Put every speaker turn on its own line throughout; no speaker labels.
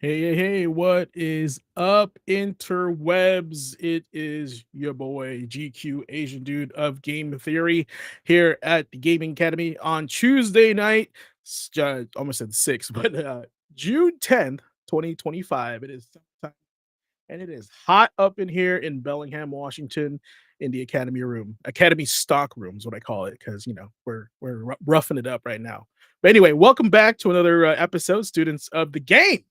Hey, what is up, interwebs? It is your boy GQAzndood of Game Theory here at the Gaming Academy on Tuesday night. Almost said 6th, but June 10th, 2025. It is sometime, and it is hot up in here in Bellingham, Washington, in the Academy room. Academy stock room is what I call it because we're roughing it up right now. But anyway, welcome back to another episode, students of the game.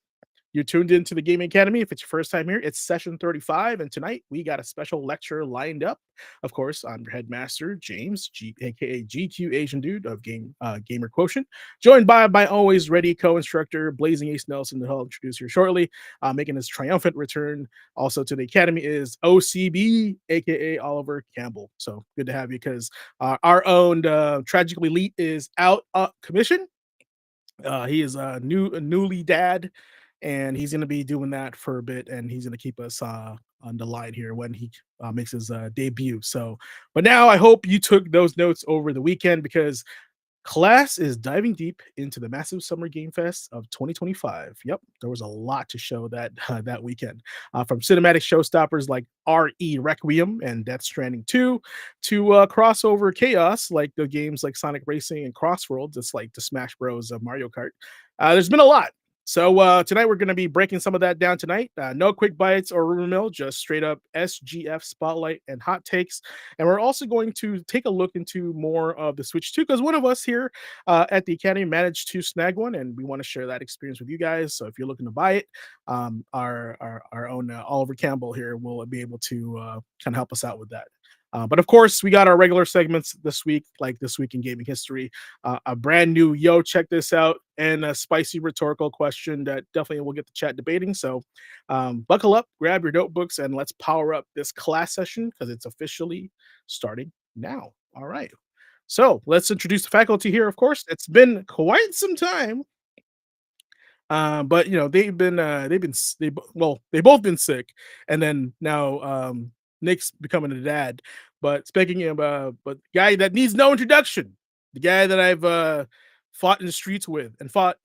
You're tuned into the Gaming Academy. If it's your first time here, it's session 35. And tonight we got a special lecture lined up. Of course, I'm your headmaster, James, aka GQAzndood of Gamer Quotient, joined by my always ready co-instructor, BlazingAceNelson, who I'll introduce here shortly. Making his triumphant return also to the Academy is OCB, aka Oliver Campbell. So good to have you because our own Tragically Elite is out of commission. He is a newly dad, and he's going to be doing that for a bit, and he's going to keep us on the line here when he makes his debut. So, but now I hope you took those notes over the weekend because class is diving deep into the massive Summer Game Fest of 2025. Yep, there was a lot to show that weekend, from cinematic showstoppers like RE Requiem and Death Stranding 2 to crossover chaos like the games like Sonic Racing and Crossworlds. It's like the Smash Bros of Mario Kart. There's been a lot. So tonight we're going to be breaking some of that down tonight. No quick bites or rumor mill, just straight up SGF spotlight and hot takes. And we're also going to take a look into more of the Switch 2 because one of us here at the Academy managed to snag one, and we want to share that experience with you guys. So if you're looking to buy it, our own Oliver Campbell here will be able to kind of help us out with that. But of course, we got our regular segments this week, like This Week in Gaming History, a brand new Yo, check this out, and a spicy rhetorical question that definitely will get the chat debating. So buckle up, grab your notebooks, and let's power up this class session because it's officially starting now. All right. So let's introduce the faculty here. Of course, it's been quite some time. But they both been sick, and then now Nick's becoming a dad. But speaking of but the guy that needs no introduction, the guy that I've fought in the streets and fought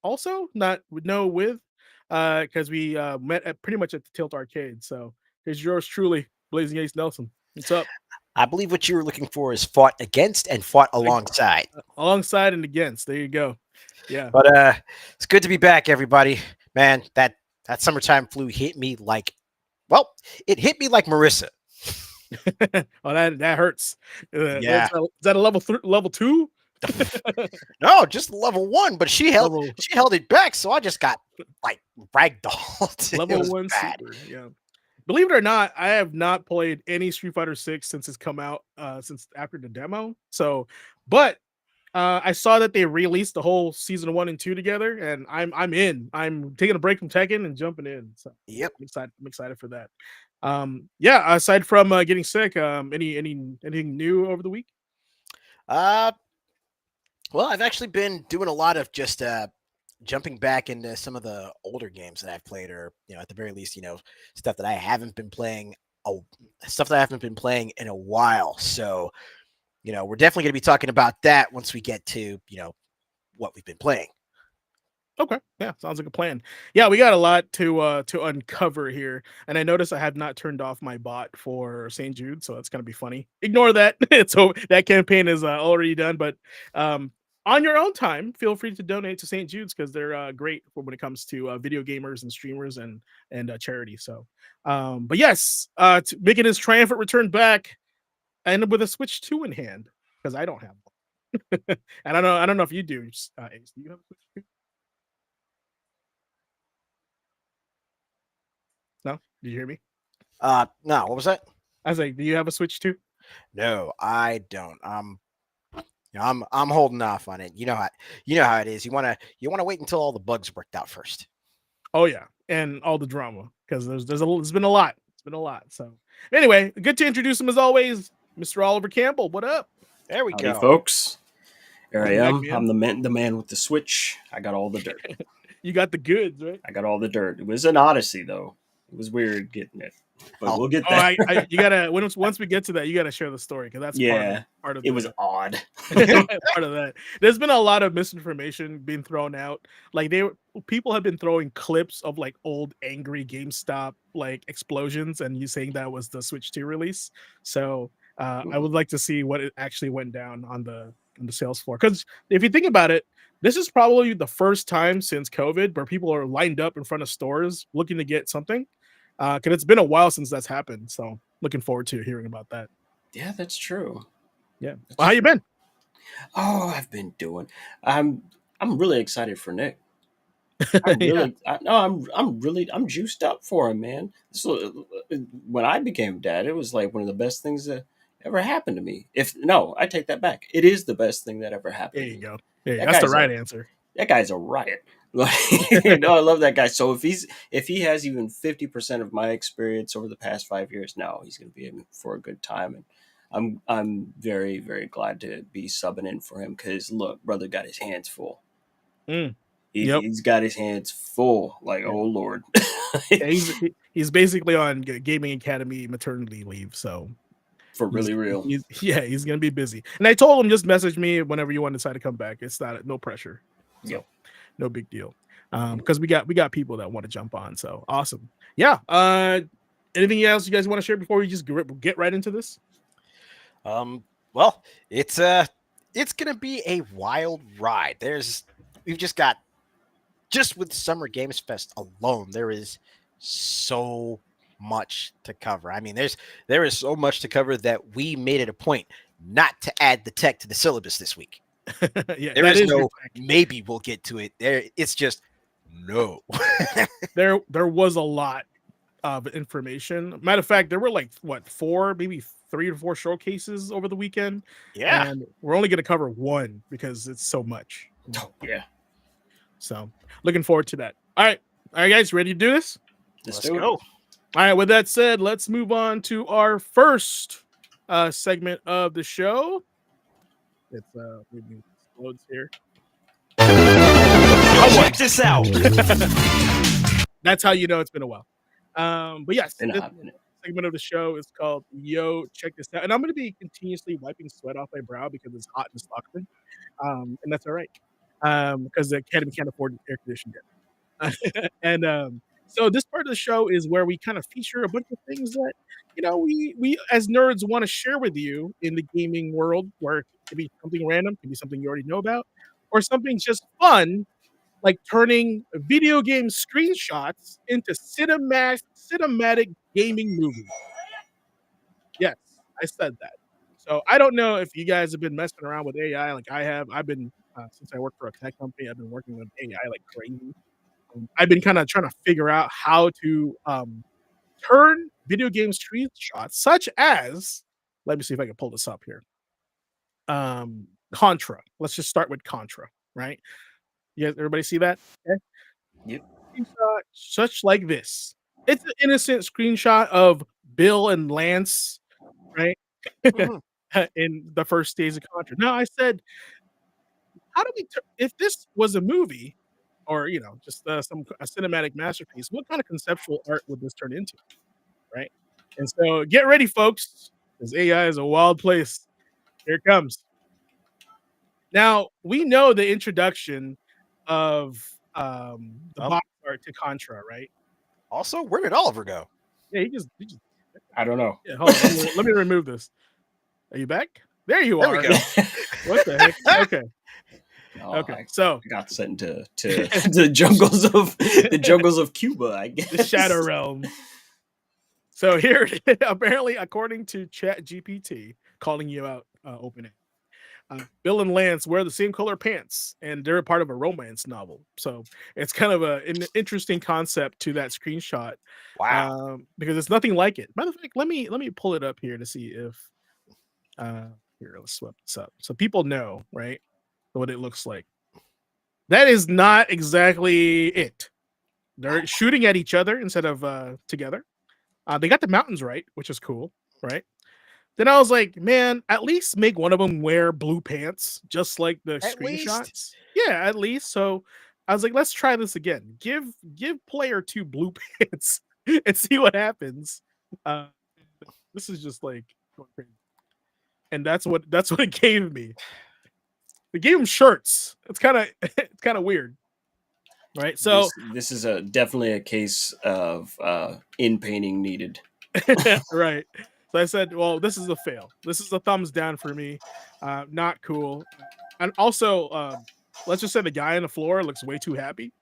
also, not with no with, because we met at pretty much at the Tilt Arcade. So here's yours truly, Blazing Ace Nelson. What's up?
I believe what you were looking for is fought against and fought alongside.
Alongside and against. There you go. Yeah.
But it's good to be back, everybody. Man, that summertime flu hit me like, well, it hit me like Marissa.
Oh, that hurts.
Yeah.
Is that a level 2?
No, just level 1, but she held
Level
she held it back, so I just got like ragdolled. It
level
was
1
bad.
super, yeah. Believe it or not, I have not played any Street Fighter 6 since it's come out, since after the demo. So, but I saw that they released the whole season 1 and 2 together, and I'm in. I'm taking a break from Tekken and jumping in. So
Yep.
I'm excited for that. Yeah, aside from getting sick, anything new over the week?
Uh, well, I've actually been doing a lot of just jumping back into some of the older games that I've played, or at the very least, stuff that I haven't been playing. Stuff that I haven't been playing in a while. So, we're definitely going to be talking about that once we get to what we've been playing.
Okay. Yeah, sounds like a plan. Yeah, we got a lot to uncover here. And I noticed I have not turned off my bot for St. Jude, so that's gonna be funny. Ignore that. So that campaign is already done. But on your own time, feel free to donate to St. Jude's because they're great when it comes to video gamers and streamers and charity. So but yes, making his triumphant return back and with a Switch 2 in hand, because I don't have one. And I don't know if you do, Ace. Do you have a Switch 2? No? Did you hear me?
No, what was that?
I was like, do you have a Switch 2?
No, I don't. I'm holding off on it. You know how it is. You wanna wait until all the bugs worked out first.
Oh yeah, and all the drama because there's been a lot. It's been a lot. So anyway, good to introduce him as always, Mr. Oliver Campbell. What up?
There we
Howdy,
go.
folks. Here I
Welcome back,
am.
man.
I'm the man with the Switch. I got all the dirt.
You got the goods, right?
I got all the dirt. It was an odyssey, though. It was weird getting it. but we'll get
Oh,
that.
you gotta once we get to that, you gotta share the story because that's part of
it was odd.
part of that. There's been a lot of misinformation being thrown out. Like people have been throwing clips of like old angry GameStop like explosions, and you saying that was the Switch 2 release. So I would like to see what it actually went down on the sales floor. Because if you think about it, this is probably the first time since COVID where people are lined up in front of stores looking to get something. Because it's been a while since that's happened. So looking forward to hearing about that.
Yeah, that's true.
Yeah. Well, how you been?
Oh, I've been doing. I'm really excited for Nick.
Yeah.
I'm juiced up for him, man. So when I became dad, it was like one of the best things that ever happened to me. I take that back. It is the best thing that ever happened
There
to
you
me.
go. Yeah,
That
that's the
guy's
right answer.
That guy's a riot. Like, I love that guy. So if he has even 50% of my experience over the past 5 years, now he's going to be in for a good time. And I'm very, very glad to be subbing in for him because look, brother got his hands full.
Yep.
He's got his hands full. Like, oh Lord.
Yeah, he's basically on Gaming Academy maternity leave, so
For really real.
He's gonna be busy. And I told him just message me whenever you want to decide to come back. It's not no pressure. So
Yep.
no big deal. Because we got people that want to jump on. So awesome. Yeah. Anything else you guys want to share before we just get right into this?
Well, it's gonna be a wild ride. We've just with Summer Games Fest alone, there is so much to cover. I mean, there is so much to cover that we made it a point not to add the tech to the syllabus this week.
Yeah,
there is no maybe we'll get to it. It's just no.
there was a lot of information. Matter of fact, there were like 4, maybe 3 or 4 showcases over the weekend.
Yeah,
and we're only going to cover one because it's so much.
Yeah.
So looking forward to that. All right, guys, ready to do this?
Let's go.
All right. With that said, let's move on to our first segment of the show. It's loads here.
Check this out.
That's how you know it's been a while. But yes,
Been a
this
hot minute.
segment of the show is called Yo, Check This Out. And I'm going to be continuously wiping sweat off my brow because it's hot in Stockton. And that's all right. Because the Academy can't afford air conditioning yet. And so this part of the show is where we kind of feature a bunch of things that, we as nerds want to share with you in the gaming world, where it could be something random, could be something you already know about, or something just fun, like turning video game screenshots into cinematic gaming movies. Yes, I said that. So I don't know if you guys have been messing around with AI like I have. I've been since I work for a tech company, I've been working with AI like crazy. I've been kind of trying to figure out how to turn video game screenshots, such as, let me see if I can pull this up here. Contra. Let's just start with Contra, right? You guys, everybody see that? Okay.
Yep.
Screenshot such like this. It's an innocent screenshot of Bill and Lance, right? In the first stage of Contra. Now I said, how do we if this was a movie or just a cinematic masterpiece, what kind of conceptual art would this turn into, right? And so get ready, folks, because AI is a wild place. Here it comes. Now we know the introduction of the box art to Contra, right?
Also, where did Oliver go?
Yeah, he just
I don't know.
yeah, hold on, let me remove this. Are you back? There you
There
are.
we go.
What the heck? Okay.
Okay.
So
I got sent to the jungles of Cuba, I guess.
the Shadow Realm. So here, apparently, according to ChatGPT, calling you out, opening. Bill and Lance wear the same color pants, and they're a part of a romance novel. So it's kind of an interesting concept to that screenshot.
Wow.
Because it's nothing like it. Matter of fact, let me pull it up here to see if. Here, let's swap this up so people know, right, what it looks like. That is not exactly it. They're shooting at each other instead of together. They got the mountains right, which is cool, right? Then I was like, man, at least make one of them wear blue pants, just like the screenshots.
Least.
Yeah, at least. So I was like, let's try this again. Give player 2 blue pants and see what happens. Uh, this is just like going crazy. And that's what it gave me. It gave him shirts. It's kind of weird, right? So
This is definitely a case of in painting needed.
right. So I said, well, this is a fail. This is a thumbs down for me. Not cool. And also, let's just say the guy on the floor looks way too happy,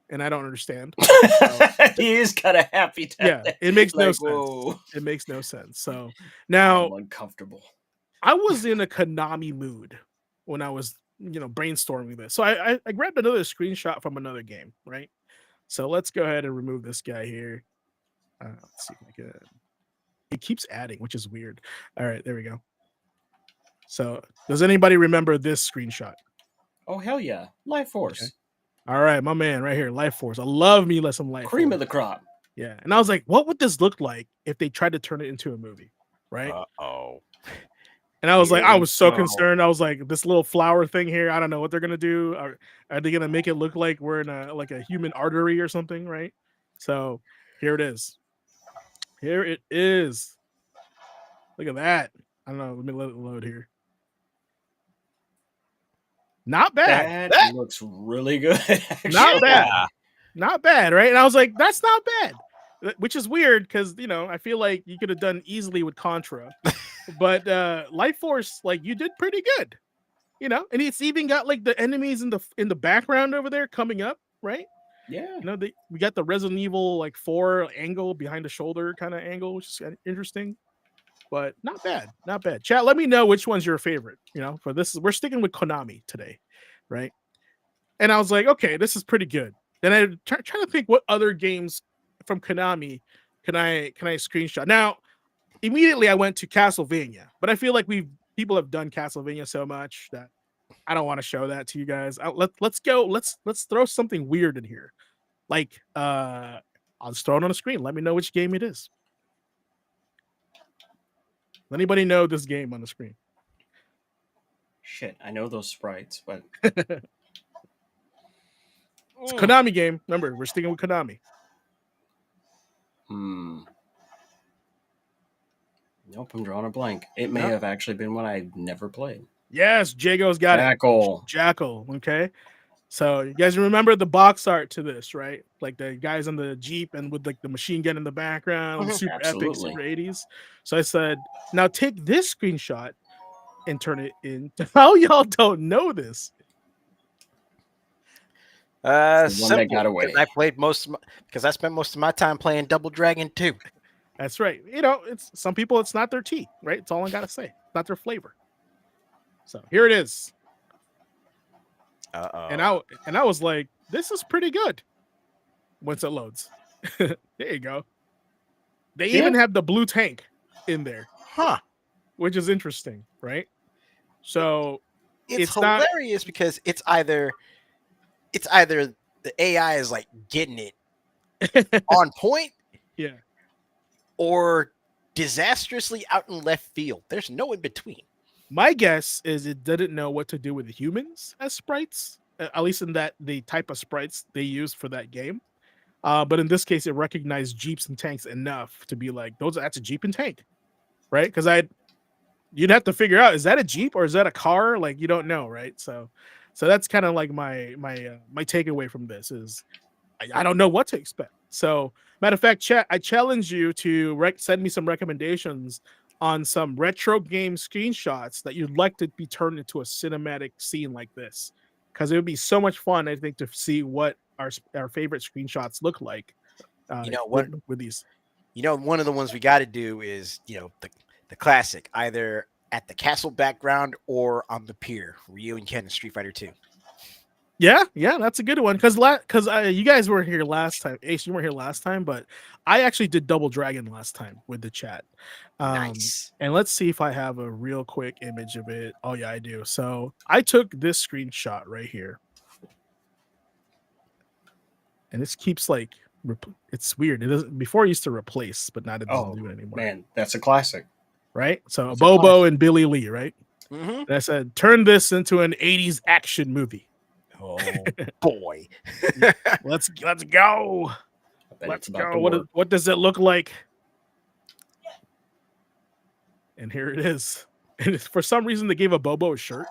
and I don't understand. So,
He is kind of happy.
yeah, it makes no
Like,
sense.
whoa.
It makes no sense. So
I'm
now
uncomfortable.
I was in a Konami mood when I was, brainstorming this. So I grabbed another screenshot from another game, right? So let's go ahead and remove this guy here. Let's see if I can. It keeps adding, which is weird. All right, there we go. So, does anybody remember this screenshot?
Oh hell yeah, Life Force,
Okay. All right, my man, right here, Life Force. I love me some Life
cream
Force.
of the crop.
Yeah, and I was like, what would this look like if they tried to turn it into a movie, right?
Uh-oh.
And I was like,
Here
I
we
was so
go.
concerned. I was like, this little flower thing here, I don't know what they're gonna do. Are they gonna make it look like we're in a human artery or something, right? So here it is. Here it is. Look at that. I don't know. Let me let it load here. Not bad.
That looks really good. Actually.
Not bad. Not bad, right? And I was like, that's not bad. Which is weird because I feel like you could have done easily with Contra. But Life Force, like you did pretty good. And it's even got like the enemies in the background over there coming up, right?
Yeah.
We got the Resident Evil like 4 angle behind the shoulder kind of angle, which is interesting. But not bad, not bad. Chat, let me know which one's your favorite. For this, we're sticking with Konami today, right? And I was like, okay, this is pretty good. Then I try to think what other games from Konami can I screenshot. Now, immediately I went to Castlevania, but I feel like people have done Castlevania so much that I don't want to show that to you guys. Let's go. Let's throw something weird in here. Like I'll just throw it on the screen. Let me know which game it is. Anybody know this game on the screen?
Shit, I know those sprites, but
it's a Konami game. Remember, we're sticking with Konami.
Nope, I'm drawing a blank. It may have actually been one I never played.
Yes, Jago's got
Jackal.
it. Jackal. Okay. So you guys remember the box art to this, right? Like the guys on the Jeep and with like the machine gun in the background, super epic, super 80s. So I said, now take this screenshot and turn it into how y'all don't know this.
Simple,
that got away.
I played because I spent most of my time playing Double Dragon 2.
That's right. It's some people, it's not their tea, right? It's all I gotta say. It's not their flavor. So here it is.
Uh-oh.
And I was like, this is pretty good. Once it loads. There you go. They even have the blue tank in there.
Huh.
Which is interesting, right? So
it's hilarious because it's either the AI is like getting it on point,
yeah,
or disastrously out in left field. There's no in between.
My guess is it didn't know what to do with humans as sprites, at least in the type of sprites they used for that game. But in this case, it recognized Jeeps and tanks enough to be like, that's a Jeep and tank, right? Because you'd have to figure out, is that a Jeep or is that a car? Like, you don't know, right? So that's kind of like my takeaway from this is I don't know what to expect. So matter of fact, chat, I challenge you to send me some recommendations on some retro game screenshots that you'd like to be turned into a cinematic scene like this, because it would be so much fun, I think, to see what our favorite screenshots look like. With these,
one of the ones we got to do is the classic, either at the castle background or on the pier, Ryu and Ken in Street Fighter 2.
Yeah, that's a good one. Because you guys were here last time. Ace, you weren't here last time, but I actually did Double Dragon last time with the chat.
Nice.
And let's see if I have a real quick image of it. Oh yeah, I do. So I took this screenshot right here, and this keeps like it's weird. It doesn't. Before it used to replace, but not it doesn't do it anymore.
Man, that's a classic,
right? So Bobo and Billy Lee, right?
Mm-hmm.
And I said, turn this into an 80s action movie.
Oh boy.
Let's go. Let's go. What does it look like? and here it is. And for some reason, they gave a Bobo a shirt,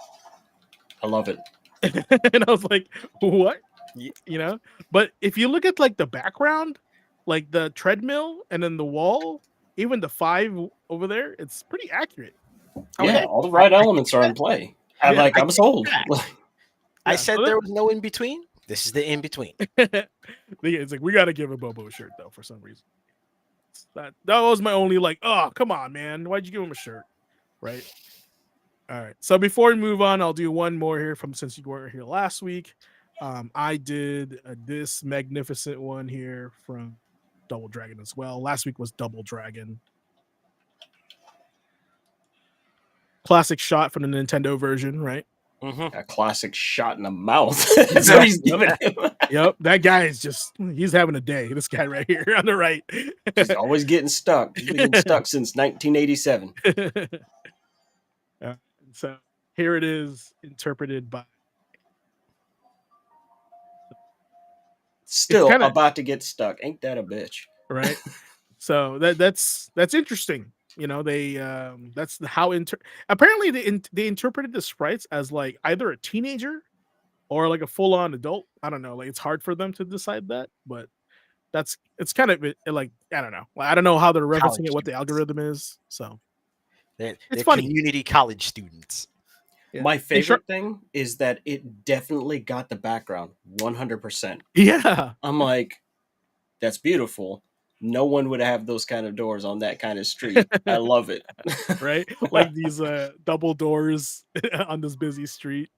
I love it.
and I was like, "What?"
Ye-
You know. But if you look at like the background, like the treadmill, and then the wall, even the five over there, it's pretty accurate.
Yeah,
Okay.
all the
I
right
give
elements
you
are
that.
in play.
Yeah.
I
I'm
give you
sold.
that. I
Yeah,
said
so
there was no in between. This is the in between.
it's like we got to give a Bobo a shirt though for some reason. That was my only like, oh come on, man, why'd you give him a shirt, right? All right. So before we move on, I'll do one more here from since you weren't here last week. I did this magnificent one here from Double Dragon as well. Last week was Double Dragon. Classic shot from the Nintendo version, right?
Mm-hmm.
A classic shot in the mouth. That's what he's giving him.
Yep. That guy is he's having a day. This guy right here on the right.
He's always getting stuck. He's been getting stuck since 1987.
So here it is, interpreted by.
Still
kinda-
about to get stuck. Ain't that a bitch?
Right. So that's interesting. You know, they that's how apparently they interpreted the sprites as like either a teenager or like a full on adult. I don't know. Like it's hard for them to decide that, but it's kind of like I don't know. I don't know how they're referencing
College
it, what the
students.
algorithm is. So
They're
it's funny.
community college students.
Yeah.
My
And
favorite thing is that it definitely got the background 100%.
yeah.
I'm like, that's beautiful. No one would have those kind of doors on that kind of street. I love it.
Right? Like these double doors on this busy street.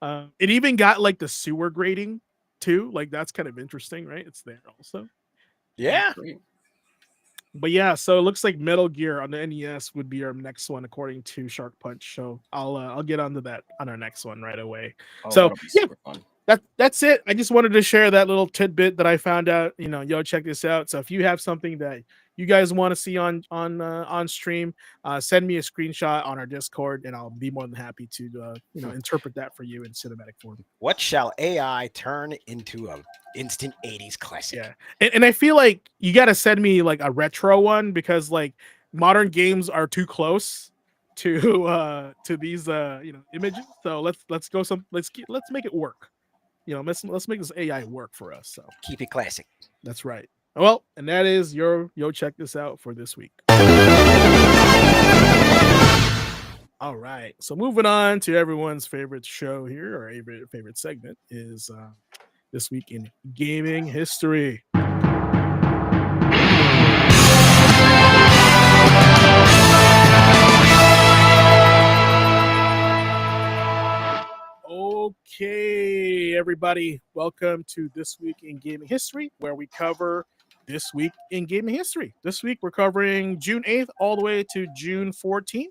It even got like the sewer grading too. Like that's kind of interesting, right? It's there also.
Yeah.
Great.
But yeah, so it looks like Metal Gear on the NES would be our next one according to Shark Punch. So I'll get onto that on our next one right away.
Oh,
So
that'll be
yeah,
super fun.
that's it. I just wanted to share that little tidbit that I found out. You know, yo, check this out. So if you have something that you guys want to see on stream, send me a screenshot on our Discord, and I'll be more than happy to interpret that for you in cinematic form.
What shall AI turn into a instant 80s classic?
Yeah, and I feel like you got to send me like a retro one because like modern games are too close to these images. So let's go let's make it work. You know, let's make this AI work for us. So
Keep it classic.
that's right. Well, and that is your check this out for this week. All right. So moving on to everyone's favorite show here, or favorite segment is this week in gaming history. Okay, everybody, welcome to This Week in Gaming History, where we cover this week in gaming history. This week, we're covering June 8th all the way to June 14th,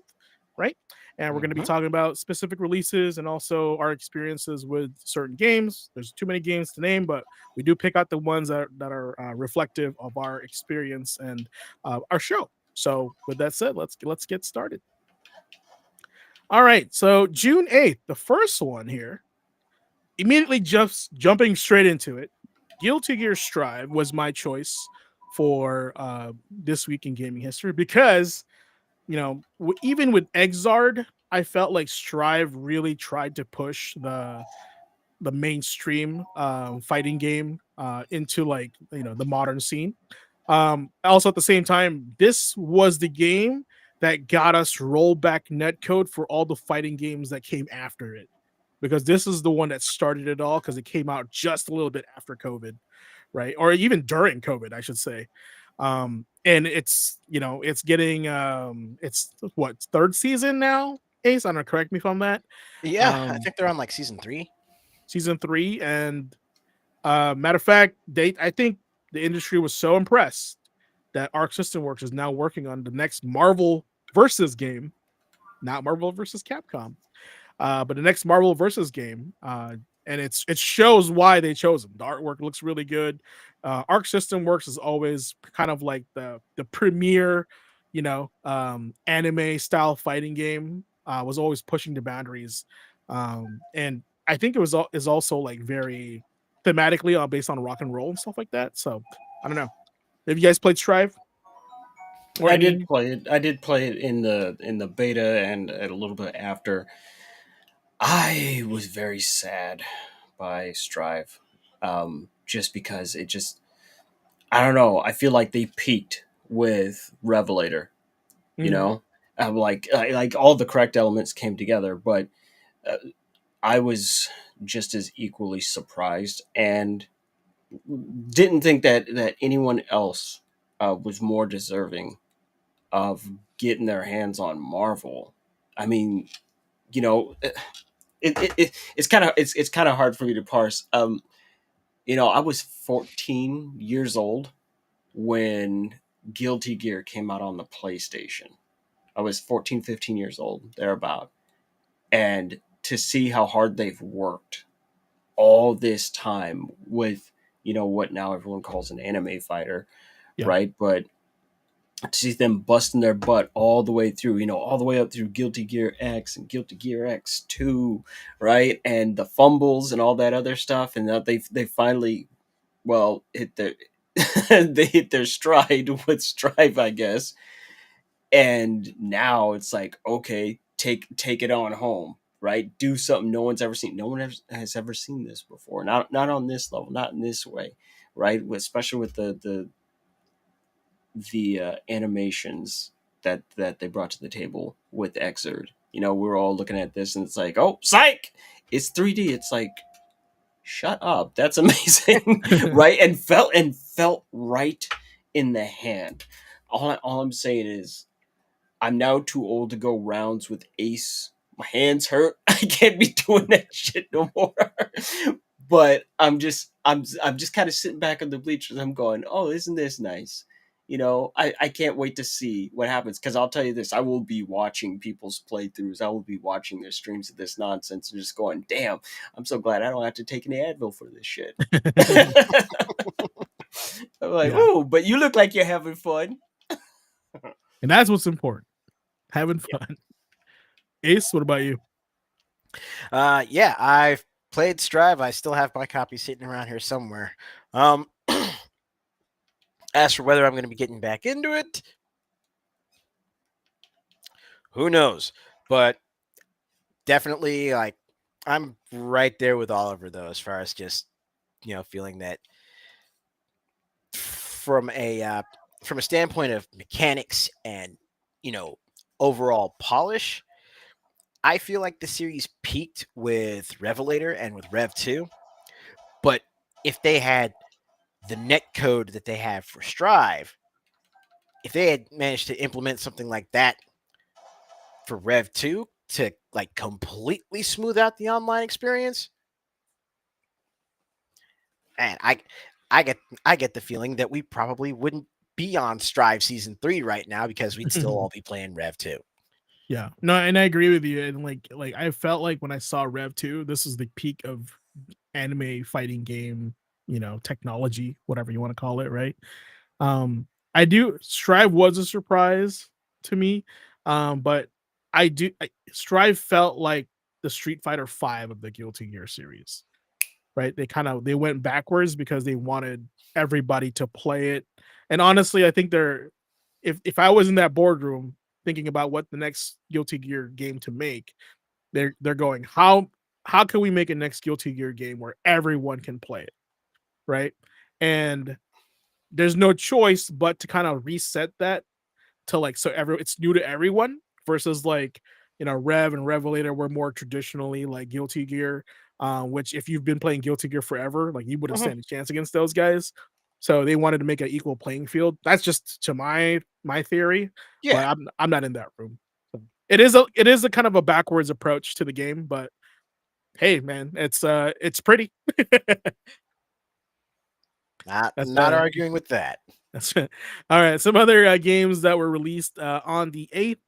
right? And we're going to be talking about specific releases and also our experiences with certain games. There's too many games to name, but we do pick out the ones that are reflective of our experience and our show. So, with that said, let's get started. All right, so June 8th, the first one here, immediately jumping straight into it. Guilty Gear Strive was my choice for this week in gaming history because, you know, even with Exard, I felt like Strive really tried to push the mainstream fighting game into like, you know, the modern scene. Also at the same time, this was the game that got us rollback netcode for all the fighting games that came after it, because this is the one that started it all because it came out just a little bit after COVID, right? Or even during COVID, I should say. And it's, you know, it's getting it's what, third season now, Ace? I don't know, correct me if I'm that.
Yeah, I think they're on like season 3.
Season 3, and matter of fact, I think the industry was so impressed that Arc System Works is now working on the next Marvel versus game, not Marvel versus Capcom, but the next Marvel versus game. And it shows why they chose him. The artwork looks really good. Arc System Works is always kind of like the premier, you know, anime style fighting game. Was always pushing the boundaries, and I think it is also like very thematically based on rock and roll and stuff like that. So I don't know. Have you guys played Strive? or
I did
any?
play it. I did play it in the beta and a little bit after. I was very sad by Strive, just because it just I don't know. I feel like they peaked with Revelator. You
Mhm.
know, like all the correct elements came together, but uh, I was just as equally surprised and didn't think that anyone else was more deserving of getting their hands on Marvel. I mean, you know, it's kind of it's kind of hard for me to parse. I was 14 years old when Guilty Gear came out on the PlayStation. I was 14, 15 years old, thereabout. And to see how hard they've worked all this time with, what now everyone calls an anime fighter,
Yeah.
right? But to see them busting their butt all the way through, all the way up through Guilty Gear X and Guilty Gear X2, right? And the fumbles and all that other stuff. And that they finally, well, hit their, they hit their stride with Strive, I guess. And now it's like, okay, take it on home, right? Do something no one's ever seen. No one has ever seen this before. Not on this level, not in this way, right? Especially with the animations that they brought to the table with Xrd. We're all looking at this and it's like, oh, psych! It's 3D. It's like, shut up. That's amazing, right? And felt right in the hand. All I'm saying is I'm now too old to go rounds with Ace. My hands hurt. I can't be doing that shit no more. But I'm just kind of sitting back on the bleachers. I'm going, oh, isn't this nice? I can't wait to see what happens, because I'll tell you this: I will be watching people's playthroughs. I will be watching their streams of this nonsense and just going, damn, I'm so glad I don't have to take any Advil for this shit. I'm like,
Yeah.
oh, but you look like you're having fun.
And that's what's important. Having
Yep.
fun. Ace, what about you?
Yeah, I've played Strive. I still have my copy sitting around here somewhere. As for whether I'm going to be getting back into it, who knows? But definitely, like, I'm right there with Oliver, though, as far as just feeling that from a standpoint of mechanics and overall polish, I feel like the series peaked with Revelator and with Rev 2. But if they had the net code that they have for Strive, if they had managed to implement something like that for Rev 2 to like completely smooth out the online experience, and I get the feeling that we probably wouldn't be on Strive Season 3 right now, because we'd still all be playing Rev 2.
Yeah. No, and I agree with you. And like I felt like when I saw Rev 2, this is the peak of anime fighting game, technology, whatever you want to call it, right? I do Strive was a surprise to me. But Strive felt like the Street Fighter 5 of the Guilty Gear series, right? They went backwards because they wanted everybody to play it. And honestly, I think if I was in that boardroom thinking about what the next Guilty Gear game to make, they're going, how can we make a next Guilty Gear game where everyone can play it, right? And there's no choice but to kind of reset that to like, so it's new to everyone, versus like, Rev and Revelator were more traditionally like Guilty Gear, which if you've been playing Guilty Gear forever, like you wouldn't
Mhm.
stand a chance against those guys. So they wanted to make an equal playing field. That's just to my theory,
Yeah,
but I'm not in that room. So it is a kind of a backwards approach to the game, but hey, man, it's pretty.
not
That's
not arguing with that.
That's all right. Some other games that were released on the 8th.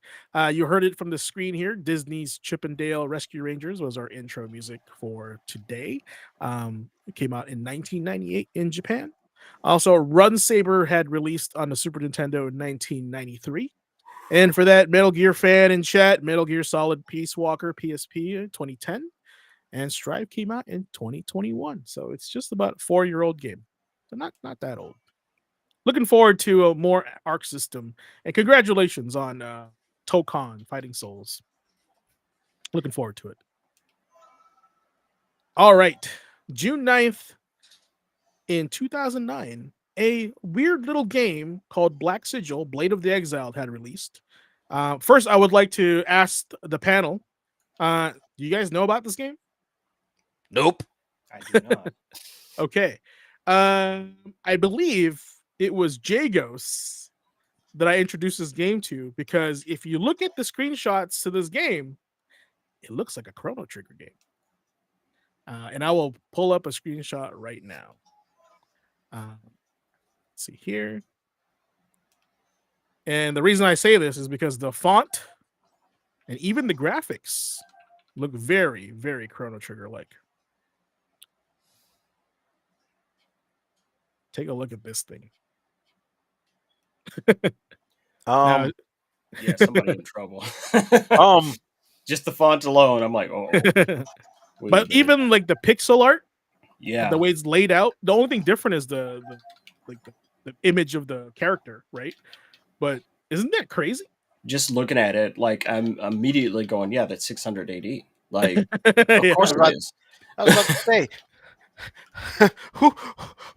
You heard it from the screen here. Disney's Chip and Dale Rescue Rangers was our intro music for today. It came out in 1998 in Japan. Also, Run Saber had released on the Super Nintendo in 1993. And for that Metal Gear fan in chat, Metal Gear Solid Peace Walker PSP in 2010. And Strive came out in 2021. So it's just about a 4-year-old game. So not that old. looking forward to a more Arc System, and congratulations on Tokon Fighting Souls. Looking forward to it. All right, June 9th in 2009, a weird little game called Black Sigil: Blade of the Exiled had released. First, I would like to ask the panel, do you guys know about this game?
Nope.
I do not.
Okay. I believe it was Jagos that I introduced this game to, because if you look at the screenshots to this game, it looks like a Chrono Trigger game. And I will pull up a screenshot right now. Let's see here. And the reason I say this is because the font and even the graphics look very, very Chrono Trigger like. Take a look at this thing. Now,
Yeah, somebody in trouble.
um,
Just the font alone, I'm like, oh.
but even like the pixel art,
yeah,
the way it's laid out, the only thing different is the image of the character, right? But isn't that crazy?
just looking at it, like I'm immediately going, yeah, that's 600 AD. Like, of
Yeah.
course it is.
I was about to say,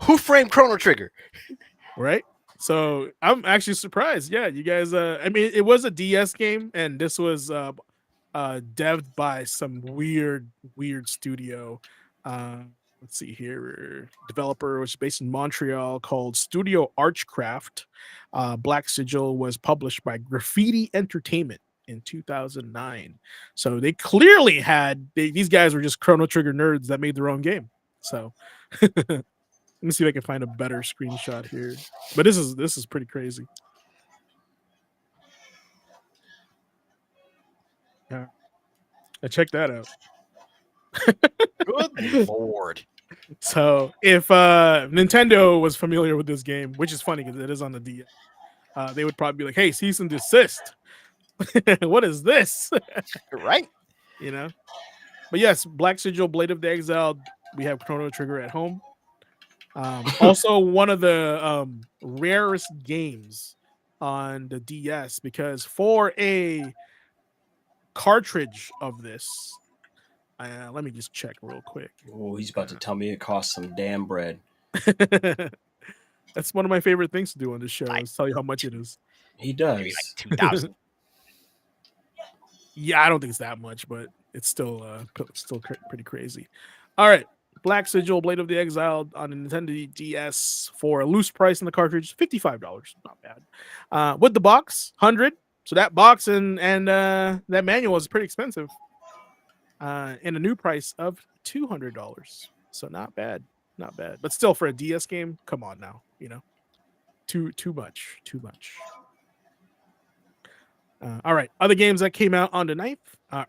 who framed Chrono Trigger?
Right? So I'm actually surprised. Yeah, you guys. I mean, it was a DS game, and this was devved by some weird studio. Let's see here. Developer was based in Montreal called Studio Archcraft. Black Sigil was published by Graffiti Entertainment in 2009. So they clearly had these guys were just Chrono Trigger nerds that made their own game. So let me see if I can find a better screenshot here. But this is pretty crazy. Yeah. Check that out.
Good lord.
So if Nintendo was familiar with this game, which is funny because it is on the DS, they would probably be like, hey, cease and desist. What is this?
Right?
You know? But yes, Black Sigil, Blade of the Exiled, we have Chrono Trigger at home. Also one of the rarest games on the DS, because for a cartridge of this, let me just check real quick.
Oh, he's about to tell me it costs some damn bread.
That's one of my favorite things to do on this show, is tell you how much it is.
He does.
Maybe like 2,000.
Yeah, I don't think it's that much, but it's still pretty crazy. All right, Black Sigil, Blade of the Exiled on the Nintendo DS for a loose price in the cartridge, $55, not bad. With the box, $100. So that box and that manual is pretty expensive. And a new price of $200. So not bad, but still for a DS game, come on now, too much. All right, other games that came out on the 9th,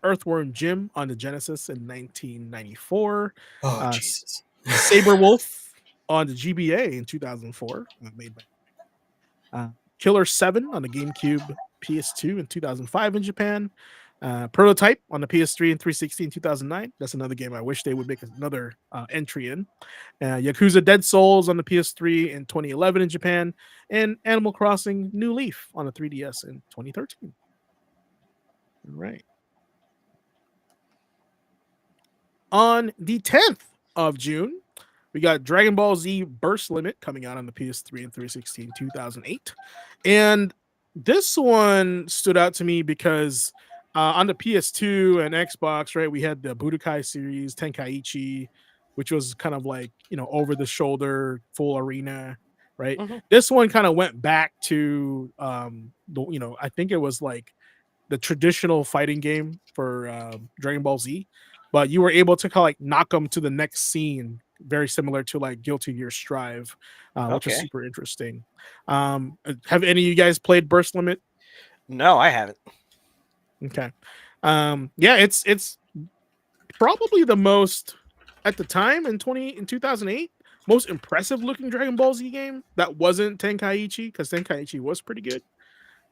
Earthworm Jim on the Genesis in 1994.
Oh, Jesus.
Saber Wolf on the GBA in 2004, made by Killer 7 on the GameCube, PS2 in 2005 in Japan. Prototype on the PS3 and 360 in 2009. That's another game I wish they would make another entry in. Yakuza Dead Souls on the PS3 in 2011 in Japan, and Animal Crossing New Leaf on the 3DS in 2013. All right. On the 10th of June, we got Dragon Ball Z Burst Limit coming out on the PS3 and 360 in 2008. And this one stood out to me because on the PS2 and Xbox, right, we had the Budokai series, Tenkaichi, which was kind of like, over the shoulder, full arena, right?
Mm-hmm.
This one kind of went back to, I think it was like the traditional fighting game for Dragon Ball Z, but you were able to kind of like knock them to the next scene, very similar to like Guilty Gear Strive, which is super interesting. Have any of you guys played Burst Limit?
No, I haven't.
Okay. Yeah, it's probably the most, at the time in 2008, most impressive looking Dragon Ball Z game that wasn't Tenkaichi, because Tenkaichi was pretty good.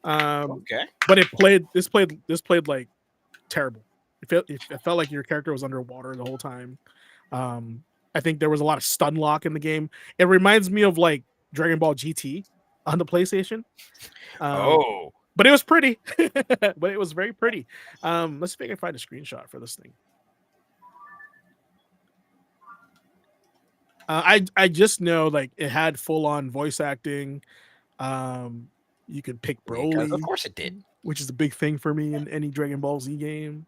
But this played like terrible. It felt like your character was underwater the whole time. I think there was a lot of stun lock in the game. It reminds me of like Dragon Ball GT, on the PlayStation.
Oh,
But it was pretty. But it was very pretty. Let's see if I can find a screenshot for this thing. I just know like it had full on voice acting. You could pick
because of
Broly,
course it did.
which is a big thing for me in any Dragon Ball Z game.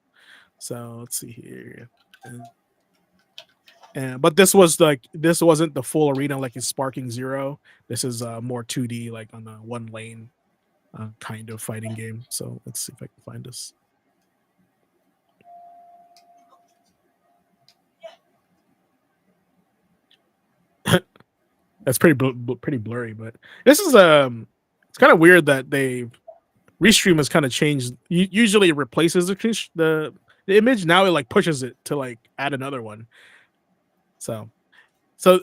So let's see here. But this wasn't the full arena like in Sparking Zero. This is more 2D, like on a one lane kind of fighting game. So let's see if I can find this. That's pretty blurry, but this is it's kind of weird that they Restream has kind of changed. Usually it replaces the image. Now it like pushes it to like add another one. So I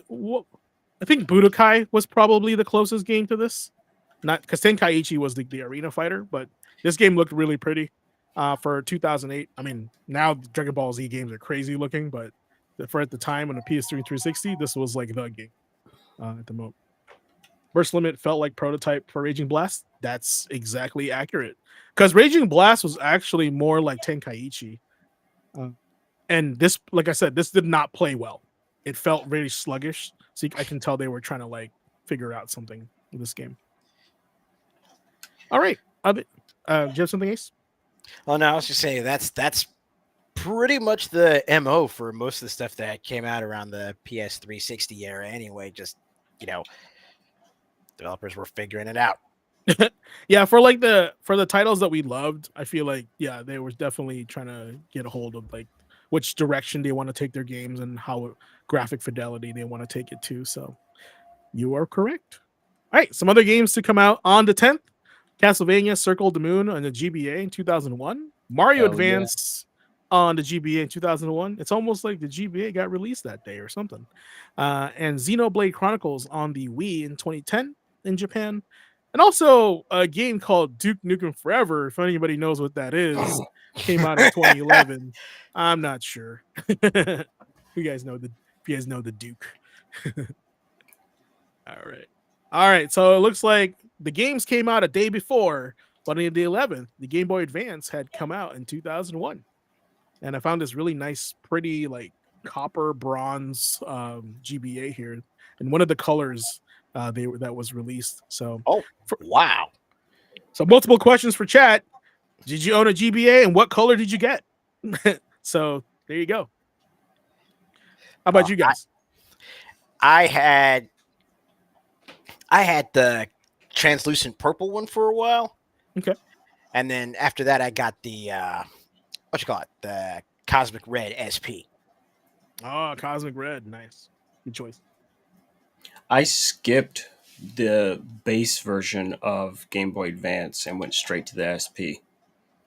think Budokai was probably the closest game to this. Not because Tenkaichi was the arena fighter, but this game looked really pretty for 2008. I mean, now Dragon Ball Z games are crazy looking, but for at the time on the PS3 360, this was like the game at the moment. Burst Limit felt like prototype for Raging Blast. That's exactly accurate. Because Raging Blast was actually more like Tenkaichi. And this, like I said, this did not play well. It felt very sluggish. So I can tell they were trying to like figure out something with this game. All right. Do you have something, Ace?
Oh no, I was just saying that's pretty much the MO for most of the stuff that came out around the PS 360 era anyway. Just, developers were figuring it out.
Yeah, for the titles that we loved, I feel like they were definitely trying to get a hold of like which direction they want to take their games and how graphic fidelity they want to take it to. So you are correct. All right, some other games to come out on the 10th. Castlevania Circle of the Moon on the GBA in 2001. Mario Advance on the GBA in 2001. It's almost like the GBA got released that day or something. And Xenoblade Chronicles on the Wii in 2010 in Japan. And also a game called Duke Nukem Forever, if anybody knows what that is, came out in 2011. I'm not sure. You guys know the Duke. All right. So it looks like the games came out a day before, but on the 11th, the Game Boy Advance had come out in 2001. And I found this really nice, pretty like copper bronze GBA here, and one of the colors that was released. So
Wow.
So multiple questions for chat. Did you own a GBA, and what color did you get? So there you go. How about you guys?
I had the translucent purple one for a while.
Okay.
And then after that, I got the the Cosmic Red SP.
Oh, Cosmic Red, nice, good choice.
I skipped the base version of Game Boy Advance and went straight to the SP.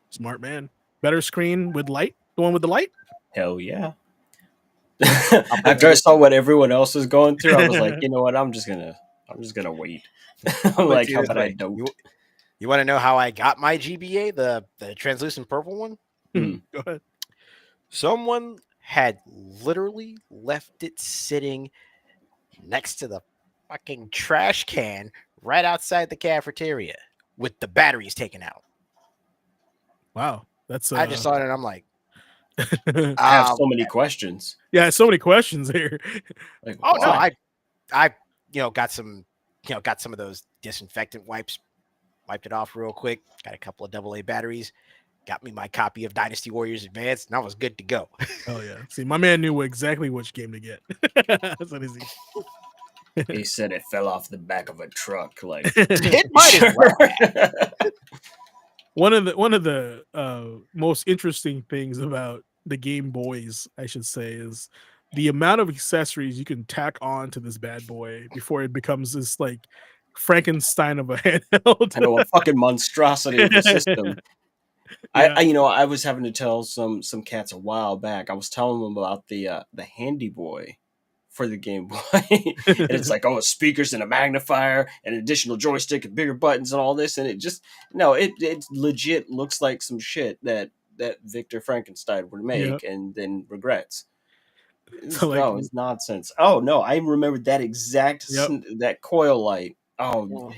Smart man. Better screen with light. The one with the light.
Hell yeah. After I saw what everyone else was going through, I was like, you know what? I'm just gonna wait. I'm like, how about I don't?
You want to know how I got my GBA, the translucent purple one?
Go ahead.
Someone had literally left it sitting next to the fucking trash can right outside the cafeteria with the batteries taken out.
Wow, that's
I just saw it and I'm like,
I have so many questions.
Yeah, so many questions here.
Like,
oh
why?
no, I got some of those disinfectant wipes, wiped it off real quick, got a couple of AA batteries, got me my copy of Dynasty Warriors Advanced, and I was good to go.
Oh yeah. See, my man knew exactly which game to get. That's what
He said it fell off the back of a truck. Like
it might as well.
One of the most interesting things about the Game Boys, I should say, is the amount of accessories you can tack on to this bad boy before it becomes this like Frankenstein of a handheld.
I know, a fucking monstrosity of a system. Yeah. I was having to tell some cats a while back. I was telling them about the Handy Boy for the Game Boy. And it's like, oh, speakers and a magnifier and an additional joystick and bigger buttons and all this. And it legit looks like some shit that Victor Frankenstein would make and then regrets. It's nonsense. Oh no, I remembered that exact that coil light. Oh,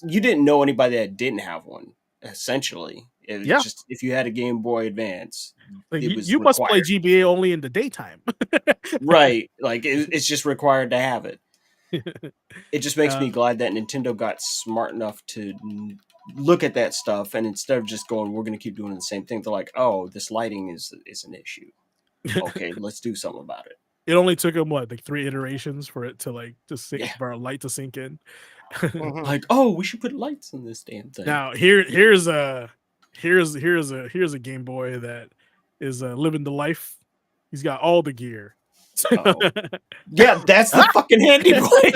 you didn't know anybody that didn't have one. Essentially, it was
Yeah.
just if you had a Game Boy Advance,
Like
it was
you must play
required.
GBA only in the daytime.
Right, like it's just required to have it. It just makes
uh,
me glad that Nintendo got smart enough to look at that stuff, and instead of just going, "We're going to keep doing the same thing," they're like, "Oh, this lighting is an issue. Okay, let's do something about it."
it only took them what, like 3 iterations for it to like
Yeah,
for a light to sink in.
Mhm.
like, oh, we should put lights in this damn thing.
Now here's a Game Boy that is living the life. He's got all the gear.
Oh, yeah, that's the fucking handy boy.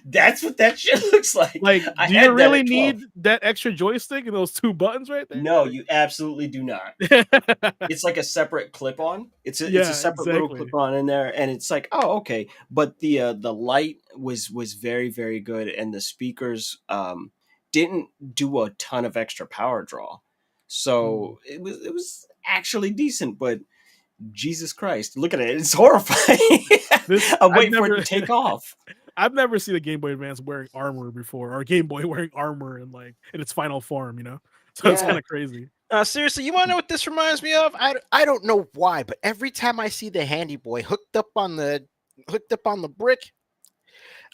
That's what that shit looks like.
Like,
I
do you
had that
really
at 12.
need that extra joystick and those 2 buttons right there?
No, you absolutely do not. It's like a separate clip-on. It's a
Yeah,
separate little
exactly.
clip-on in there, and it's like, oh, okay. But the light was very very good, and the speakers didn't do a ton of extra power draw,
Mm.
so it was actually decent. But Jesus Christ, look at it, it's horrifying.
This
I'm
I've
waiting for it
never
to take off.
I've never seen a Game Boy Advance wearing armor before, or a Game Boy wearing armor in its final form, you know? So it's
Yeah,
kind of crazy.
Seriously, you want to know what this reminds me of? I don't know why, but every time I see the handy boy hooked up on the brick,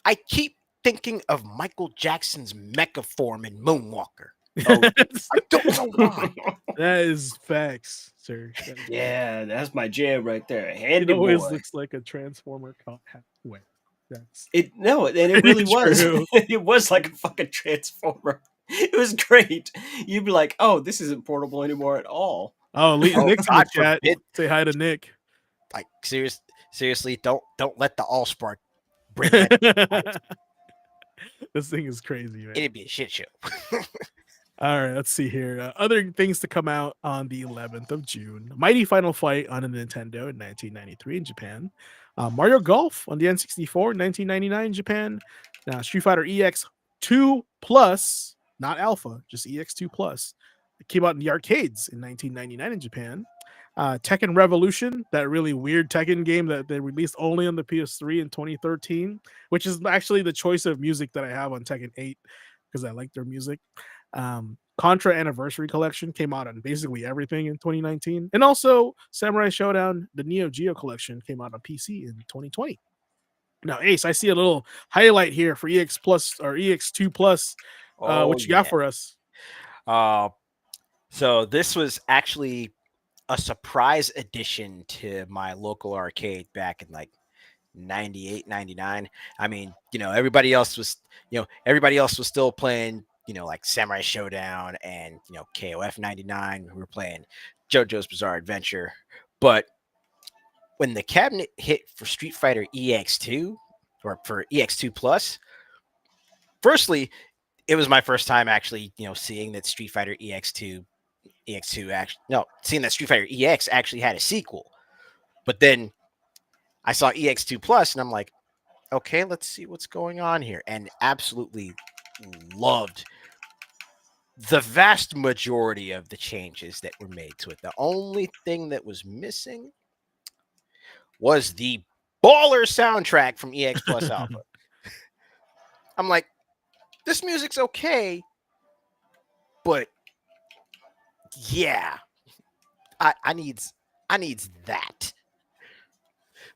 I keep thinking of Michael Jackson's mecha form in Moonwalker.
oh,
I don't know why.
That is facts, sir. That is
yeah, that's my jam right there.
It
Handy
always
boy.
looks like a transformer halfway. That's
And it really
pretty
was.
true.
It was like a fucking transformer. It was great. You'd be like, "Oh, this isn't portable anymore at all."
Oh,
Oh,
Nick's in the
God
chat.
forbid!
Say hi to Nick.
Like seriously, don't let the Allspark bring that.
This thing is crazy, man.
It'd be a shit show.
All right, let's see here. Other things to come out on the 11th of June. Mighty Final Fight on a Nintendo in 1993 in Japan. Mario Golf on the N64 in 1999 in Japan. Now, Street Fighter EX2 Plus, not Alpha, just EX2 Plus. It came out in the arcades in 1999 in Japan. Tekken Revolution, that really weird Tekken game that they released only on the PS3 in 2013, which is actually the choice of music that I have on Tekken 8 because I like their music. Contra Anniversary Collection came out on basically everything in 2019. And also Samurai Showdown, the Neo Geo Collection came out on PC in 2020. Now, Ace, I see a little highlight here for EX Plus or EX2 Plus.
Oh
What you got
yeah.
for us?
So this was actually a surprise addition to my local arcade back in like 98, 99. I mean, everybody else was still playing, like Samurai Showdown and, KOF 99. We were playing JoJo's Bizarre Adventure. But when the cabinet hit for Street Fighter EX2 or for EX2 Plus, firstly, it was my first time actually, seeing that Street Fighter seeing that Street Fighter EX actually had a sequel. But then I saw EX2 Plus and I'm like, okay, let's see what's going on here. And absolutely loved the vast majority of the changes that were made to it. The only thing that was missing was the baller soundtrack from EX Plus Alpha. I'm like, this music's okay, but yeah, I needs that.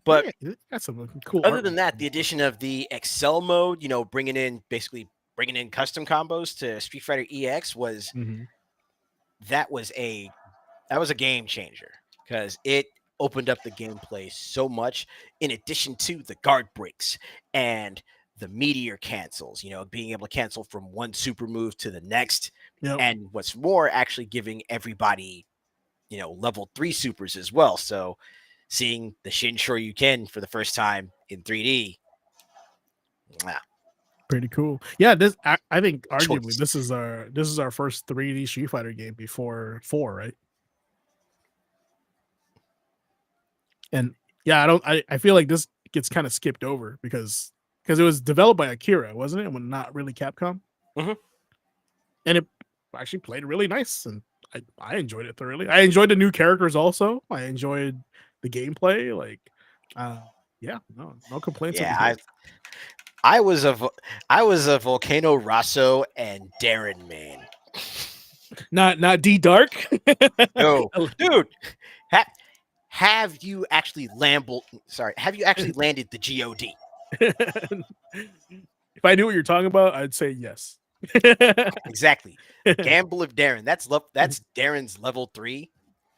But
Yeah, that's some cool.
other than that, the addition of the Excel mode, bringing in custom combos to Street Fighter EX that was a game changer because it opened up the gameplay so much. In addition to the guard breaks and the meteor cancels, being able to cancel from one super move to the next, and what's more, actually giving everybody, level 3 supers as well. So seeing the Shin Shoryuken for the first time in 3D.
Pretty cool. Yeah, I think arguably
Choice.
this is our first 3D Street Fighter game before 4, right? And yeah, I feel like this gets kind of skipped over because it was developed by Akira, wasn't it? When not really Capcom.
Mhm.
And it actually played really nice, and I enjoyed it thoroughly. I enjoyed the new characters also. I enjoyed the gameplay. Like, yeah, no complaints.
Yeah, I was a Volcano Rosso and Darren man.
Not D Dark.
No, dude. Have you actually Have you actually landed the God?
If I knew what you're talking about, I'd say yes.
Exactly. Gamble of Darren. That's Darren's level 3.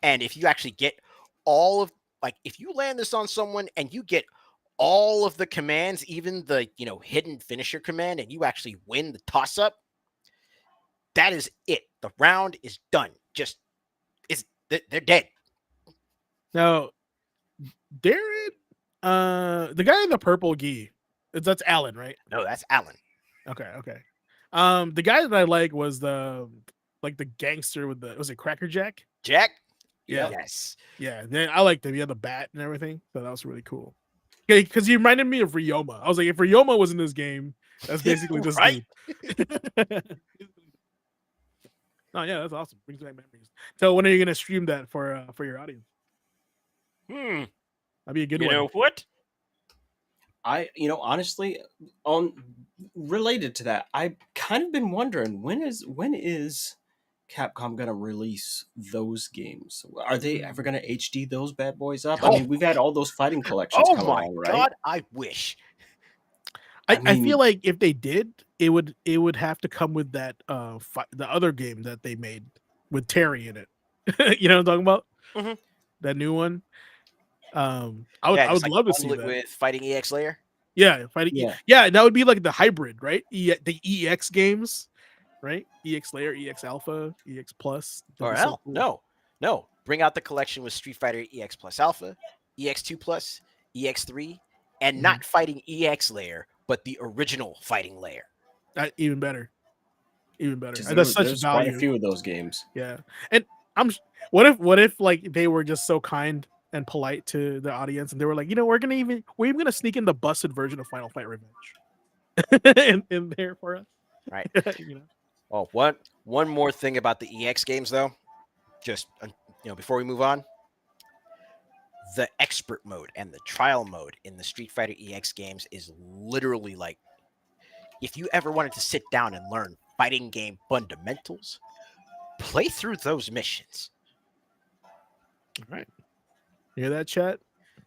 And if you actually get all of if you land this on someone and you get all of the commands, even the hidden finisher command, and you actually win the toss up, that is it. The round is done. They're dead.
Now, Darren, the guy in the purple gi, that's Alan, right?
No, that's Alan.
Okay. The guy that I like was the gangster with was it Cracker Jack?
Jack?
Yeah.
Yes.
Yeah. Then I liked him. He had the bat and everything. So that was really cool. Okay, because he reminded me of Ryoma. I was like, if Ryoma was in this game, that's basically this
right?
dude. Oh yeah, that's awesome. Brings back memories. So when are you gonna stream that for your audience? That'd be a good one.
You know what?
Honestly, on related to that, I've kind of been wondering when is Capcom gonna release those games? Are they ever gonna HD those bad boys up? I mean, we've had all those fighting collections
Oh
come
my
along, right?
god, I wish.
I feel like if they did, it would have to come with that the other game that they made with Terry in it. You know what I'm talking about?
Mhm.
That new one. I would love to see that
with Fighting EX Layer.
Yeah, fighting. Yeah, that would be like the hybrid, right? The EX games, right? EX Layer, EX Alpha, EX Plus.
Or hell, no. Bring out the collection with Street Fighter EX Plus Alpha, EX2 Plus, EX3, and not Fighting EX Layer, but the original Fighting Layer.
Even better. That's such
there's
value.
quite a few of those games.
Yeah, and what if like they were just so kind and polite to the audience, and they were like, we're even gonna sneak in the busted version of Final Fight Revenge in there for us,
right? Oh, one more thing about the EX games, though, just before we move on, the expert mode and the trial mode in the Street Fighter EX games is literally like, if you ever wanted to sit down and learn fighting game fundamentals, play through those missions.
All right. Hear that, chat?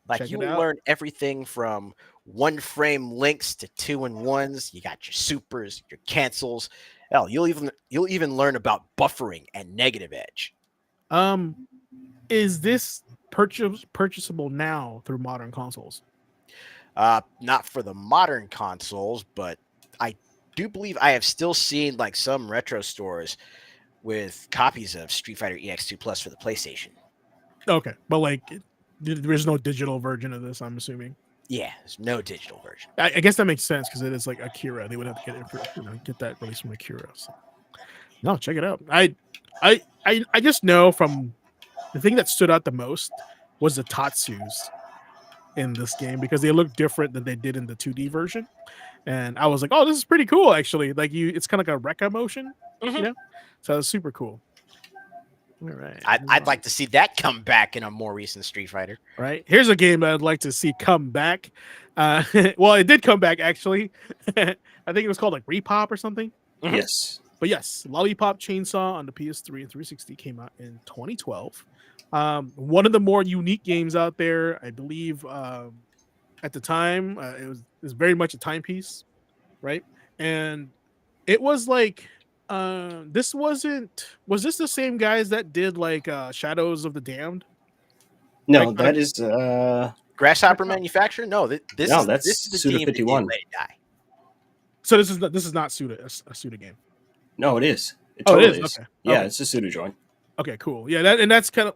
Like, you will learn everything from 1-frame links to 2-in-1s. You got your supers, your cancels. Hell, you'll even learn about buffering and negative edge.
Is this purchasable now through modern consoles?
Not for the modern consoles, but I do believe I have still seen like some retro stores with copies of Street Fighter EX2 Plus for the PlayStation.
Okay, but like, there's no digital version of this, I'm assuming.
Yeah, there's no digital version.
I guess that makes sense because it is like Akira. They would have to get it for get that released from Akira. So. No, check it out. I just know from the thing that stood out the most was the Tatsus in this game because they look different than they did in the 2D version, and I was like, oh, this is pretty cool actually. Like it's kind of like a Rekka motion, so it's super cool. All right.
I'd like to see that come back in a more recent Street Fighter.
Right. Here's a game that I'd like to see come back. Well, it did come back actually. I think it was called like Repop or something.
Yes.
But yes, Lollipop Chainsaw on the PS3 and 360 came out in 2012. One of the more unique games out there, I believe. At the time, it was very much a timepiece, right? And it was like. Was this the same guys that did like Shadows of the Damned?
No,
like,
that is
Grasshopper Manufacturer. No, this is the
Suda
team
51.
that did die.
So this is not Suda, a Suda game.
No, it is. It totally is.
Okay.
Yeah,
okay.
It's a Suda joint.
Okay, cool. Yeah, that's kind of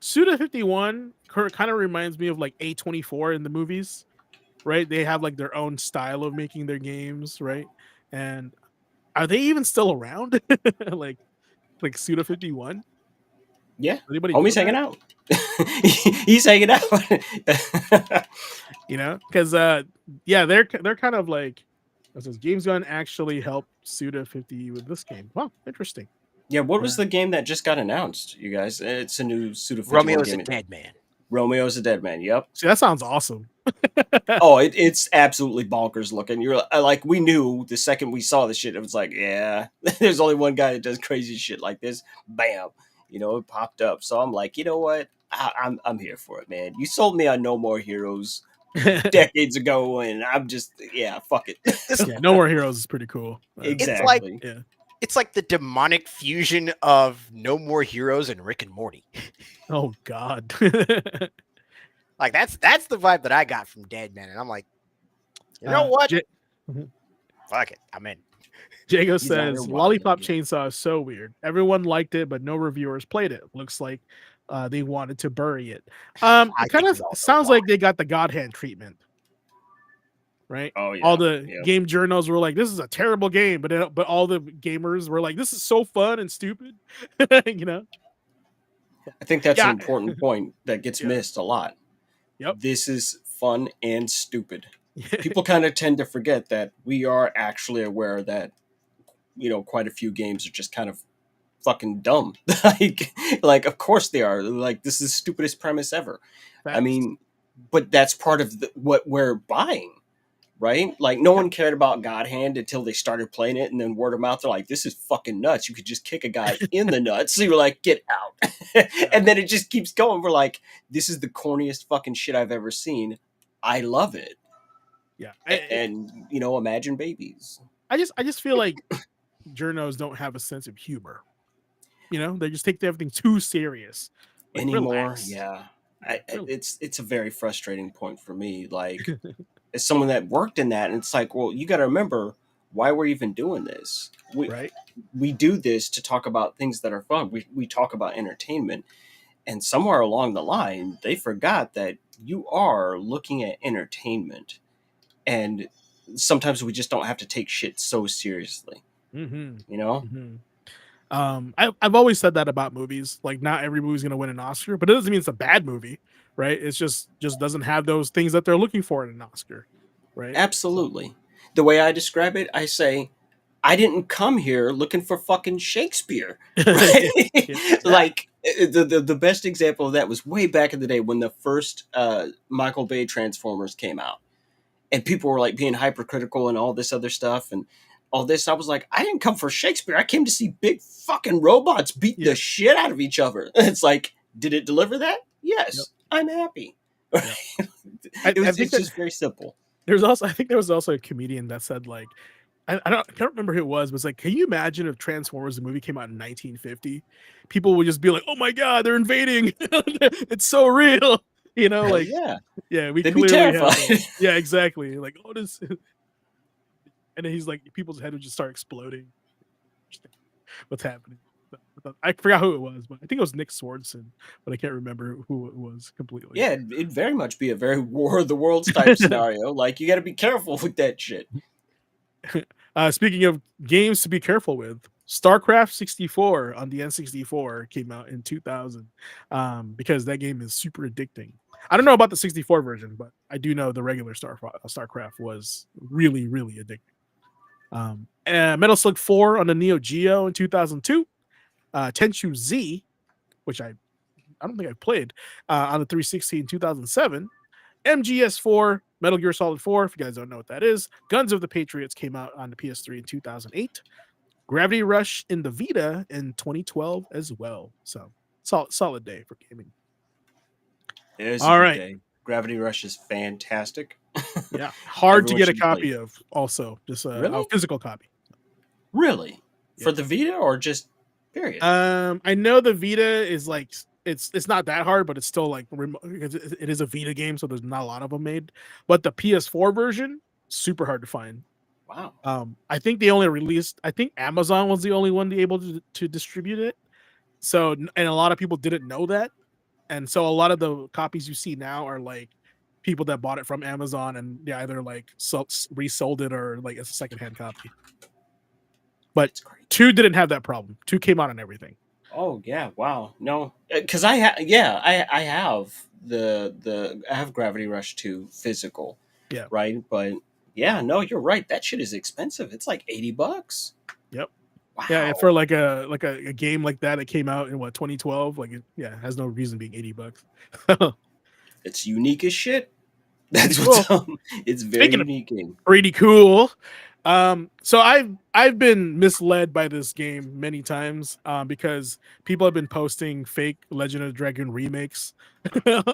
Suda 51 kind of reminds me of like A24 in the movies, right? They have like their own style of making their games, right? And are they even still around? like Suda 51?
Yeah.
Anybody
Homie's hanging out. He's hanging out.
Because they're kind of like, it says Games Gun actually helped Suda 50 with this game. Wow, interesting.
Yeah, what was the game that just got announced, you guys? It's a new Suda 51
Romeo's
game.
a Dead Man.
Romeo's a Dead Man. Yep.
See, that sounds awesome.
Oh, it's absolutely bonkers looking. You're like, we knew the second we saw the shit, it was like, yeah, there's only one guy that does crazy shit like this. Bam, it popped up. So I'm like, you know what? I'm here for it, man. You sold me on No More Heroes decades ago, and I'm just, yeah, fuck it.
Yeah, No More Heroes is pretty cool.
Exactly.
Yeah.
It's like the demonic fusion of No More Heroes and Rick and Morty.
Oh God.
Like that's the vibe that I got from Dead Man, and I'm like, you know what? Fuck it, I'm in.
Jago
He's out here
says
wilding,
Lollipop
yeah.
Chainsaw is so weird. Everyone liked it, but no reviewers played it. Looks like they wanted to bury it. It kind
think
of
we all know
sounds
why.
like they got the God Hand treatment, right?
Oh, yeah.
All the
Yeah.
game journals were like, "This is a terrible game," but all the gamers were like, "This is so fun and stupid," you know.
I think that's
Yeah.
an important point that gets
Yeah.
missed a lot.
Yep.
This is fun and stupid. People kind of tend to forget that we are actually aware that, quite a few games are just kind of fucking dumb. like of course they are. Like, this is the stupidest premise ever. I mean, but that's part of what we're buying, right? Like, no one cared about God Hand until they started playing it, and then word of mouth, they're like, this is fucking nuts. You could just kick a guy in the nuts. So you're like, get out. And then it just keeps going. We're like, this is the corniest fucking shit I've ever seen. I love it.
Yeah.
And imagine babies.
I just feel like journos don't have a sense of humor. They just take everything too serious. Like,
Anymore.
relax.
Yeah. It's a very frustrating point for me. Like, as someone that worked in that, and it's like, well, you got to remember why we're even doing this. We do this to talk about things that are fun. We talk about entertainment, and somewhere along the line, they forgot that you are looking at entertainment, and sometimes we just don't have to take shit so seriously.
Mm-hmm. I've always said that about movies. Like, not every movie's gonna win an Oscar, but it doesn't mean it's a bad movie, right? It's just doesn't have those things that they're looking for in an Oscar, right?
Absolutely. The way I describe it, I say, I didn't come here looking for fucking Shakespeare. Right? Like, the best example of that was way back in the day when the first Michael Bay Transformers came out, and people were like being hypercritical and all this other stuff and all this. I was like, I didn't come for Shakespeare. I came to see big fucking robots beat the shit out of each other. It's like, did it deliver that? Yes. Yep. I'm happy. It's just very simple.
I think there was also a comedian that said, like, I can't remember who it was, but it's like, can you imagine if Transformers the movie came out in 1950? People would just be like, oh my God, they're invading. It's so real. Like, yeah, we
They'd
clearly have. Yeah, exactly. Like, oh, this. And then he's like, people's head would just start exploding. What's happening? I forgot who it was, but I think it was Nick Swardson, but I can't remember who it was completely.
Yeah, it'd very much be a very War of the Worlds type scenario. Like, you got to be careful with that shit.
Speaking of games to be careful with, StarCraft 64 on the N64 came out in 2000, because that game is super addicting. I don't know about the 64 version, but I do know the regular StarCraft was really, really addicting. Metal Slug 4 on the Neo Geo in 2002. Tenchu Z, which I don't think I played, on the 360 in 2007. MGS4, Metal Gear Solid 4, if you guys don't know what that is. Guns of the Patriots came out on the PS3 in 2008. Gravity Rush in the Vita in 2012 as well. So, solid day for gaming.
It is a good day. Gravity Rush is fantastic.
Yeah, hard to get a copy of. Also, just a physical copy.
Really, for the Vita or just period?
I know the Vita is like it's not that hard, but it's still like it is a Vita game, so there's not a lot of them made. But the PS4 version, super hard to find.
Wow.
I think they only released. I think Amazon was the only one able to distribute it. So, and a lot of people didn't know that. And so a lot of the copies you see now are like people that bought it from Amazon and they either like resold it or like it's a secondhand copy. But 2 didn't have that problem. 2 came out on everything.
Oh yeah, wow. No, because I have I have Gravity Rush 2 physical.
Yeah.
Right, but yeah, no, you're right. That shit is expensive. It's like $80.
Yep.
Wow.
Yeah, for like a game like that, it came out in 2012. Like, it has no reason being $80.
It's unique as shit. That's
Well,
what's it's very
speaking of
unique game.
pretty cool. So I've been misled by this game many times because people have been posting fake Legend of Dragoon remakes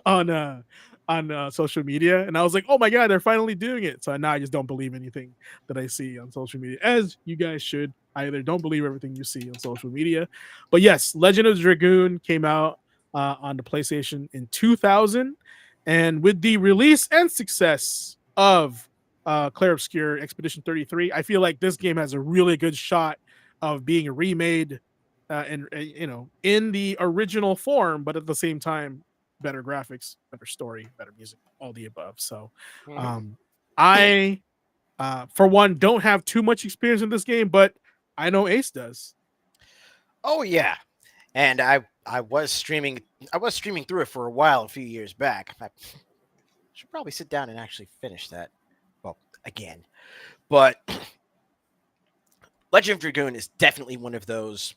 on social media, and I was like, oh my god, they're finally doing it. So now I just don't believe anything that I see on social media, as you guys should. Either don't believe everything you see on social media, but yes, Legend of Dragoon came out on the PlayStation in 2000, and with the release and success of Clair Obscur Expedition 33, I feel like this game has a really good shot of being remade and in the original form, but at the same time, better graphics, better story, better music, all the above. So, I for one don't have too much experience in this game, but I know Ace does.
Oh yeah, and I was streaming through it for a while a few years back. I should probably sit down and actually finish that. Well, again, but Legend of Dragoon is definitely one of those.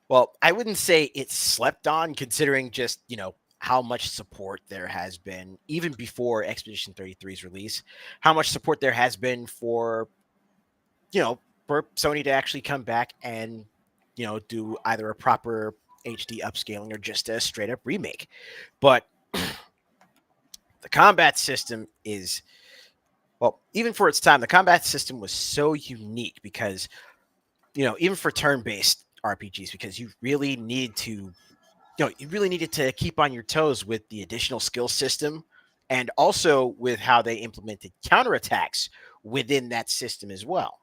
Well, I wouldn't say it's slept on, considering just how much support there has been even before Expedition 33's release. How much support there has been for for Sony to actually come back and do either a proper HD upscaling or just a straight up remake. But the combat system is, well, even for its time, the combat system was so unique because even for turn-based RPGs, because you really need to you really needed to keep on your toes with the additional skill system, and also with how they implemented counterattacks within that system as well.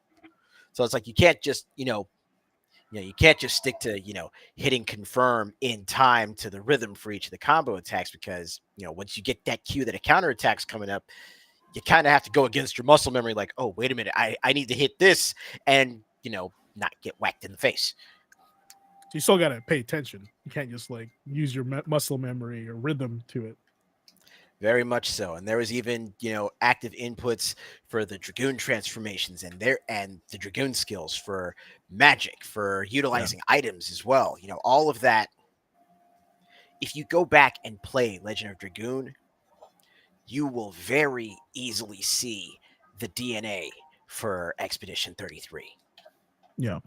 So it's like you can't just you can't just stick to hitting confirm in time to the rhythm for each of the combo attacks, because once you get that cue that a counterattack's coming up, you kind of have to go against your muscle memory, like, oh wait a minute, I need to hit this and not get whacked in the face.
So you still gotta pay attention. You can't just like use your muscle memory or rhythm to it.
Very much so. And there was even, active inputs for the Dragoon transformations and the Dragoon skills for magic, for utilizing items as well. All of that. If you go back and play Legend of Dragoon, you will very easily see the DNA for Expedition 33.
Yeah.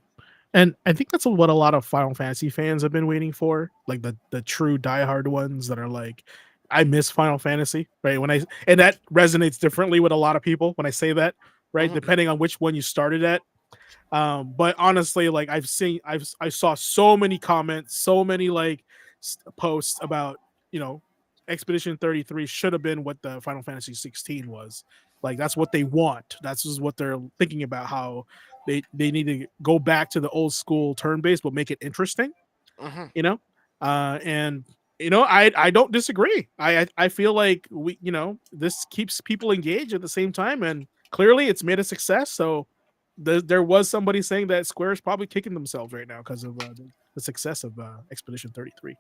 And I think that's what a lot of Final Fantasy fans have been waiting for, like the true diehard ones that are like, I miss Final Fantasy, right? And that resonates differently with a lot of people when I say that, right? Depending on which one you started at. But honestly, like I saw so many comments, so many like posts about, Expedition 33 should have been what the Final Fantasy 16 was. Like that's what they want. That's just what they're thinking about, how they need to go back to the old school turn-based, but make it interesting. And I don't disagree. I feel like this keeps people engaged at the same time, and clearly it's made a success. So there was somebody saying that Square is probably kicking themselves right now because of the success of Expedition 33.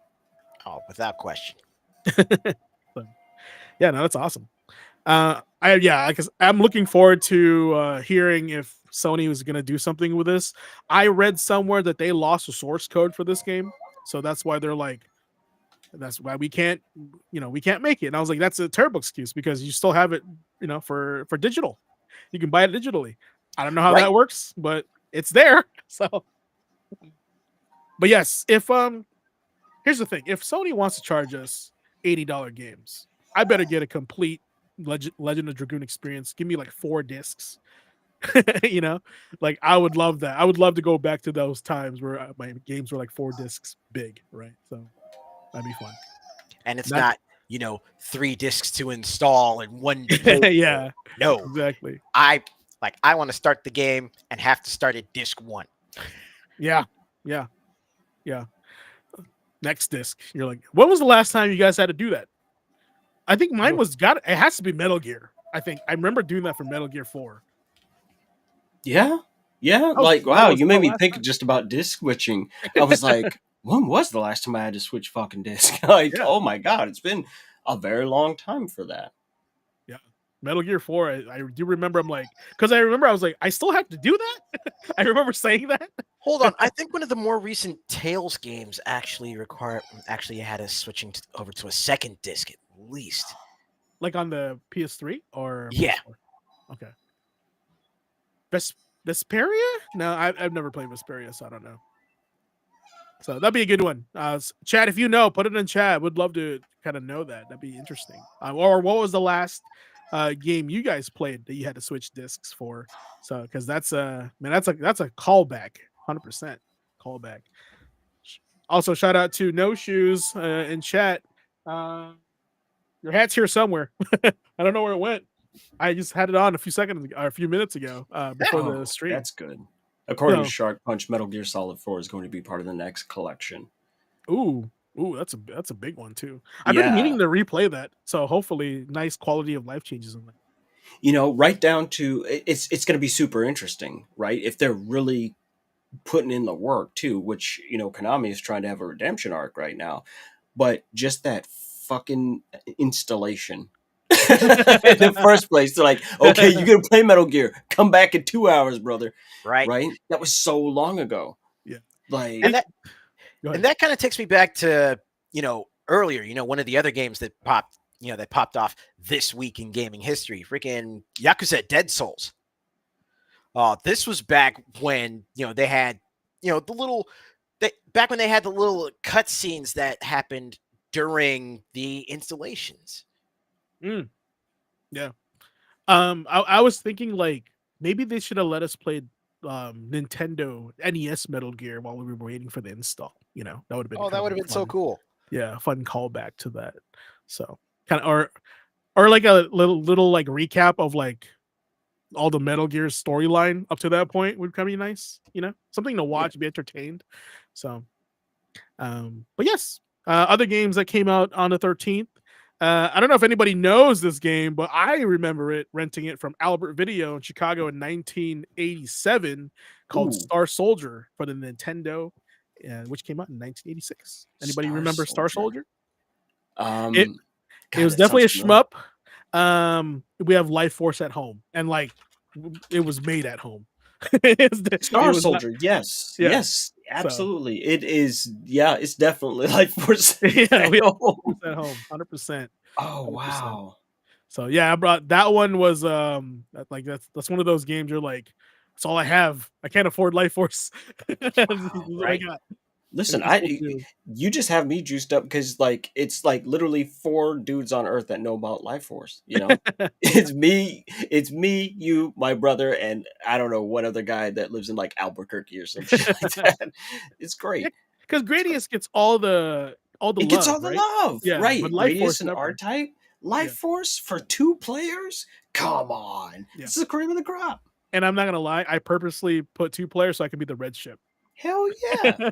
Oh, without question.
So, yeah, no, that's awesome. Because I'm looking forward to hearing if Sony was going to do something with this. I read somewhere that they lost the source code for this game, so that's why they're like, that's why we can't make it. And I was like, that's a terrible excuse, because you still have it, for digital. You can buy it digitally. I don't know how that works, but it's there. So, but yes, if here's the thing: if Sony wants to charge us $80 games, I better get a complete Legend of Dragoon experience. Give me like 4 discs. Like I would love that. I would love to go back to those times where my games were like 4 discs big, right? So that'd be fun.
And it's not 3 discs to install and 1
yeah,
no,
exactly.
I want to start the game and have to start at disc 1.
Yeah. Next disc. You're like, when was the last time you guys had to do that? I think mine it has to be Metal Gear. I think I remember doing that for Metal Gear 4.
Yeah. Like, wow, you made me think just about disc switching. I was like, when was the last time I had to switch fucking disc? Like, oh my god, it's been a very long time for that.
Yeah. Metal Gear 4, I do remember. I'm like, because I remember I was like, I still have to do that. I remember saying that.
Hold on, I think one of the more recent Tales games actually had us switching over to a second disc at least.
Like on the PS3 or
Yeah.
PS4? Okay. Vesperia? No, I've never played Vesperia, so I don't know. So that'd be a good one. Chat, if you know, put it in chat. Would love to kind of know that. That'd be interesting. Or what was the last game you guys played that you had to switch discs for? So because that's a callback, 100% callback. Also, shout out to No Shoes in chat. Your hat's here somewhere. I don't know where it went. I just had it on a few minutes ago before the stream.
That's good. According to Shark Punch, Metal Gear Solid 4 is going to be part of the next collection.
Ooh, that's a big one too. I've been meaning to replay that, so hopefully, nice quality of life changes in that.
You know, right down to it's going to be super interesting, right? If they're really putting in the work too, which Konami is trying to have a redemption arc right now, but just that fucking installation. In the first place, they're like, okay, you're gonna play Metal Gear, come back in 2 hours, brother. Right, that was so long ago.
Yeah,
like,
and that kind of takes me back to earlier, one of the other games that popped off this week in gaming history, freaking Yakuza Dead Souls. This was back when they had back when they had the little cutscenes that happened during the installations.
Yeah. I was thinking like maybe they should have let us play Nintendo NES Metal Gear while we were waiting for the install. That would have been.
Oh, that would have been so cool.
Yeah, fun callback to that. So kind of or like a little like recap of like all the Metal Gear storyline up to that point would kind of be nice. Something to watch, be entertained. So, but yes, other games that came out on the 13th. I don't know if anybody knows this game, but I remember renting it from Albert Video in Chicago in 1987, called Star Soldier for the Nintendo, which came out in 1986. Anybody remember Star Soldier? It was definitely a shmup. We have Life Force at home, and like it was made at home.
Star Soldier, yes, absolutely. So. It is, it's definitely Life Force.
Yeah, we home. At home, 100%.
Oh 100%. Wow.
So yeah, I brought that one. Was like that's one of those games you're like, that's all I have. I can't afford Life Force.
Wow, right. Listen, you just have me juiced up because like it's like literally 4 dudes on Earth that know about Life Force. It's me, you, my brother, and I don't know what other guy that lives in like Albuquerque or some shit like that. It's great
because Gradius gets all the
it gets all the love, right?
But Life Force
and R-Type, Life Force for 2 players. Come on, this is the cream of the crop.
And I'm not gonna lie, I purposely put 2 players so I can be the red ship.
Hell yeah.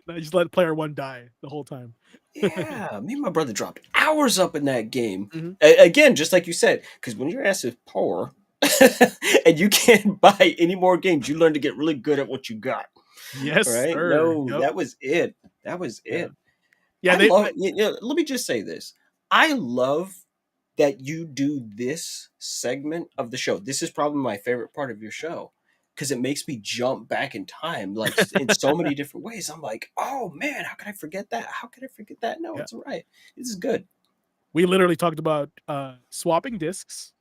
I just let player 1 die the whole time.
Yeah, me and my brother dropped hours up in that game. Again, just like you said, because when your ass is poor and you can't buy any more games, you learn to get really good at what you got.
Yes,
right?
Sir.
No, that was it.
Yeah,
let me just say this. I love that you do this segment of the show. This is probably my favorite part of your show. Because it makes me jump back in time, like in so many different ways. I'm like, oh man, how could I forget that? How could I forget that? No, it's all right. This is good.
We literally talked about swapping discs,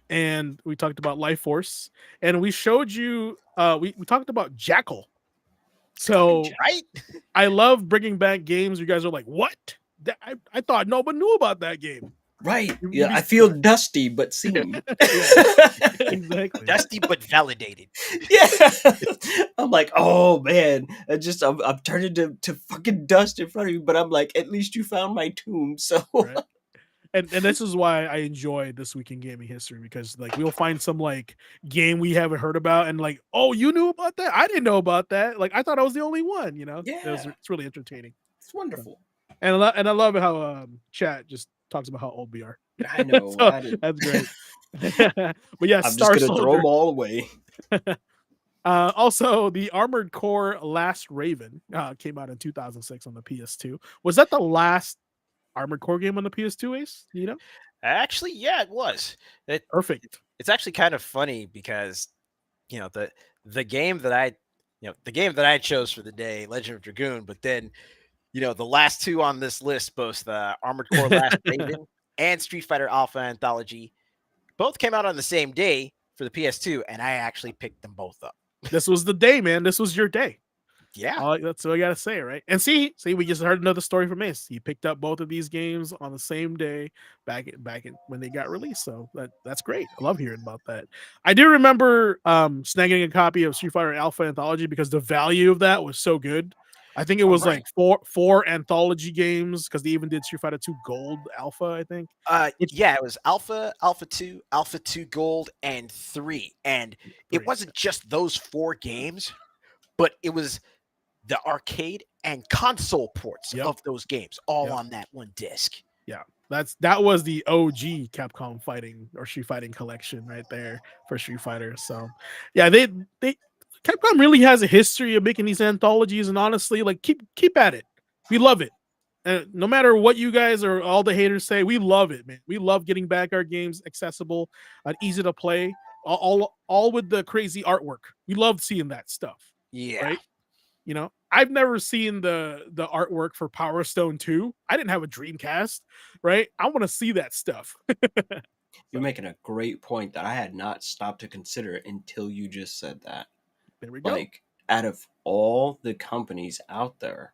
and we talked about Life Force, and we showed you. We talked about Jackal. So
right,
I love bringing back games. You guys are like, what? I thought nobody knew about that game.
Right. Yeah, I feel dusty but seen.
Exactly.
Dusty but validated.
Yeah. I'm like, oh man. I'm turning to fucking dust in front of you, but I'm like, at least you found my tomb. So
right. And this is why I enjoy This Week in Gaming History, because like we'll find some like game we haven't heard about and like, oh, you knew about that? I didn't know about that. Like I thought I was the only one,
Yeah.
It's really entertaining.
It's wonderful.
And I love how chat just talks about how old we are.
I know.
So, that's great. But yeah,
I'm
Star
just gonna throw them all away.
Also, the Armored Core Last Raven came out in 2006 on the PS2. Was that the last Armored Core game on the PS2, Ace? You know?
Actually, yeah, it was.
Perfect.
It's actually kind of funny because the game that I chose for the day, Legend of Dragoon, but then the last two on this list, both the Armored Core Last Raven and Street Fighter Alpha Anthology, both came out on the same day for the PS2, and I actually picked them both up.
This was the day, man. This was your day.
Yeah.
That's what I gotta say, right? And see, we just heard another story from Ace. He picked up both of these games on the same day back in when they got released. So that's great. I love hearing about that. I do remember snagging a copy of Street Fighter Alpha Anthology because the value of that was so good. I think it was like four anthology games because they even did Street Fighter 2 Gold Alpha, I think.
Yeah, it was Alpha, Alpha 2, Alpha 2 Gold, and 3. And it wasn't just those 4 games, but it was the arcade and console ports of those games all on that one disc.
Yeah, that was the OG Capcom fighting or Street Fighting collection right there for Street Fighter. So yeah, they Capcom really has a history of making these anthologies, and honestly, like keep at it. We love it. And no matter what you guys or all the haters say, we love it, man. We love getting back our games accessible and easy to play, all with the crazy artwork. We love seeing that stuff.
Yeah.
Right? I've never seen the artwork for Power Stone 2. I didn't have a Dreamcast, right? I want to see that stuff.
You're making a great point that I had not stopped to consider until you just said that.
There we go.
Like, out of all the companies out there,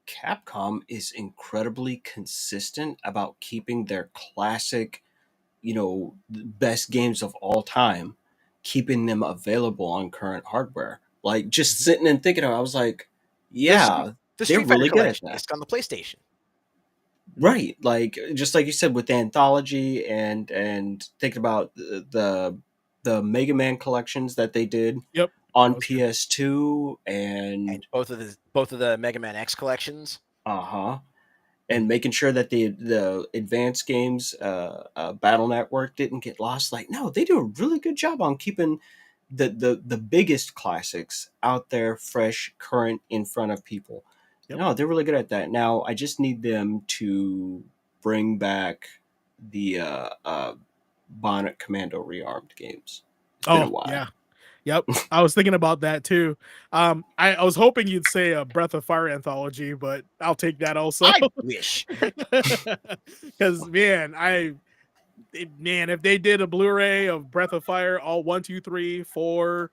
Capcom is incredibly consistent about keeping their classic, best games of all time, keeping them available on current hardware. Like, just sitting and thinking about it, I was like, yeah,
the
they're
Street Fighter
really good at
collection
that.
disc on the PlayStation.
Right. Like, just like you said with the anthology and thinking about the Mega Man collections that they did on PS2 and
both of the Mega Man X collections.
And making sure that the advanced games Battle Network didn't get lost. Like, no, they do a really good job on keeping the biggest classics out there, fresh, current, in front of people. No, they're really good at that. Now, I just need them to bring back the Bonnet Commando Rearmed games. It's been a while.
Yeah. Yep. I was thinking about that too. I was hoping you'd say a Breath of Fire anthology, but I'll take that also.
I wish.
Because if they did a Blu-ray of Breath of Fire, all 1, 2, 3, 4.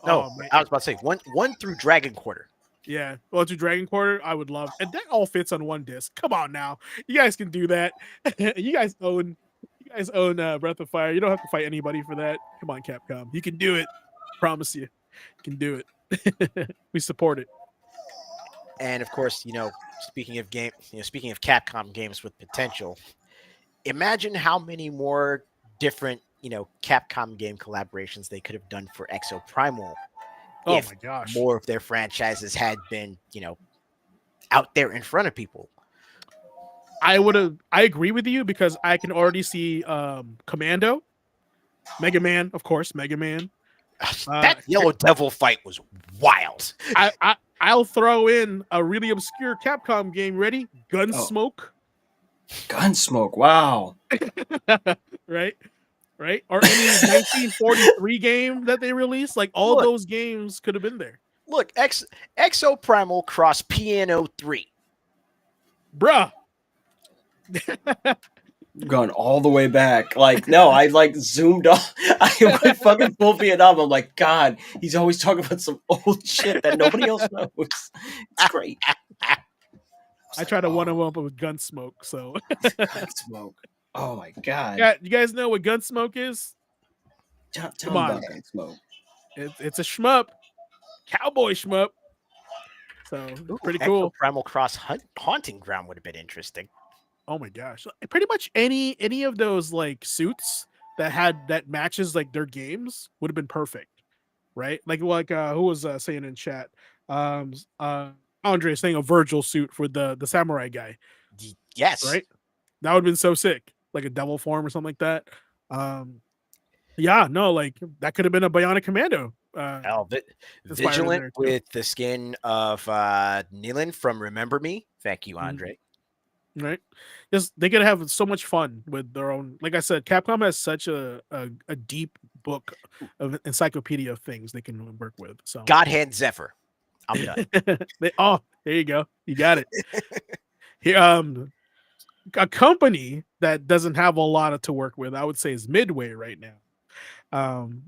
No, I was about to say one through Dragon Quarter.
Yeah, 1 through Dragon Quarter, I would love, and that all fits on one disc. Come on now, you guys can do that. You guys own Breath of Fire. You don't have to fight anybody for that. Come on, Capcom, you can do it. Promise you can do it. We support it.
And of course, speaking of Capcom games with potential, imagine how many more different Capcom game collaborations they could have done for Exoprimal.
Oh my gosh,
more of their franchises had been out there in front of people.
I agree with you because I can already see Commando, Mega Man, of course, Mega Man.
That Yellow Devil fight was wild.
I'll throw in a really obscure Capcom game. Ready? Gunsmoke.
Gunsmoke. Wow.
Right. Or any 1943 game that they released. Like all those games could have been there.
Look, Exoprimal cross Piano 3.
Bruh.
Gone all the way back. Like, no, I zoomed off. I went fucking full Vietnam. I'm like, God, he's always talking about some old shit that nobody else knows. It's great.
I try to one up with Gunsmoke. So
Gunsmoke. Oh my God.
Yeah, you guys know what Gunsmoke is?
Tell me about Gunsmoke.
It's a shmup, cowboy shmup. So pretty cool.
Primal Cross Haunting Ground would have been interesting.
Oh my gosh! Pretty much any of those like suits that matches like their games would have been perfect, right? Like who was saying in chat? Andre saying a Virgil suit for the samurai guy.
Yes,
right. That would have been so sick, like a devil form or something like that. Yeah, no, like that could have been a Bionic Commando.
Vigilant with the skin of Nilan from Remember Me. Thank you, Andre.
right? Just they could have so much fun with their own. Like I said, Capcom has such a deep book of encyclopedia of things they can work with. So
Godhand Zephyr. I'm done.
oh, there you go, you got it. Here, a company that doesn't have a lot to work with, I would say, is Midway right now.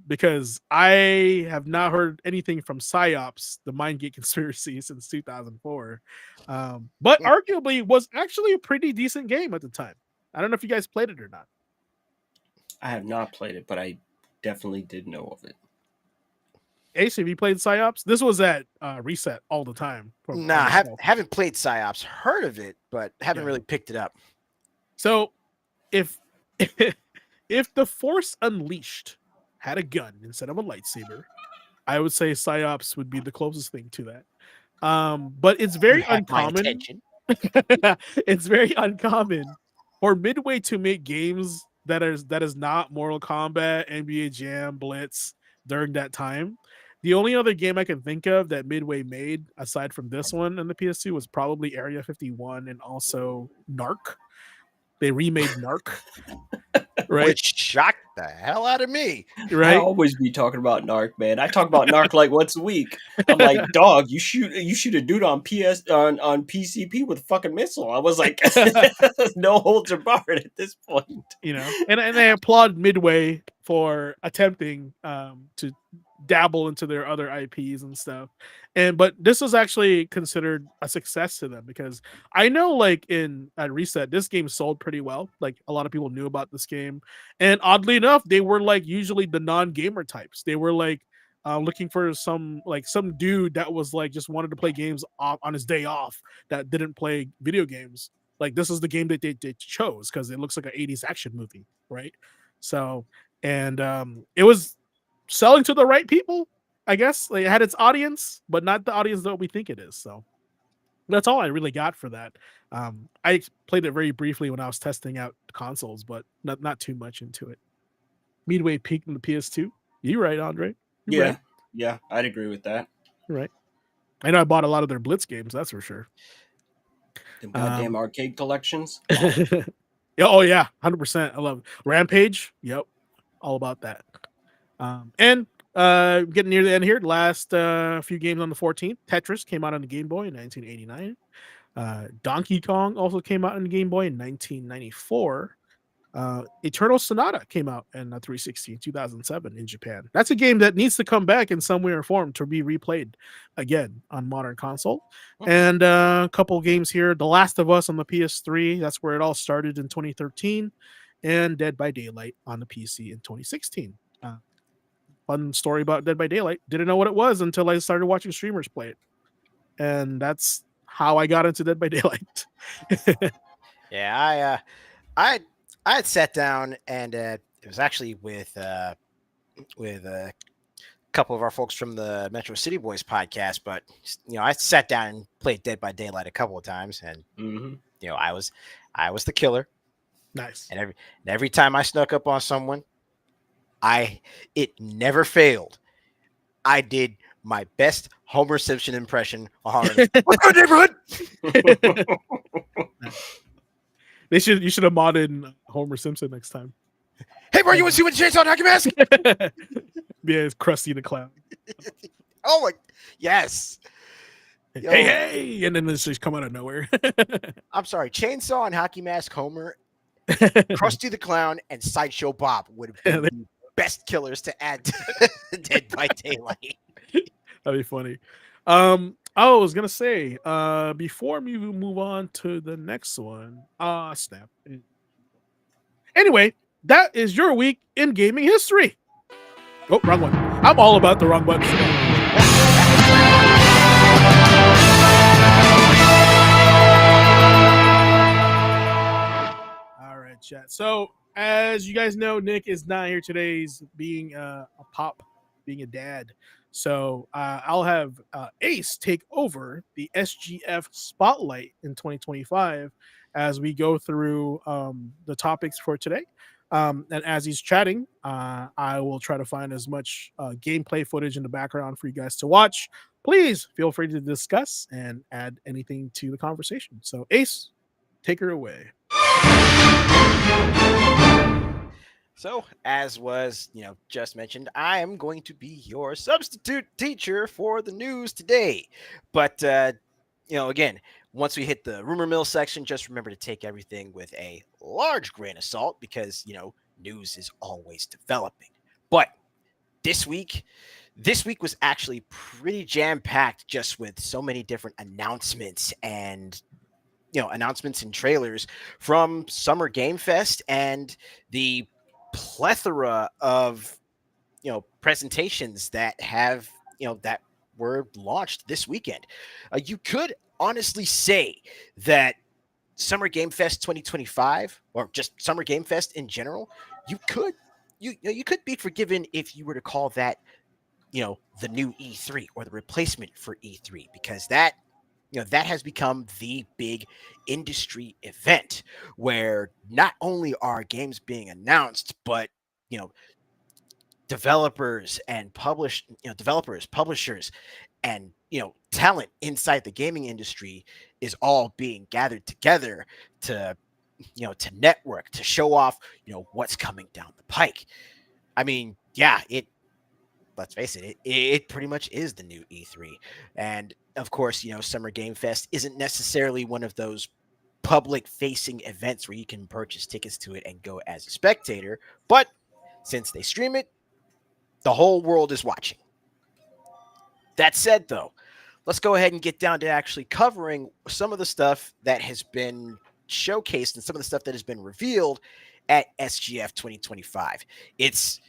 Because I have not heard anything from PsyOps, the MindGate conspiracy, since 2004. But arguably was actually a pretty decent game at the time. I don't know if you guys played it or not.
I have not played it, but I definitely did know of it.
Ace, have you played PsyOps? This was at Reset all the time.
Nah, haven't played PsyOps. Heard of it, but haven't really picked it up.
So if if the Force Unleashed had a gun instead of a lightsaber, I would say PsyOps would be the closest thing to that. But it's very uncommon. It's very uncommon for Midway to make games that is not Mortal Kombat, NBA Jam, Blitz during that time. The only other game I can think of that Midway made aside from this one on the PS2 was probably Area 51 and also Narc. They remade Narc. Right.
Which shocked the hell out of me.
Right.
I always be talking about Narc, man. I talk about Narc like once a week. I'm like, dog, you shoot a dude on PCP with a fucking missile. I was like, no holds are barred at this point.
You know, and I applaud Midway for attempting to dabble into their other IPs and stuff. But this was actually considered a success to them because I know like at Reset, this game sold pretty well. Like a lot of people knew about this game. And oddly enough, they were like usually the non-gamer types. They were like looking for some dude that was like just wanted to play games on his day off that didn't play video games. Like this is the game that they chose because it looks like an 80s action movie, right? So, and it was selling to the right people, I guess. Like, it had its audience, but not the audience that we think it is. So that's all I really got for that. I played it very briefly when I was testing out consoles, but not too much into it. Midway peaked in the PS2. You right, Andre? You're right.
Yeah, I'd agree with that.
Right. I know I bought a lot of their Blitz games, that's for sure.
The goddamn arcade collections.
Oh yeah, 100%. I love it. Rampage. Yep, all about that. And getting near the end here, last few games on the 14th. Tetris came out on the Game Boy in 1989. Donkey Kong also came out on the Game Boy in 1994. Eternal Sonata came out in 360 in 2007 in Japan. That's a game that needs to come back in some way or form to be replayed again on modern console. And a couple games here. The Last of Us on the PS3. That's where it all started in 2013. And Dead by Daylight on the PC in 2016. Fun story about Dead by Daylight. Didn't know what it was until I started watching streamers play it. And that's how I got into Dead by Daylight.
Yeah, I had sat down and it was actually with a couple of our folks from the Metro City Boys podcast, but I sat down and played Dead by Daylight a couple of times, and I was the killer.
Nice.
And every time I snuck up on someone, it never failed. I did my best Homer Simpson impression on What's Good Neighborhood?
You should have modded Homer Simpson next time.
Hey, bro, you want to see what the chainsaw hockey mask?
Yeah, it's Krusty the Clown.
Oh my, yes.
Hey, and then this just come out of nowhere.
I'm sorry, Chainsaw and Hockey Mask Homer, Krusty the Clown, and Sideshow Bob would have been the best killers to add to Dead by Daylight.
That'd be funny. I was gonna say, before we move on to the next one, snap. Anyway, that is your week in gaming history. Oh, wrong one. I'm all about the wrong buttons. All right, chat. So, as you guys know, Nick is not here today. He's being a pop, being a dad. So I'll have Ace take over the SGF Spotlight in 2025 as we go through the topics for today. And as he's chatting, I will try to find as much gameplay footage in the background for you guys to watch. Please feel free to discuss and add anything to the conversation. So Ace, take her away.
So, as was, just mentioned, I am going to be your substitute teacher for the news today. But, again, once we hit the rumor mill section, just remember to take everything with a large grain of salt because, news is always developing. But this week, was actually pretty jam packed just with so many different announcements and trailers from Summer Game Fest and the plethora of presentations that have that were launched this weekend. You could honestly say that Summer Game Fest 2025 or just Summer Game Fest in general, you could you could be forgiven if you were to call that the new E3 or the replacement for E3 because that that has become the big industry event where not only are games being announced, but you know, developers, publishers, and talent inside the gaming industry is all being gathered together to to network, to show off what's coming down the pike. I mean, yeah, let's face it, it pretty much is the new E3. And of course, Summer Game Fest isn't necessarily one of those public facing events where you can purchase tickets to it and go as a spectator. But since they stream it, the whole world is watching. That said, though, let's go ahead and get down to actually covering some of the stuff that has been showcased and some of the stuff that has been revealed at SGF 2025. It's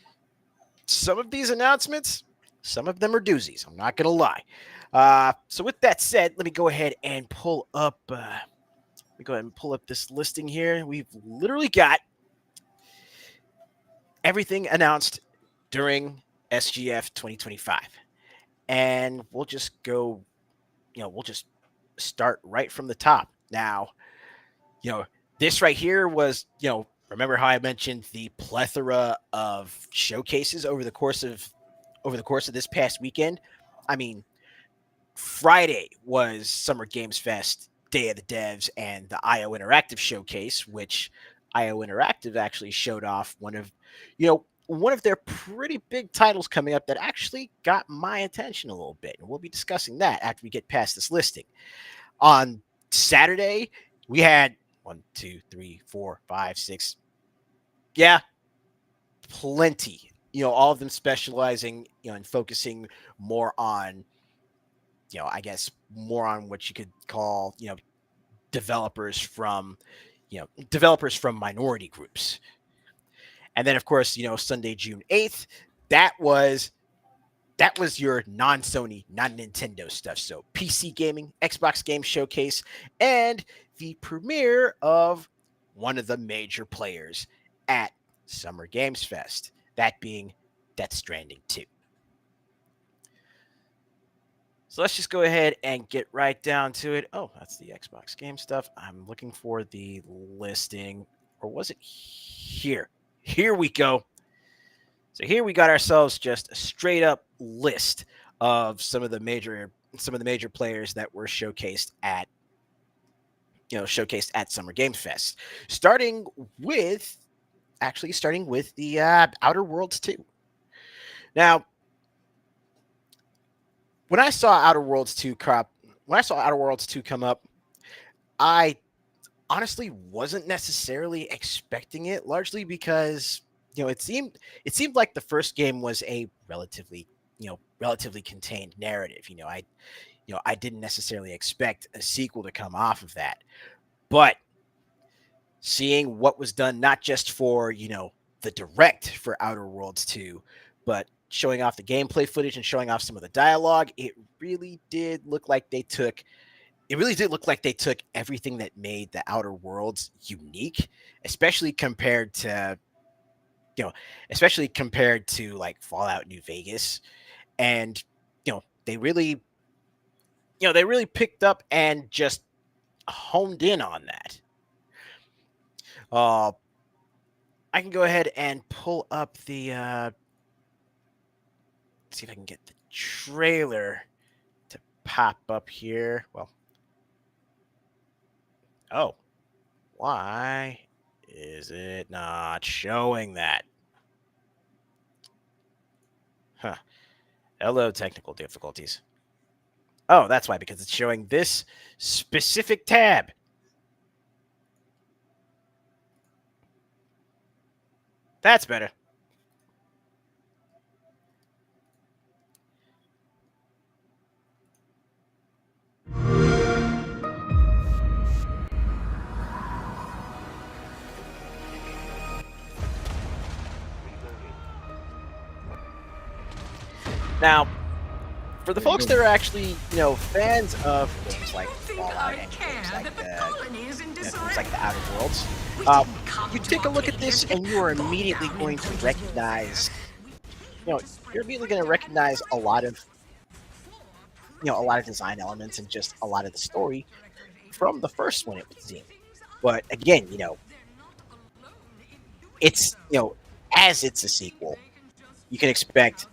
some of these announcements, some of them are doozies. I'm not going to lie. So with that said, let me go ahead and pull up. This listing here. We've literally got everything announced during SGF 2025, and we'll just go. We'll just start right from the top. Now, this right here was, remember how I mentioned the plethora of showcases over the course of this past weekend? I mean, Friday was Summer Games Fest, Day of the Devs, and the IO Interactive Showcase, which IO Interactive actually showed off one of their pretty big titles coming up that actually got my attention a little bit. And we'll be discussing that after we get past this listing. On Saturday, we had 1, 2, 3, 4, 5, 6. Yeah, plenty. All of them specializing, and focusing more on, I guess more on what you could call, developers from minority groups. And then of course, Sunday, June 8th, that was your non-Sony, non-Nintendo stuff. So PC gaming, Xbox Game Showcase, and the premiere of one of the major players at Summer Games Fest, that being Death Stranding 2. So let's just go ahead and get right down to it. Oh, that's the Xbox game stuff. I'm looking for the listing. Or was it here? Here we go. So here we got ourselves just a straight up list of some of the major players that were showcased at Summer Games Fest. Starting with the Outer Worlds 2. Now, when I saw Outer Worlds 2 come up, I honestly wasn't necessarily expecting it, largely because it seemed like the first game was a relatively contained narrative. I didn't necessarily expect a sequel to come off of that, but seeing what was done not just for the direct for Outer Worlds 2, but showing off the gameplay footage and showing off some of the dialogue, it really did look like they took everything that made the Outer Worlds unique, especially compared to like Fallout New Vegas. And they really picked up and just honed in on that. I can go ahead and pull up the see if I can get the trailer to pop up here. Well, oh, Why is it not showing that? Huh. Hello, technical difficulties. Oh, that's why, because it's showing this specific tab. That's better. Now, for the folks that are actually, fans of games like Fallout and games like things like the Outer Worlds, you take a look at this and you are immediately going to recognize, you're immediately going to recognize a lot of design elements and just a lot of the story from the first one it was in. But again, it's as it's a sequel, you can expect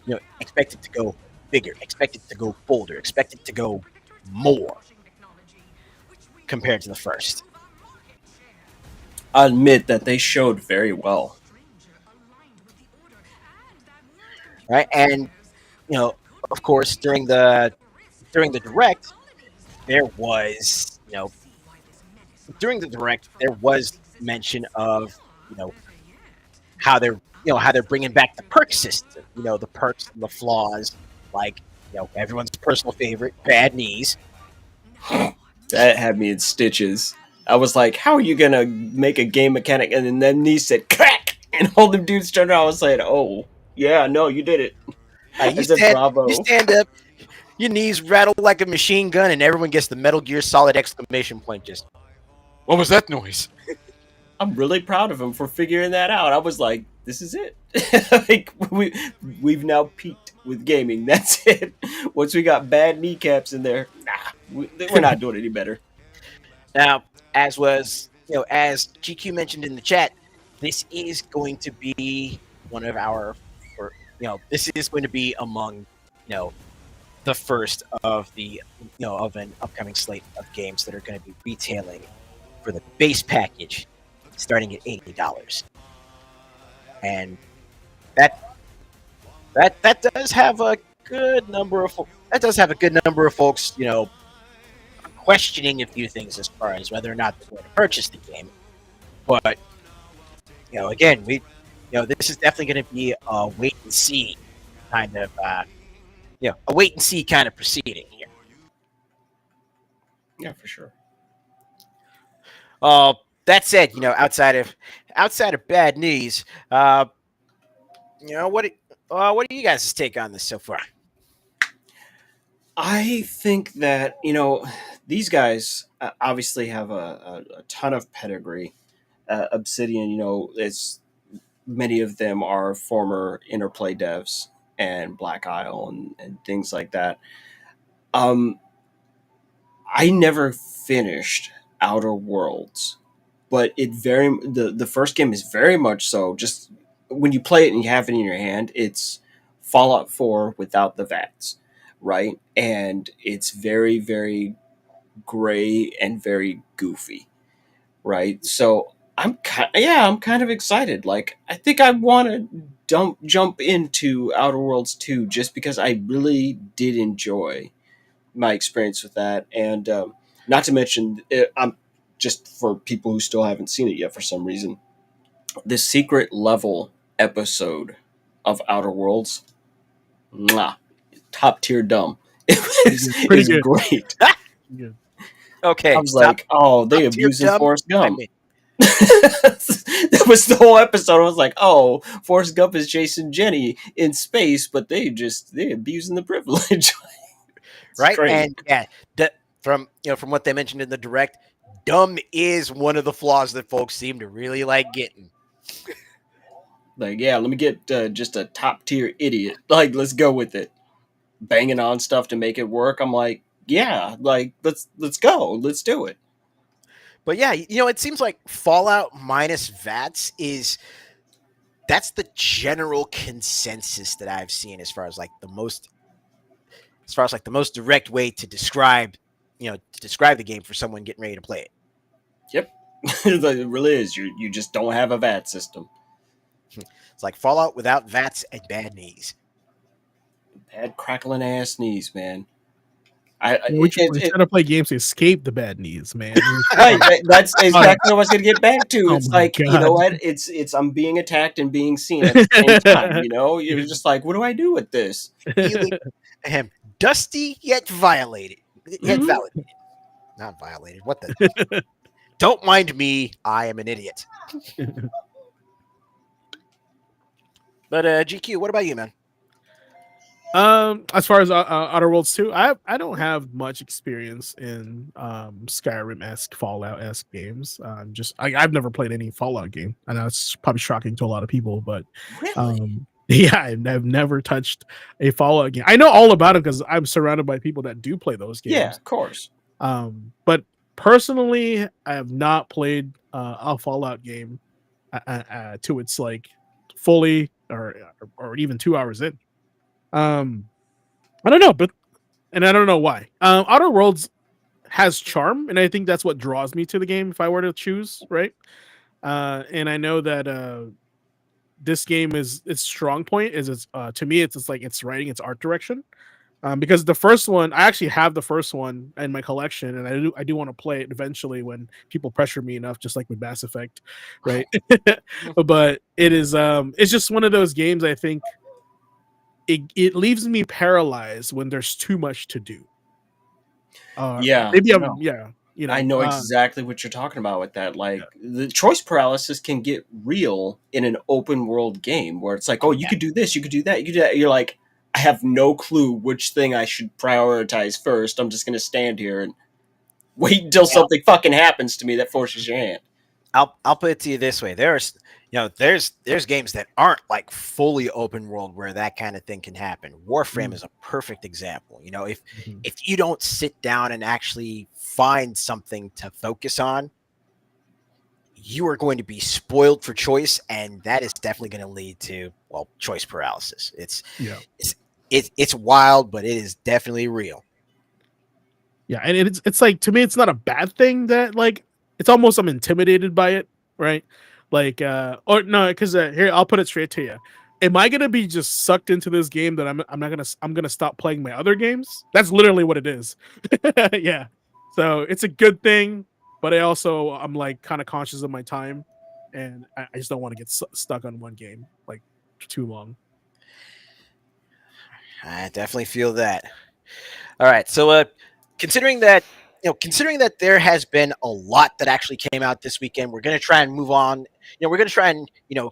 it to go bigger, expect it to go bolder, expect it to go more compared to the first.
I admit that they showed very well.
Right, and of course, during the direct, there was mention of how they're bringing back the perk system. The perks and the flaws, like everyone's personal favorite, bad knees.
That had me in stitches. I was like, "How are you gonna make a game mechanic?" And then knees said "crack," and all the dudes turned around. I was like, "Oh, yeah, no, you did it."
You stand up, your knees rattle like a machine gun, and everyone gets the Metal Gear Solid exclamation point. Just, what was that noise?
I'm really proud of him for figuring that out. I was like, "This is it. Like we've now peaked with gaming. That's it. Once we got bad kneecaps in there, we're not doing any better."
Now, as GQ mentioned in the chat, this is going to be this is going to be among, the first of of an upcoming slate of games that are going to be retailing for the base package, starting at $80, and that does have a good number of folks, questioning a few things as far as whether or not they're going to purchase the game. But again, this is definitely going to be a wait and see kind of proceeding here.
Yeah, for sure.
That said, outside of bad knees, what do you guys' take on this so far?
I think that these guys obviously have a ton of pedigree. Obsidian, it's many of them are former Interplay devs and Black Isle and things like that. I never finished Outer Worlds, but the first game is very much so. Just when you play it and you have it in your hand, it's Fallout 4 without the VATS, right? And it's very, very gray and very goofy, right? So I'm kind of excited. Like I think I want to jump into Outer Worlds 2 just because I really did enjoy my experience with that, and not to mention, I'm just for people who still haven't seen it yet for some reason, the secret level episode of Outer Worlds, top tier dumb. It was
good.
great.
Yeah.
Okay,
I was like, oh, they abusing Forrest Gump. That was the whole episode. I was like, oh, Forrest Gump is chasing Jenny in space, but they abusing the privilege.
Right?
Great.
And from what they mentioned in the direct, dumb is one of the flaws that folks seem to really like getting.
Like, yeah, let me get just a top tier idiot. Like, let's go with it. Banging on stuff to make it work. I'm like, yeah, like let's go, let's do it.
But yeah, it seems like Fallout minus VATS that's the general consensus that I've seen as far as the most direct way to describe the game for someone getting ready to play it.
Yep. It really is. You just don't have a VAT system.
It's like Fallout without VATs and bad knees.
Bad crackling ass knees, man.
We try to play games to escape the bad knees, man.
That's exactly what I was going to get back to.
Oh
It's
my
like, you know
God.
what? It's I'm being attacked and being seen at the same time. You know, you're just like, what do I do with this?
Feeling dusty yet violated. Yet
Mhm.
validated. Not violated. What the? Don't mind me. I am an idiot. But GQ, what about you, man?
As far as Outer Worlds 2, I don't have much experience in Skyrim-esque, Fallout-esque games. I've never played any Fallout game. I know it's probably shocking to a lot of people, but
Really?
yeah, I've never touched a Fallout game. I know all about it because I'm surrounded by people that do play those games.
Yeah, of course.
But personally, I have not played a Fallout game to its like fully or even 2 hours in. I don't know, but I don't know why. Outer Worlds has charm, and I think that's what draws me to the game if I were to choose, right? And I know that this game is its strong point is its to me it's like its writing, its art direction. Because the first one, I actually have the first one in my collection, and I do want to play it eventually when people pressure me enough, just like with Mass Effect, right? But it's just one of those games. I think it leaves me paralyzed when there's too much to do.
Yeah,
Maybe
no. I know
uh,
exactly what you're talking about with that. Like the choice paralysis can get real in an open world game where it's like, oh, you could do this, you could do that, you could do that. You're like, I have no clue which thing I should prioritize first. I'm just gonna stand here and wait until something fucking happens to me that forces your hand.
I'll put it to you this way: there's games that aren't like fully open world where that kind of thing can happen. Warframe is a perfect example. You know, if you don't sit down and actually find something to focus on, you are going to be spoiled for choice, and that is definitely going to lead to choice paralysis. It's wild, but it is definitely real.
Yeah, and it's like, to me, it's not a bad thing that like it's almost I'm intimidated by it, right? Like or no, because here I'll put it straight to you. Am I gonna be just sucked into this game that I'm gonna stop playing my other games? That's literally what it is. Yeah. So it's a good thing, but I'm like kind of conscious of my time, and I just don't want to get stuck on one game like too long.
I definitely feel that. All right, so considering that there has been a lot that actually came out this weekend, we're going to try and move on. We're going to try and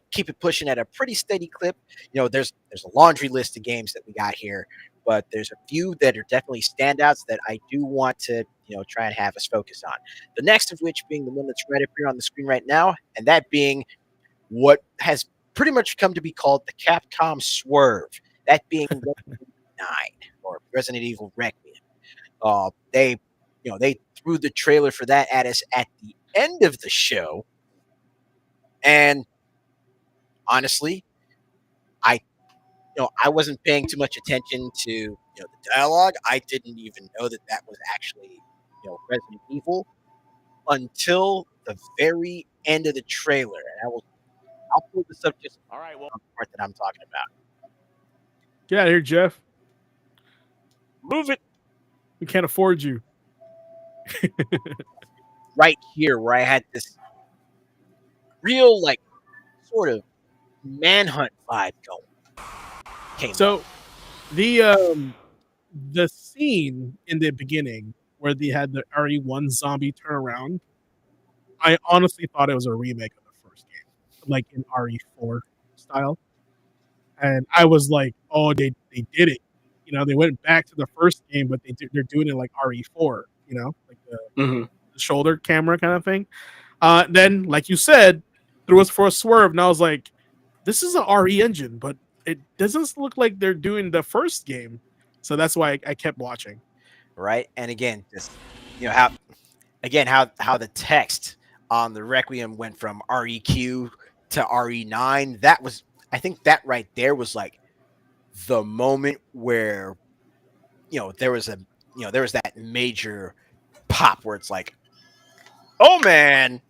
keep it pushing at a pretty steady clip. There's a laundry list of games that we got here, but there's a few that are definitely standouts that I do want to try and have us focus on. The next of which being the one that's right up here on the screen right now, and that being what has pretty much come to be called the Capcom Swerve. That being Resident Evil 9 or Resident Evil Requiem. They threw the trailer for that at us at the end of the show, and honestly, I wasn't paying too much attention to the dialogue. I didn't even know that was actually Resident Evil until the very end of the trailer, and I'll pull this up just all right. Well, the part that I'm talking about.
Get out of here, Jeff.
Move it.
We can't afford you.
Right here, where I had this real sort of manhunt vibe going.
So the scene in the beginning where they had the RE1 zombie turn around, I honestly thought it was a remake of the first game, like in RE4 style. And I was like, oh, they did it. They went back to the first game, but they're doing it like RE4, like the shoulder camera kind of thing. Then, like you said, threw us for a swerve, and I was like, this is an RE engine, but it doesn't look like they're doing the first game. So that's why I kept watching.
Right. And again, just how the text on the Requiem went from REQ to RE9. I think that right there was like the moment where there was that major pop where it's like, oh man,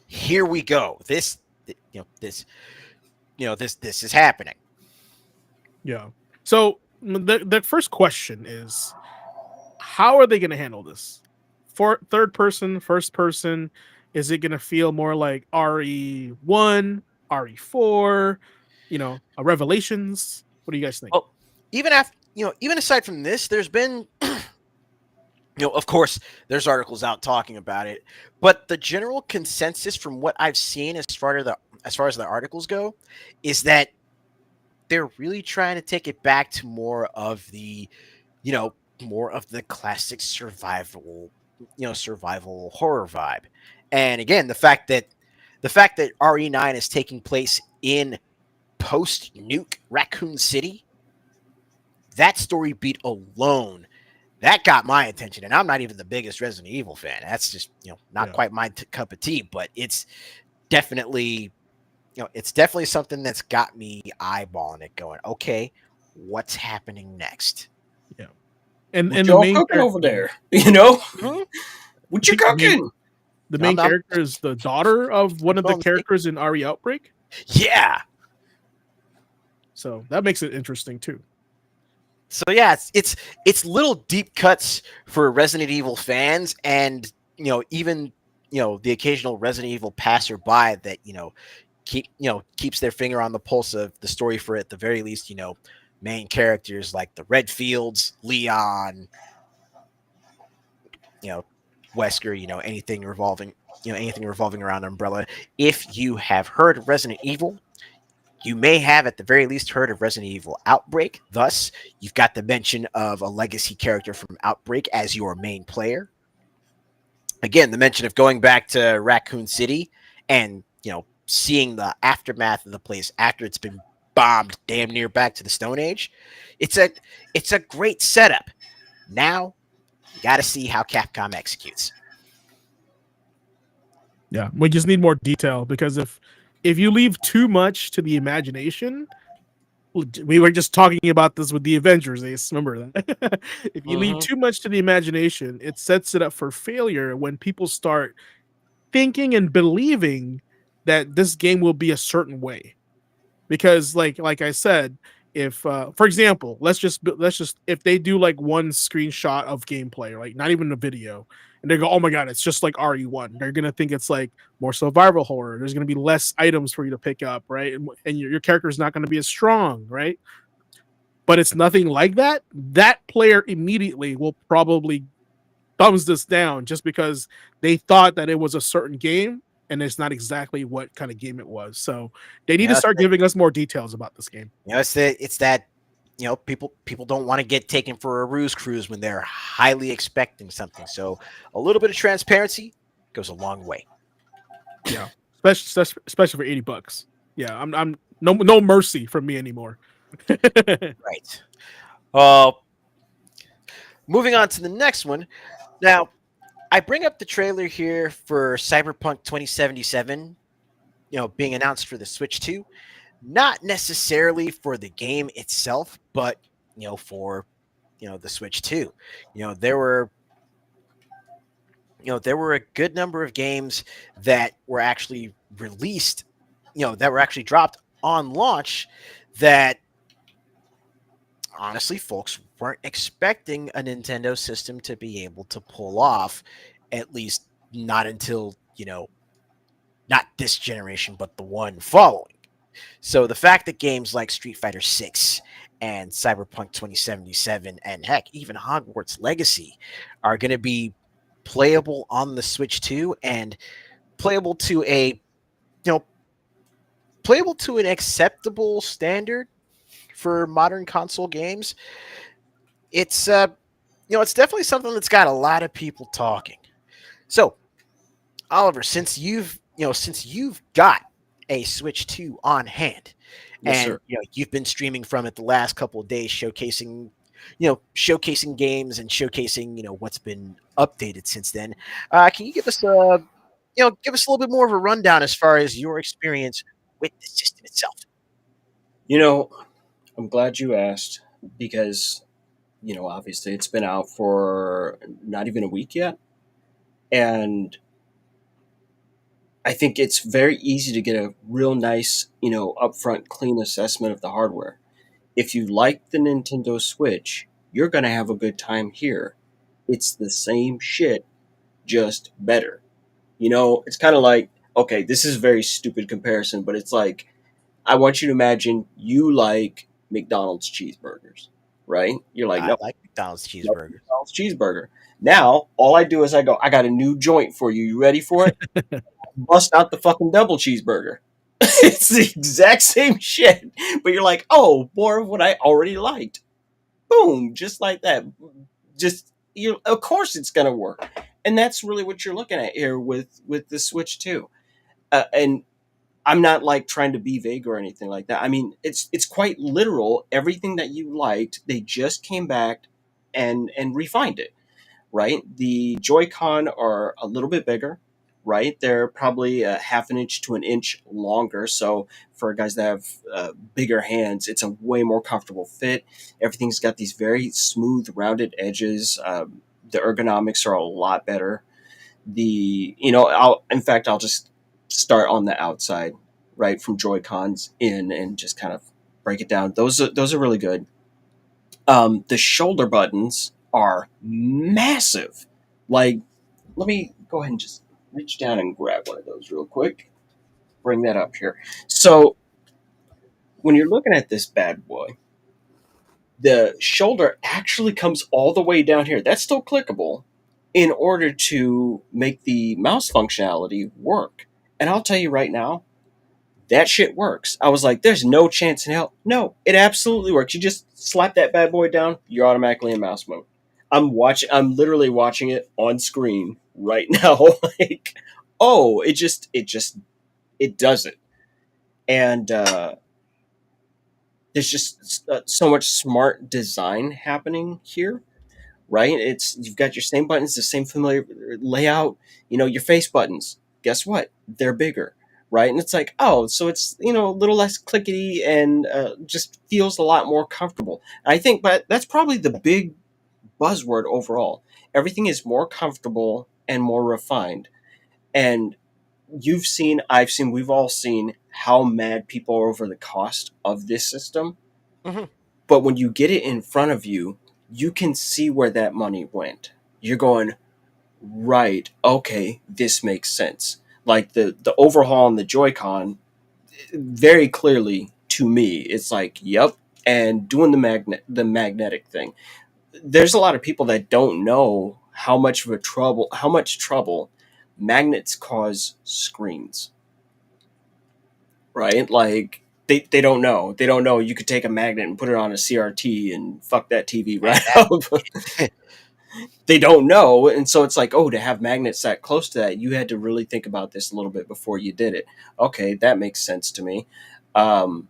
here we go. This this is happening.
Yeah. So the first question is, how are they going to handle this? For third person, first person, is it going to feel more like RE1, RE4, a Revelations? What do you guys think?
Well, even after even aside from this, there's been of course, there's articles out talking about it, but the general consensus from what I've seen as far as the articles go, is that they're really trying to take it back to you know, more of the classic survival horror vibe. And again, the fact that RE9 is taking place in post nuke Raccoon City, that story beat alone, that got my attention. And I'm not even the biggest Resident Evil fan. That's just, not
Yeah.
quite my cup of tea, but definitely, it's definitely something that's got me eyeballing it going, okay, what's happening next?
Yeah. And
What
the
y'all
main
cooking over
character,
there?
Mhm.
What
I
you
think
cooking?
the main character is the daughter of one of the
Well,
characters in RE Outbreak.
yeah.
So that makes it interesting too.
So yeah, it's little deep cuts for Resident Evil fans, and even the occasional Resident Evil passerby that keeps their finger on the pulse of the story for at the very least main characters like the Redfields, Leon, you know Wesker, anything revolving around Umbrella. If you have heard of Resident Evil, you may have at the very least heard of Resident Evil Outbreak. Thus, you've got the mention of a legacy character from Outbreak as your main player. Again, the mention of going back to Raccoon City and, seeing the aftermath of the place after it's been bombed damn near back to the Stone Age. It's a great setup. Now, you got to see how Capcom executes.
Yeah, we just need more detail, because if you leave too much to the imagination, we were just talking about this with the Avengers, Ace. Remember that? If you leave
Mm-hmm.
too much to the imagination, it sets it up for failure when people start thinking and believing that this game will be a certain way. Because like I said, if for example, let's just if they do like one screenshot of gameplay, like not even a video, and they go, oh my god, it's just like RE1, they're gonna think it's like more survival horror. There's gonna be less items for you to pick up, right? And your character is not gonna be as strong, right? But it's nothing like that. That player immediately will probably thumbs this down, just because they thought that it was a certain game and it's not exactly what kind of game it was. So they need
You
to
know,
start giving us more details about this game.
it's that people don't want to get taken for a ruse cruise when they're highly expecting something. So a little bit of transparency goes a long way.
Yeah, especially for $80. Yeah, I'm no mercy from me anymore.
Right. Uh, Moving on to the next one. Now, I bring up the trailer here for Cyberpunk 2077, being announced for the Switch 2. Not necessarily for the game itself, but for the Switch 2. You know, there were there were a good number of games that were actually released, that were actually dropped on launch, that honestly folks weren't expecting a Nintendo system to be able to pull off, at least not until, not this generation, but the one following. So the fact that games like Street Fighter 6 and Cyberpunk 2077 and heck, even Hogwarts Legacy are going to be playable on the Switch 2 and playable to a, playable to an acceptable standard for modern console games, it's definitely something that's got a lot of people talking. So, Oliver, since you've got a Switch 2 on hand,
Yes,
and
sir.
you've been streaming from it the last couple of days, showcasing games and showcasing what's been updated since then. Can you give us a little bit more of a rundown as far as your experience with the system itself?
You know, I'm glad you asked because, obviously it's been out for not even a week yet. And I think it's very easy to get a real nice, upfront, clean assessment of the hardware. If you like the Nintendo Switch, you're going to have a good time here. It's the same shit, just better. It's kind of like, okay, this is a very stupid comparison, but it's like, I want you to imagine you like McDonald's cheeseburgers, right? You're like,
I
no,
like McDonald's
no
cheeseburgers.
McDonald's cheeseburger. Now, all I do is I go, I got a new joint for you. You ready for it? Bust out the fucking double cheeseburger. It's the exact same shit, but you're like, oh, more of what I already liked. Boom, just like that. Just of course it's gonna work, and that's really what you're looking at here with the Switch too. And I'm not like trying to be vague or anything like that. I mean, it's quite literal. Everything that you liked, they just came back and refined it, right? The Joy-Con are a little bit bigger, right? They're probably a half an inch to an inch longer. So for guys that have bigger hands, it's a way more comfortable fit. Everything's got these very smooth, rounded edges. The ergonomics are a lot better. I'll just start on the outside, right, from Joy-Cons in, and just kind of break it down. Those are really good. The shoulder buttons are massive. Like, let me go ahead and just reach down and grab one of those real quick. Bring that up here. So, when you're looking at this bad boy, the shoulder actually comes all the way down here. That's still clickable in order to make the mouse functionality work. And I'll tell you right now, that shit works. I was like, there's no chance in hell. No, it absolutely works. You just slap that bad boy down, you're automatically in mouse mode. I'm literally watching it on screen right now. Like, oh, it does it. And there's just so much smart design happening here, right? You've got your same buttons, the same familiar layout. Your face buttons. Guess what? They're bigger, right? And it's like, oh, so it's a little less clickety and just feels a lot more comfortable. And I think, but that's probably the big buzzword overall. Everything is more comfortable and more refined. And I've seen, we've all seen how mad people are over the cost of this system.
Hmm.
But when you get it in front of you, you can see where that money went. You're going, right, okay, this makes sense. Like the overhaul on the Joy-Con, very clearly to me, it's like, yep, and doing the magnetic thing. There's a lot of people that don't know how much trouble magnets cause screens, right? Like they don't know. They don't know you could take a magnet and put it on a CRT and fuck that TV right up. They don't know, and so it's like, oh, to have magnets that close to that, you had to really think about this a little bit before you did it. Okay, that makes sense to me. Um,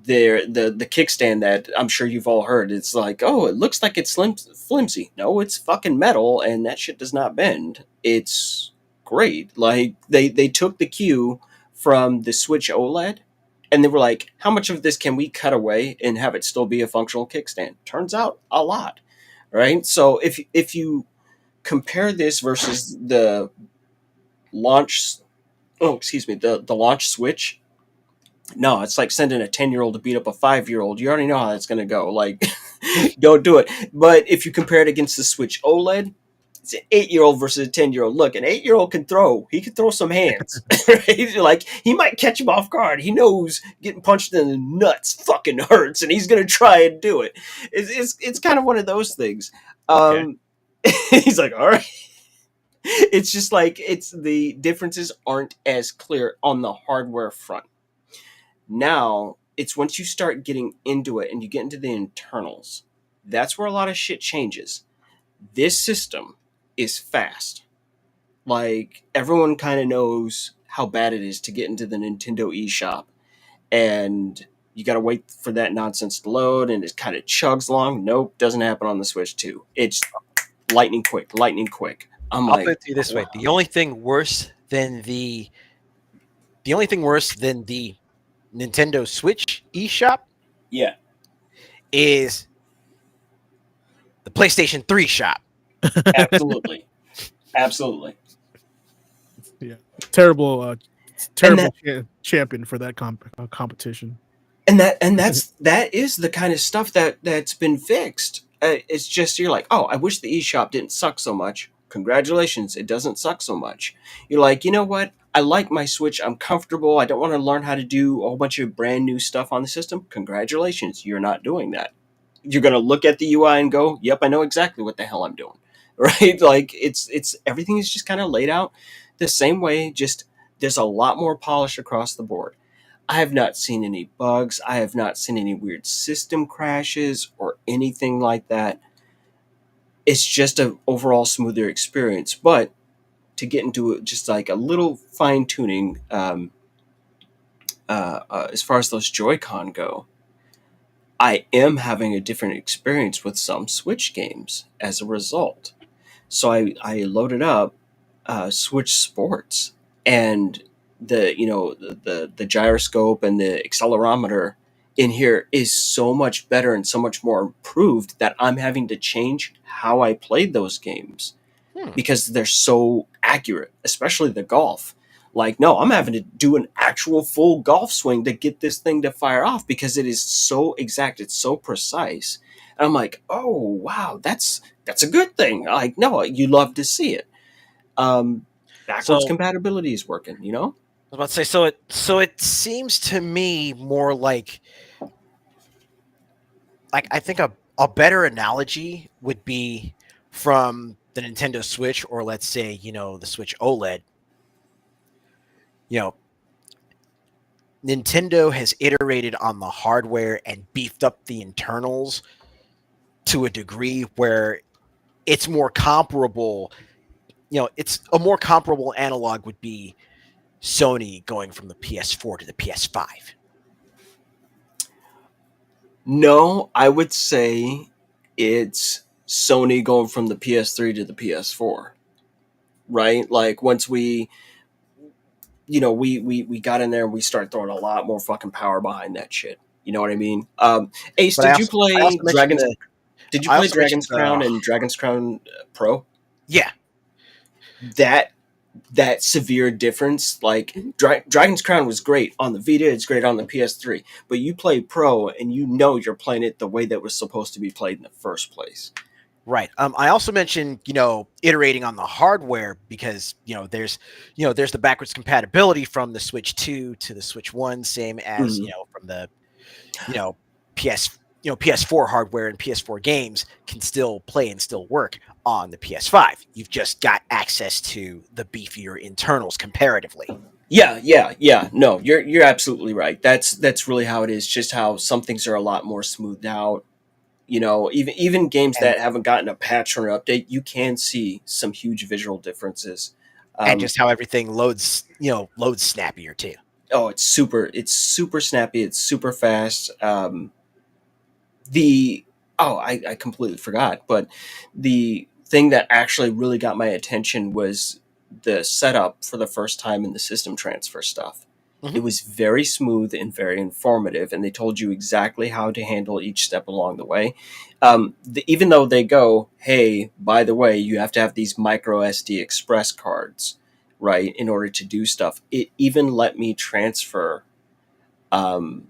the kickstand that I'm sure you've all heard, it's like, oh, it looks like it's flimsy. No, it's fucking metal, and that shit does not bend. It's great. Like they took the cue from the Switch OLED, and they were like, how much of this can we cut away and have it still be a functional kickstand? Turns out a lot, right? So if you compare this versus the launch, oh excuse me, the launch Switch, no, it's like sending a 10-year-old to beat up a 5-year-old. You already know how that's going to go. Like, don't do it. But if you compare it against the Switch OLED, it's an 8-year-old versus a 10-year-old. Look, an 8-year-old can throw. He can throw some hands. Right? Like, he might catch him off guard. He knows getting punched in the nuts fucking hurts, and he's going to try and do it. It's kind of one of those things.
Okay.
He's like, all right. It's just like, the differences aren't as clear on the hardware front. Now, it's once you start getting into it and you get into the internals, that's where a lot of shit changes. This system is fast. Like, everyone kind of knows how bad it is to get into the Nintendo eShop. And you got to wait for that nonsense to load, and it kind of chugs along. Nope, doesn't happen on the Switch 2. It's lightning quick, lightning quick. I'm
I'll
like,
put it to you this way:
wow.
the only thing worse than the Nintendo Switch eShop
Yeah,
is the PlayStation 3 shop.
absolutely. Absolutely.
Yeah, terrible,
And that
champion for that competition.
that is the kind of stuff that's been fixed. It's just you're like, oh, I wish the eShop didn't suck so much. Congratulations, it doesn't suck so much. You're like, you know what? I like my Switch. I'm comfortable. I don't want to learn how to do a whole bunch of brand new stuff on the system. Congratulations, you're not doing that. You're gonna look at the UI and go, yep, I know exactly what the hell I'm doing. Right? Like it's everything is just kind of laid out the same way. Just there's a lot more polish across the board. I have not seen any bugs. I have not seen any weird system crashes or anything like that. It's just an overall smoother experience. But to get into it, just like a little fine tuning, as far as those Joy-Con go, I am having a different experience with some Switch games as a result. So I loaded up Switch Sports, and the gyroscope and the accelerometer in here is so much better and so much more improved that I'm having to change how I played those games
Hmm.
because they're so accurate, especially the golf. Like, no, I'm having to do an actual full golf swing to get this thing to fire off because it is so exact, it's so precise. And I'm like, oh wow, that's a good thing. Like, no, you love to see it. Backwards
So
compatibility is working, you know?
I was about to say, so it seems to me more like I think a better analogy would be from the Nintendo Switch, or let's say, the Switch OLED. You know, Nintendo has iterated on the hardware and beefed up the internals to a degree where it's more comparable. It's a more comparable analog would be Sony going from the PS4 to the PS5.
No, I would say it's Sony going from the PS3 to the PS4, right? Like once we got in there and we started throwing a lot more fucking power behind that shit. You know what I mean? Ace,
But I also mentioned the
Did you
I
play
also mentioned
Dragon's Crown and Dragon's Crown Pro?
yeah.
That that severe difference. Like Dragon's Crown was great on the Vita, it's great on the PS3, but you play Pro and you know you're playing it the way that was supposed to be played in the first place.
Right. I also mentioned, iterating on the hardware because, there's the backwards compatibility from the Switch 2 to the Switch 1, same as,
Mhm.
from the, you know, PS, PS4 hardware and PS4 games can still play and still work on the PS5. You've just got access to the beefier internals comparatively.
Yeah. No, you're absolutely right. That's really how it is. Just how some things are a lot more smoothed out. You know, even games
And
that haven't gotten a patch or an update, you can see some huge visual differences.
and
Um,
just how everything loads snappier too.
oh, it's super snappy. It's super fast. The I completely forgot, but the thing that actually really got my attention was the setup for the first time in the system transfer stuff.
Mhm.
It was very smooth and very informative, and they told you exactly how to handle each step along the way. Even though they go, hey, by the way, you have to have these micro SD express cards, right, in order to do stuff. It even let me transfer um,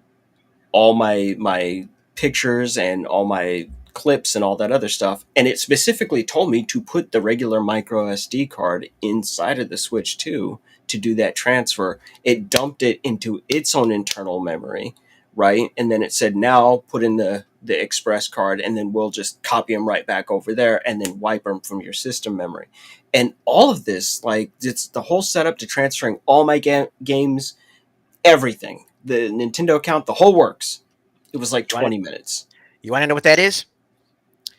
all my pictures and all my clips and all that other stuff, and it specifically told me to put the regular micro SD card inside of the Switch 2 to do that transfer. It dumped it into its own internal memory, right? And then it said, now put in the express card, and then we'll just copy them right back over there and then wipe them from your system memory. And all of this, like, it's the whole setup to transferring all my games, everything, the Nintendo account, the whole works. It was like
You want
20 minutes.
you want to know what that is?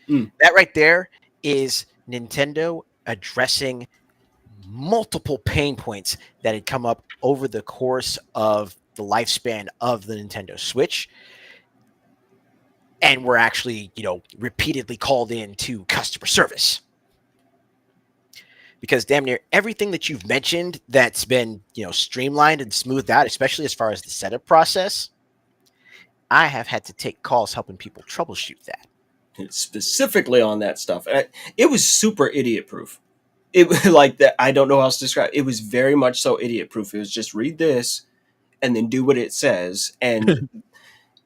Mm.
That right there is Nintendo addressing multiple pain points that had come up over the course of the lifespan of the Nintendo Switch, and were actually, repeatedly called in to customer service. Because damn near everything that you've mentioned that's been, streamlined and smoothed out, especially as far as the setup process, I have had to take calls helping people troubleshoot that.
Specifically on that stuff. It was super idiot proof. it like that. I don't know how else to describe. It was very much so idiot proof. It was just read this and then do what it says. And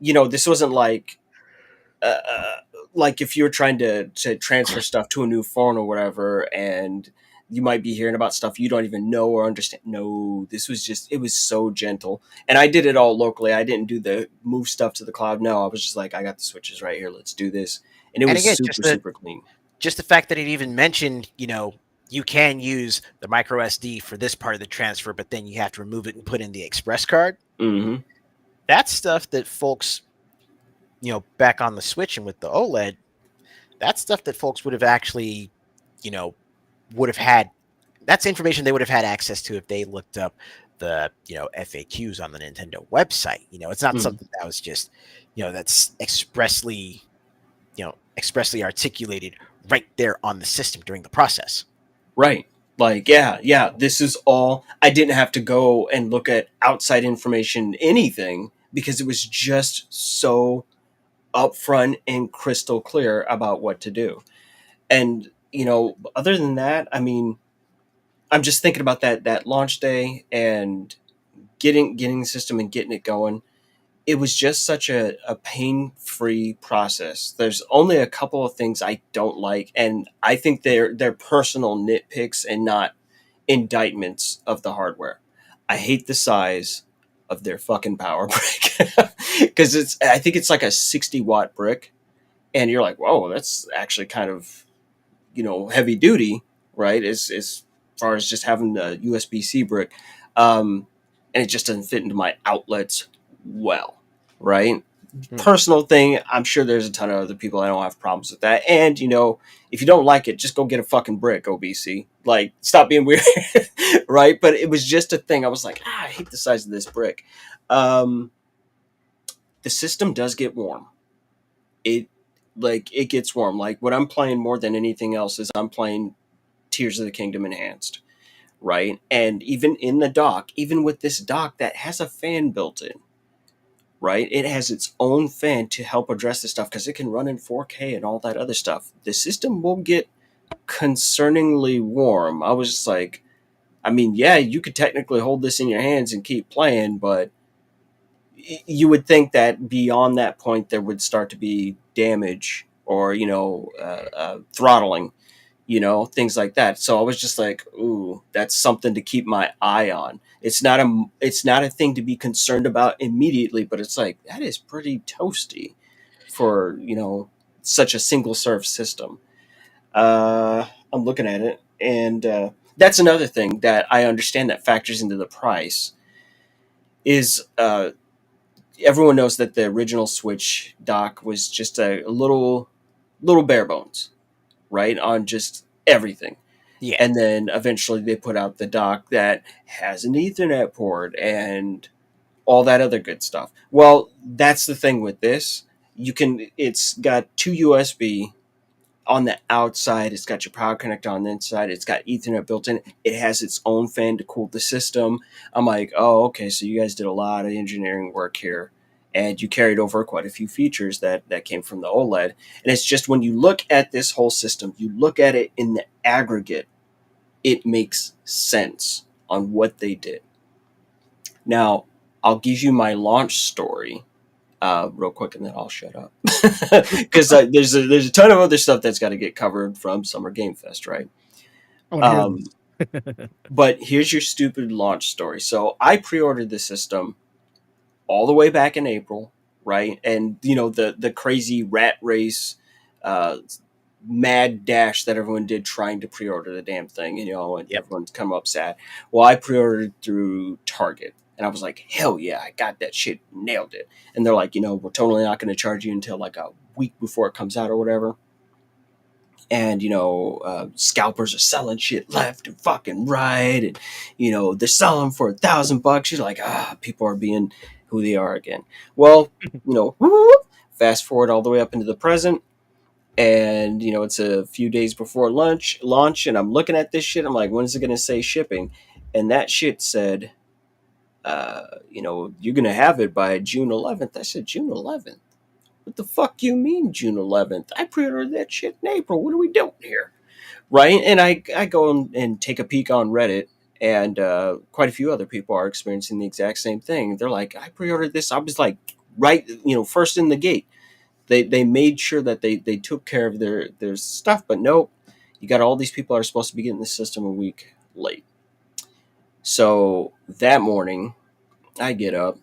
this wasn't like if you're trying to transfer stuff to a new phone or whatever, and you might be hearing about stuff you don't even know or understand. No, this was just, it was so gentle. And I did it all locally. I didn't do the move stuff to the cloud. No, I was just like, I got the switches right here. Let's do this. And it
And
was
again,
super, super clean.
just the fact that it even mentioned, you can use the micro SD for this part of the transfer, but then you have to remove it and put in the express card.
Mm-hmm.
That's stuff that folks, back on the Switch and with the OLED, that's stuff that folks would have actually, would have had. That's information they would have had access to if they looked up the, FAQs on the Nintendo website. It's not something that was just, that's expressly articulated right there on the system during the process.
Right. Like, yeah, this is all, I didn't have to go and look at outside information, anything, because it was just so upfront and crystal clear about what to do. And, other than that, I mean, I'm just thinking about that launch day and getting the system and getting it going. It was just such a pain-free process. There's only a couple of things I don't like, and I think they're personal nitpicks and not indictments of the hardware. I hate the size of their fucking power brick because I think it's like a 60-watt brick, and you're like, whoa, that's actually kind of heavy duty, right? As far as just having the USB-C brick, and it just doesn't fit into my outlets well, right? Personal thing. I'm sure there's a ton of other people that don't have problems with that. And if you don't like it, just go get a fucking brick, OBC. Like, stop being weird, right? But it was just a thing. I was like, I hate the size of this brick. The system does get warm. It gets warm. Like, what I'm playing more than anything else is I'm playing Tears of the Kingdom Enhanced, right? And even in the dock, even with this dock that has a fan built in, right? It has its own fan to help address this stuff because it can run in 4K and all that other stuff. The system will get concerningly warm. I was just like, I mean, yeah, you could technically hold this in your hands and keep playing, but you would think that beyond that point there would start to be damage or throttling, things like that. So I was just like, ooh, that's something to keep my eye on. It's not a thing to be concerned about immediately, but it's like, that is pretty toasty for such a single serve system. I'm looking at it, and that's another thing that I understand that factors into the price is everyone knows that the original Switch dock was just a little bare bones, right, on just everything.
Yeah.
And then eventually they put out the dock that has an Ethernet port and all that other good stuff. Well, that's the thing with this. It's got two USB on the outside. It's got your power connector on the inside. It's got Ethernet built in. It has its own fan to cool the system. I'm like, oh, okay, so you guys did a lot of engineering work here. And you carried over quite a few features that came from the OLED. And it's just when you look at this whole system, you look at it in the aggregate, it makes sense on what they did. Now, I'll give you my launch story real quick, and then I'll shut up. Because there's a ton of other stuff that's got to get covered from Summer Game Fest, right? But here's your stupid launch story. So I pre-ordered the system all the way back in April, right? And the crazy rat race, mad dash that everyone did trying to pre-order the damn thing, and everyone's come up sad. Well, I pre-ordered through Target, and I was like, hell yeah, I got that shit, nailed it. And they're like, we're totally not going to charge you until like a week before it comes out or whatever. And scalpers are selling shit left and fucking right, and they're selling for $1,000. You're like, people are being who they are again. Well, fast forward all the way up into the present, and it's a few days before launch, and I'm looking at this shit. I'm like, when is it going to say shipping? And that shit said, you're going to have it by June 11th. I said, June 11th? What the fuck you mean June 11th? I pre-ordered that shit in April. What are we doing here? right? And I go and take a peek on Reddit, and quite a few other people are experiencing the exact same thing. They're like, I pre-ordered this. I was like, right, first in the gate. They made sure that they took care of their stuff, but nope, you got all these people that are supposed to be getting the system a week late. So that morning, I get up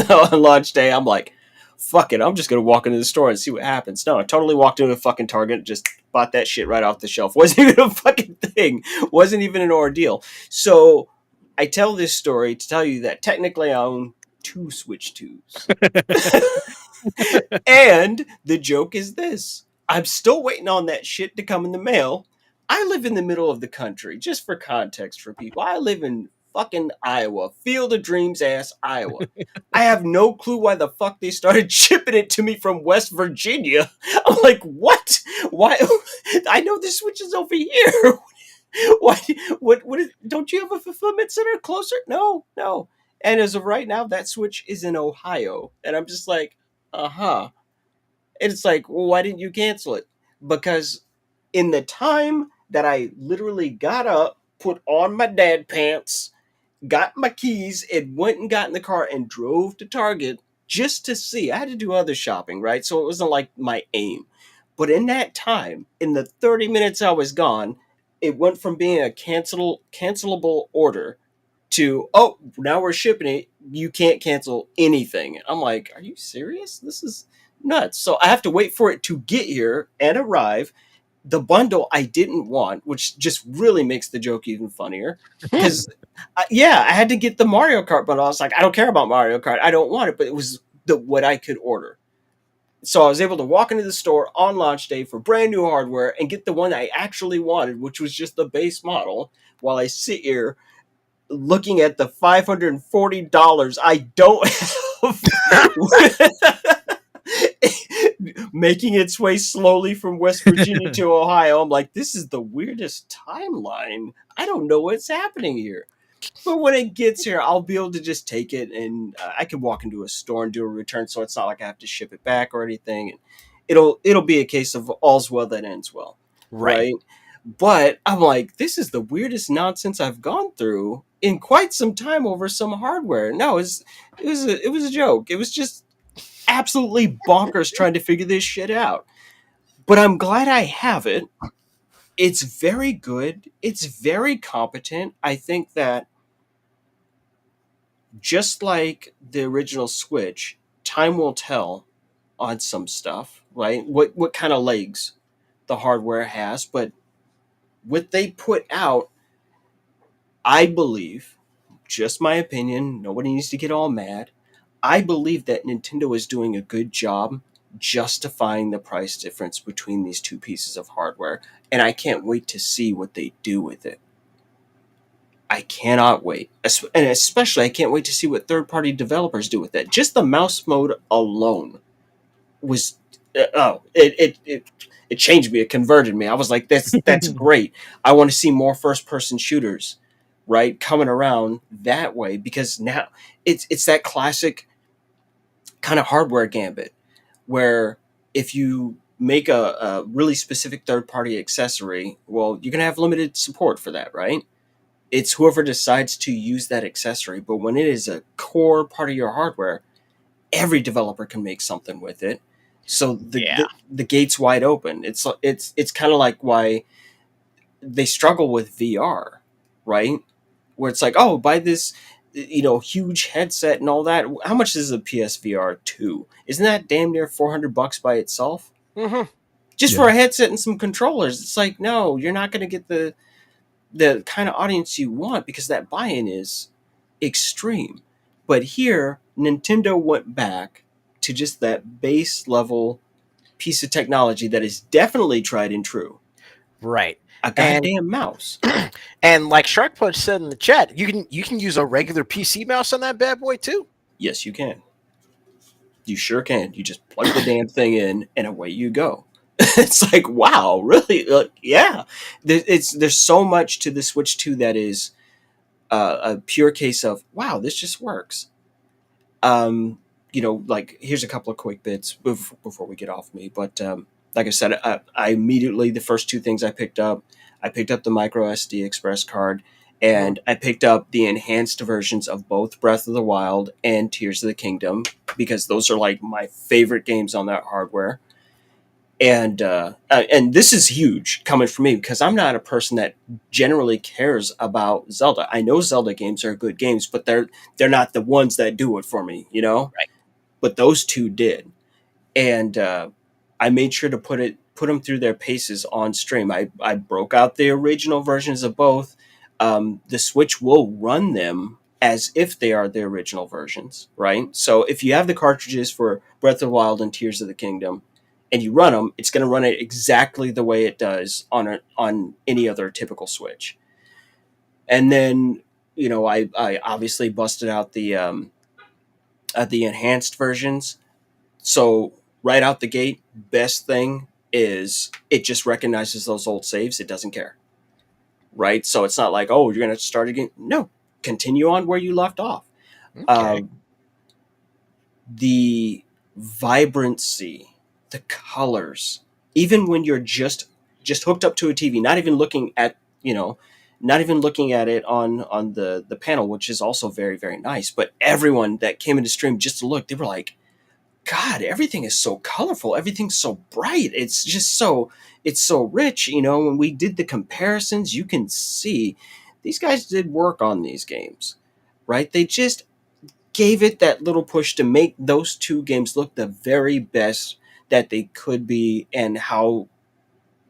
on launch day. I'm like, fuck it. I'm just going to walk into the store and see what happens. No, I totally walked into a fucking Target, just bought that shit right off the shelf. Wasn't even a fucking thing. Wasn't even an ordeal. So I tell this story to tell you that technically I own two Switch 2s. And the joke is this: I'm still waiting on that shit to come in the mail. I live in the middle of the country, just for context for people. I live in fucking Iowa, Field of Dreams ass Iowa. I have no clue why the fuck they started shipping it to me from West Virginia. I'm like, what? Why? I know the Switch is over here. Why? What is, don't you have a fulfillment center closer? No, no. And as of right now, that Switch is in Ohio. And I'm just like, uh-huh. And it's like, well, why didn't you cancel it? Because in the time that I literally got up, put on my dad pants, got my keys, and went and got in the car and drove to Target just to see. I had to do other shopping, right? So it wasn't like my aim. But in that time, in the 30 minutes I was gone, it went from being a cancelable order to, oh, now we're shipping it. You can't cancel anything. I'm like, are you serious? This is nuts. So I have to wait for it to get here and arrive. The bundle I didn't want, which just really makes the joke even funnier. Because, yeah, I had to get the Mario Kart bundle. I was like, I don't care about Mario Kart. I don't want it. But it was what I could order. So I was able to walk into the store on launch day for brand new hardware and get the one I actually wanted, which was just the base model, while I sit here looking at the $540 I don't have making its way slowly from West Virginia to Ohio. I'm like, this is the weirdest timeline. I don't know what's happening here. But when it gets here, I'll be able to just take it, and I can walk into a store and do a return, so it's not like I have to ship it back or anything. And it'll be a case of all's well that ends well, right? But I'm like, this is the weirdest nonsense I've gone through in quite some time over some hardware. No, it was a joke. It was just absolutely bonkers trying to figure this shit out. But I'm glad I have it. It's very good. It's very competent. I think that just like the original Switch, time will tell on some stuff, right? What kind of legs the hardware has, but what they put out, I believe, just my opinion, nobody needs to get all mad. I believe that Nintendo is doing a good job justifying the price difference between these two pieces of hardware, and I can't wait to see what they do with it. I cannot wait. And especially, I can't wait to see what third-party developers do with it. Just the mouse mode alone was it changed me. It converted me. I was like, that's great. I want to see more first-person shooters, right, coming around that way, because now it's that classic kind of hardware gambit where if you make a really specific third-party accessory, well, you're gonna have limited support for that, right? It's whoever decides to use that accessory. But when it is a core part of your hardware, every developer can make something with it. So the gate's wide open. It's kind of like why they struggle with VR, right? Where it's like, oh, buy this, huge headset and all that. How much is a PSVR 2? Isn't that damn near $400 by itself?
Mm-hmm.
Just for a headset and some controllers. It's like, no, you're not going to get the kind of audience you want, because that buy-in is extreme. But here, Nintendo went back to just that base level piece of technology that is definitely tried and true.
Right.
A goddamn mouse.
And like Shark Punch said in the chat, you can use a regular PC mouse on that bad boy too.
Yes, you can. You sure can. You just plug the damn thing in and away you go. It's like, wow, really? Yeah. There's so much to the Switch 2 that is a pure case of, wow, this just works. Like, here's a couple of quick bits before we get off me. But like I said, I immediately, the first two things I picked up, I picked up the micro SD express card, and I picked up the enhanced versions of both Breath of the Wild and Tears of the Kingdom, because those are like my favorite games on that hardware. And this is huge coming from me, because I'm not a person that generally cares about Zelda. I know Zelda games are good games, but they're not the ones that do it for me, you know.
Right.
But those two did, and I made sure to put them through their paces on stream. I broke out the original versions of both. The Switch will run them as if they are the original versions, right? So if you have the cartridges for Breath of the Wild and Tears of the Kingdom, and you run them, it's going to run it exactly the way it does on any other typical Switch. And then, I obviously busted out the enhanced versions. So right out the gate, best thing is it just recognizes those old saves. It doesn't care, right? So it's not like, oh, you're going to start again. No, continue on where you left off.
Okay.
The vibrancy, the colors, even when you're just hooked up to a TV, not even looking at it on the panel, which is also very, very nice. But everyone that came into stream just to look, they were like, God, everything is so colorful. Everything's so bright. It's so rich. When we did the comparisons, you can see these guys did work on these games, right? They just gave it that little push to make those two games look the very best that they could be, and how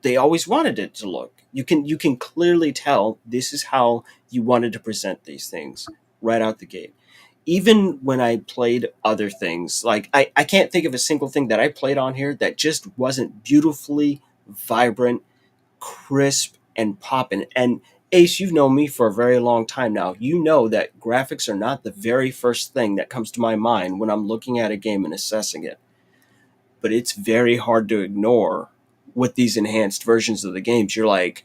they always wanted it to look. You can clearly tell this is how you wanted to present these things right out the gate. Even when I played other things, like I can't think of a single thing that I played on here that just wasn't beautifully vibrant, crisp, and popping. And Ace, you've known me for a very long time now. You know that graphics are not the very first thing that comes to my mind when I'm looking at a game and assessing it. But it's very hard to ignore with these enhanced versions of the games. You're like,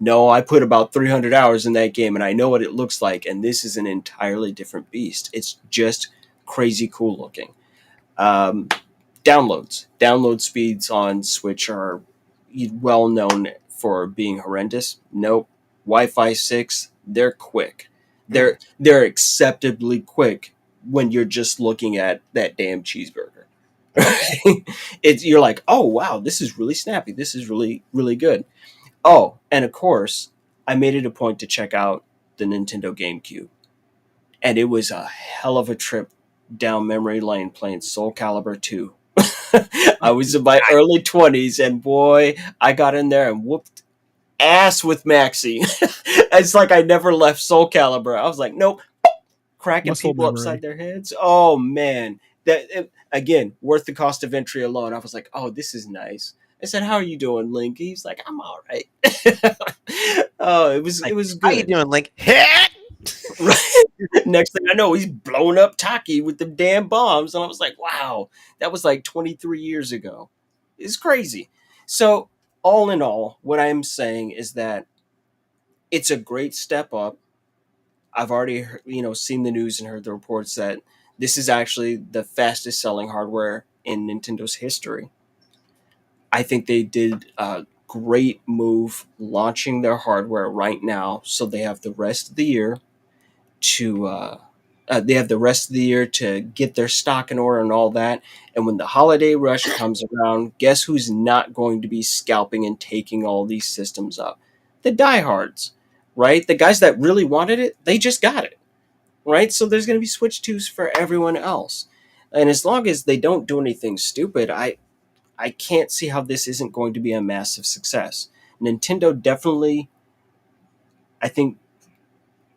no, I put about 300 hours in that game and I know what it looks like, and this is an entirely different beast. It's just crazy cool looking. Um, Download speeds on Switch are well known for being horrendous. Nope. Wi-Fi 6, they're quick. They're acceptably quick when you're just looking at that damn cheeseburger. You're like, oh wow, this is really snappy. This is really, really good. Oh, and of course, I made it a point to check out the Nintendo GameCube. And it was a hell of a trip down memory lane playing Soul Calibur 2. I was in my early 20s, and boy, I got in there and whooped ass with Maxie. It's like I never left Soul Calibur. I was like, nope, cracking
Muscle
people
memory.
upside their heads. Oh man, again, worth the cost of entry alone. I was like, oh, this is nice. I said, how are you doing, Link? He's like, I'm all right. Oh, it was
How you
good.
doing, Link?
Right. Next thing I know, he's blowing up Taki with the damn bombs. And I was like, wow, that was like 23 years ago. It's crazy. So, all in all, what I'm saying is that it's a great step up. I've already, seen the news and heard the reports that this is actually the fastest selling hardware in Nintendo's history. I think they did a great move launching their hardware right now, so they have the rest of the year to get their stock in order and all that. And when the holiday rush comes around, guess who's not going to be scalping and taking all these systems up? The diehards, right? The guys that really wanted it, they just got it, right? So there's going to be Switch 2s for everyone else. And as long as they don't do anything stupid, I can't see how this isn't going to be a massive success. Nintendo definitely, I think,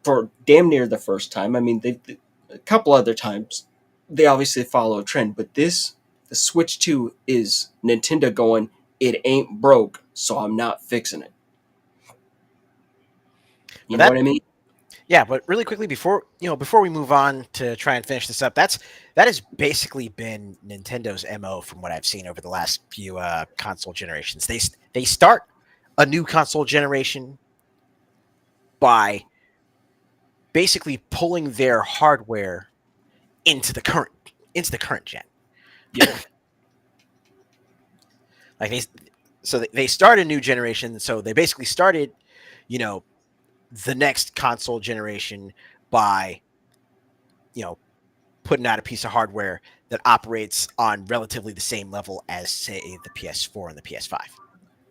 for damn near the first time. I mean, a couple other times, they obviously follow a trend, but the Switch 2 is Nintendo going, it ain't broke, so I'm not fixing it. You know what I mean?
Yeah, but really quickly before we move on to try and finish this up, that has basically been Nintendo's MO from what I've seen over the last few console generations. They start a new console generation by basically pulling their hardware into the current gen.
Yeah.
Like they start a new generation, so they basically started you know, the next console generation by, you know, putting out a piece of hardware that operates on relatively the same level as, say, the PS4 and the PS5.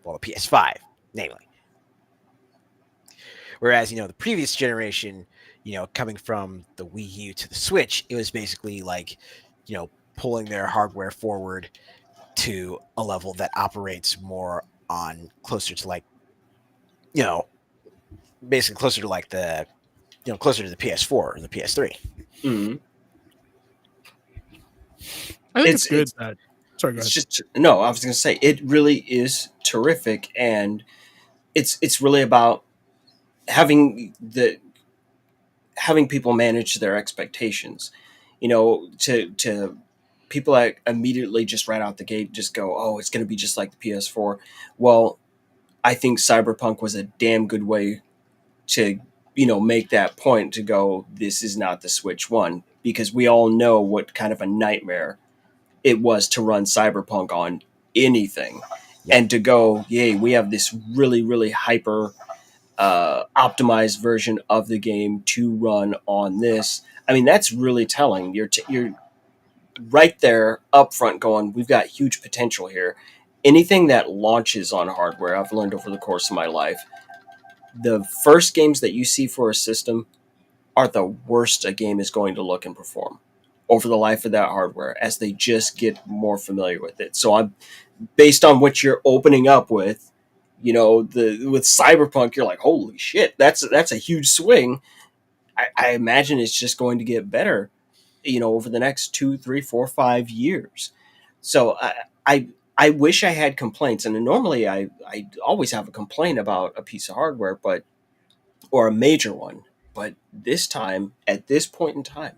Well, the PS5, namely. Whereas, the previous generation, coming from the Wii U to the Switch, it was basically like, pulling their hardware forward to a level that operates more on closer to like, basically closer to like the, closer to the PS4 or the PS3.
Mhm.
I think it's
It's
good
it's
that. Sorry, go
it's
ahead.
just no. I was gonna say it really is terrific, and it's really about having people manage their expectations. To people that immediately just right out the gate just go, oh, it's going to be just like the PS4. Well, I think Cyberpunk was a damn good way to make that point, to go, this is not the Switch one, because we all know what kind of a nightmare it was to run Cyberpunk on anything.
Yep.
And to go, yay, we have this really, really hyper optimized version of the game to run on this. I mean, that's really telling. You're right there up front going, we've got huge potential here. Anything that launches on hardware, I've learned over the course of my life, the first games that you see for a system are the worst a game is going to look and perform over the life of that hardware, as they just get more familiar with it. So I'm based on what you're opening up with, with Cyberpunk, you're like, holy shit, that's a huge swing. I imagine it's just going to get better, over the next 2, 3, 4, 5 years. So I I wish I had complaints, and normally I always have a complaint about a piece of hardware, or a major one. But this time, at this point in time,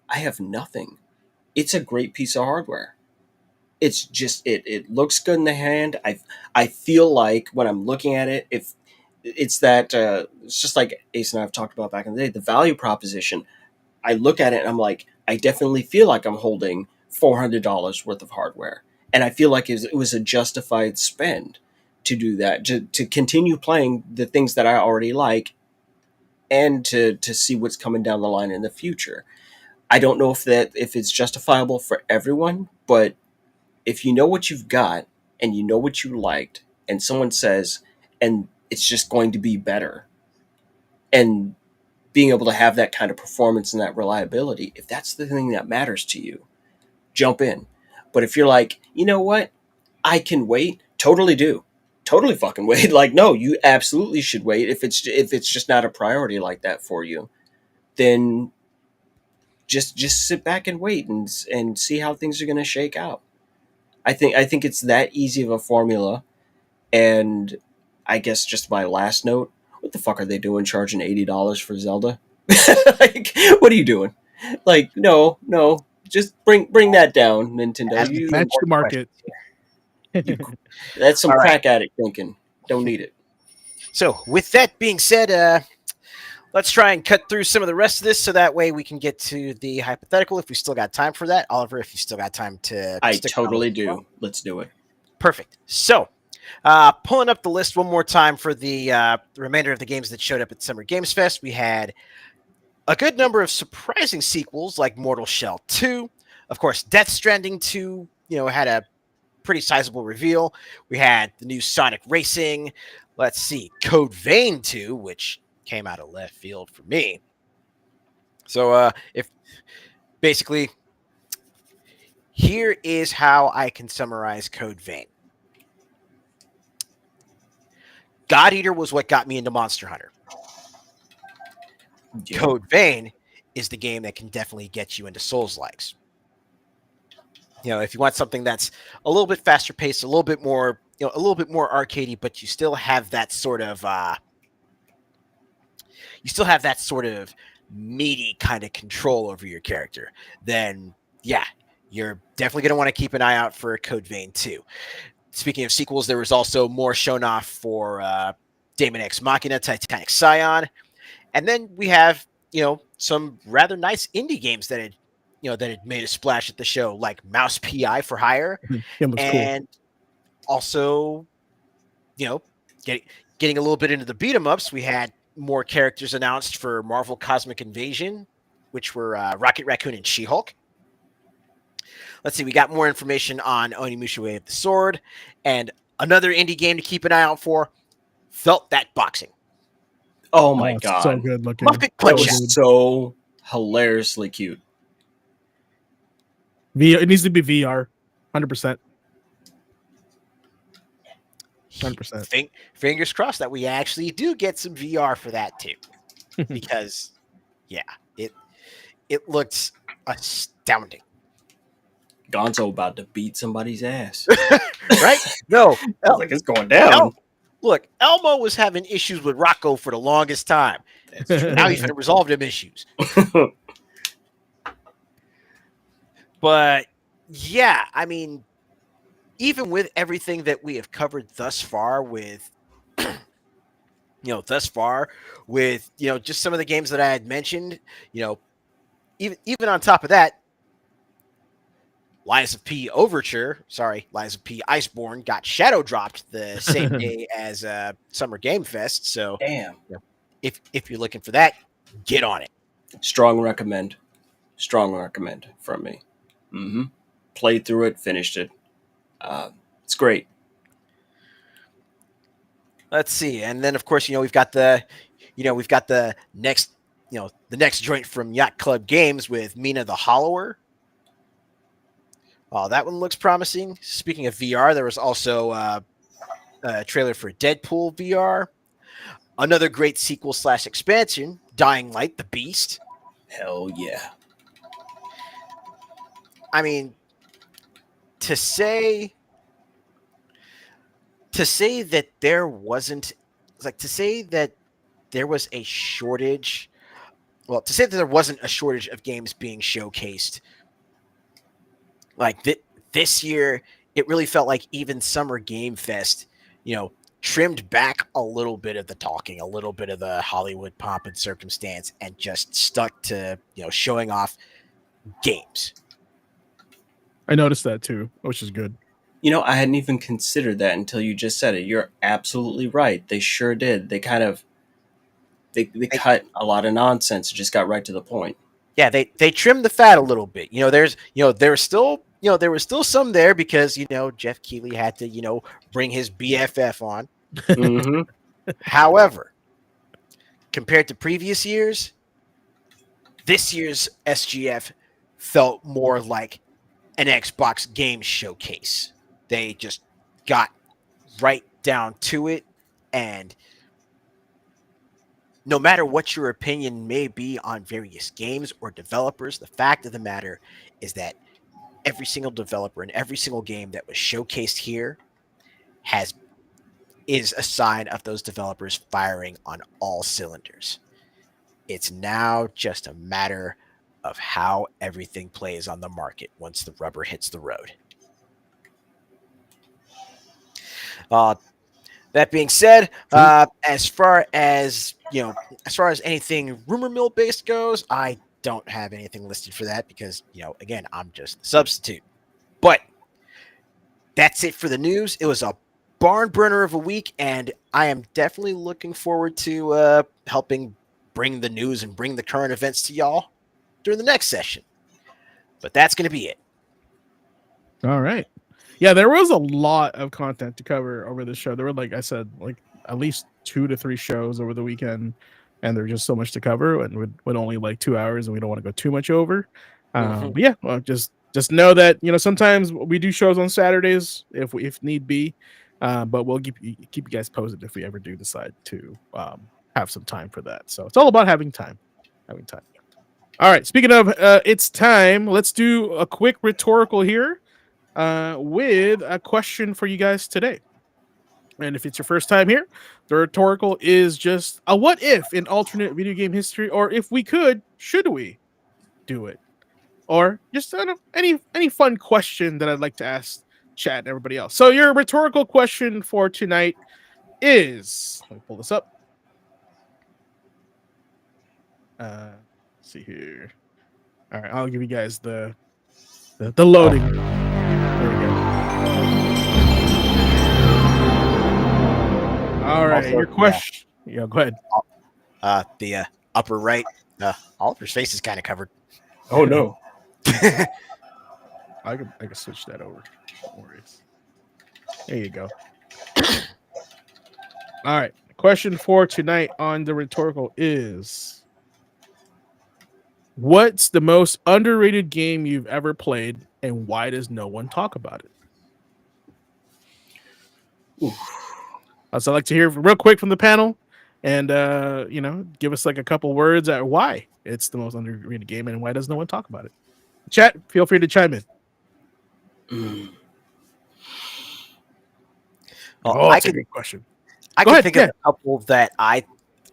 I have nothing. It's a great piece of hardware. It's just it looks good in the hand. I feel like when I'm looking at it, if it's that it's just like Ace and I have talked about back in the day, the value proposition. I look at it and I'm like, I definitely feel like I'm holding $400 worth of hardware, and I feel like it was a justified spend to do that, to continue playing the things that I already like, and to see what's coming down the line in the future. I don't know if it's justifiable for everyone, but if you know what you've got and you know what you liked, and someone says, and it's just going to be better, and being able to have that kind of performance and that reliability, if that's the thing that matters to you, jump in. But if you're like, you know what, I can wait, totally do. Totally fucking wait. Like, no, you absolutely should wait. If it's just not a priority like that for you, then just sit back and wait and see how things are going to shake out. I think it's that easy of a formula. And I guess just my last note: what the fuck are they doing, charging $80 for Zelda? Like, what are you doing? Like, no, just bring that down, Nintendo.
Ask
You
Match the
important
market.
questions.
That's some
All right.
crack addict thinking. Don't need it.
So, with that being said, let's try and cut through some of the rest of this so that way we can get to the hypothetical if we still got time for that. Oliver, if you still got time to
I
stick around
totally
as well.
do. Let's do it.
Perfect. So, pulling up the list one more time for the remainder of the games that showed up at Summer Games Fest, we had a good number of surprising sequels like Mortal Shell 2. Of course, Death Stranding 2, had a pretty sizable reveal. We had the new Sonic Racing. Let's see, Code Vein 2, which came out of left field for me. So, if basically, here is how I can summarize Code Vein. God Eater was what got me into Monster Hunter.
Yeah.
Code Vein is the game that can definitely get you into Souls-likes. If you want something that's a little bit faster paced, a little bit more arcadey, but you still have that sort of meaty kind of control over your character, then yeah, you're definitely going to want to keep an eye out for Code Vein 2. Speaking of sequels, there was also more shown off for Daemon X Machina, Titanic Scion, and then we have some rather nice indie games that had made a splash at the show, like Mouse PI for Hire,
It looks cool.
and also get Getting a little bit into the beat 'em ups, we had more characters announced for Marvel Cosmic Invasion, which were Rocket Raccoon and She-Hulk. Let's see, we got more information on Onimusha Way of the Sword, and another indie game to keep an eye out for, Felt That Boxing.
Oh my
it's
god.
so good looking.
Muppet
That
Punch-Out.
was so hilariously cute.
It needs to be VR, 100%. 100%.
Fingers crossed that we actually do get some VR for that too, because yeah, it looks astounding.
Gonzo about to beat somebody's ass.
Right? No,
I was like, it's going down.
Look, Elmo was having issues with Rocco for the longest time.
That's true.
Now he's going to resolve them issues. But yeah, I mean, even with everything that we have covered thus far with, just some of the games that I had mentioned, even on top of that, Lies of P Iceborne got shadow dropped the same day as Summer Game Fest. So
Damn.
If you're looking for that, get on it.
Strong recommend from me. Played through it, finished it. It's great.
Let's see, and then of course we've got the next the next joint from Yacht Club Games with Mina the Hollower. Oh, that one looks promising. Speaking of VR, there was also a trailer for Deadpool VR. Another great sequel / expansion, Dying Light: The Beast.
Hell yeah.
I mean, to say that there wasn't, to say that there was a shortage, to say that there wasn't a shortage of games being showcased, this year, it really felt like even Summer Game Fest, trimmed back a little bit of the talking, a little bit of the Hollywood pomp and circumstance, and just stuck to, showing off games.
I noticed that too, which is good.
I hadn't even considered that until you just said it. You're absolutely right. They sure did. They kind of they cut a lot of nonsense and just got right to the point.
Yeah, they trimmed the fat a little bit. There was still some there because Jeff Keighley had to bring his BFF on.
Mm-hmm.
However, compared to previous years, this year's SGF felt more like an Xbox game showcase. They just got right down to it, and no matter what your opinion may be on various games or developers, the fact of the matter is that every single developer and every single game that was showcased here is a sign of those developers firing on all cylinders. It's now just a matter of how everything plays on the market once the rubber hits the road. That being said, as far as anything rumor mill based goes, I don't have anything listed for that because, again, I'm just the substitute. But that's it for the news. It was a barn burner of a week, and I am definitely looking forward to helping bring the news and bring the current events to y'all during the next session. But that's going to be it.
All right. Yeah, there was a lot of content to cover over the show. There were, like I said, at least 2 to 3 shows over the weekend, and there's just so much to cover, and with only 2 hours, and we don't want to go too much over. But yeah, well, just know that sometimes we do shows on Saturdays if need be, but we'll keep you guys posted if we ever do decide to have some time for that. So it's all about having time. All right. Speaking of it's time, let's do a quick rhetorical here with a question for you guys today. And if it's your first time here, the rhetorical is just a what if in alternate video game history, or if we could, should we do it? Or just any fun question that I'd like to ask chat and everybody else. So your rhetorical question for tonight is, let me pull this up. Let's see here. All right, I'll give you guys the loading. There we go. All right. right,
Also,
your question. Yeah, go ahead.
the upper right, Oliver's face is kind of covered.
Oh no.
I can switch that over. No worries. There you go. All right. Question for tonight on the rhetorical is: what's the most underrated game you've ever played, and why does no one talk about it? So I'd like to hear real quick from the panel, and give us like a couple words at why it's the most underrated game and why does no one talk about it. Chat, feel free to chime in.
Well,
Oh, it's a great question.
I
Go
can
ahead,
think
yeah.
of a couple that I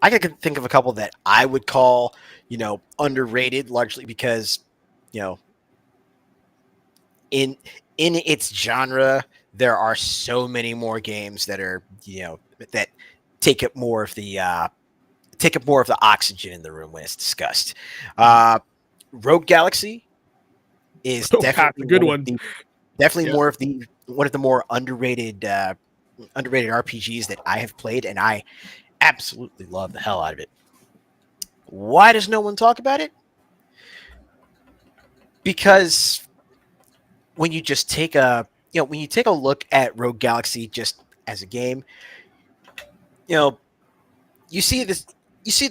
can think of a couple that I would call, underrated, largely because, you know, in its genre, there are so many more games that are, that take up more of the oxygen in the room when it's discussed. Rogue Galaxy is
Oh, God,
definitely
a good one. Yeah.
one of the more underrated RPGs that I have played, and I absolutely love the hell out of it. Why does no one talk about it? Because when you just take a look at Rogue Galaxy just as a game, you see the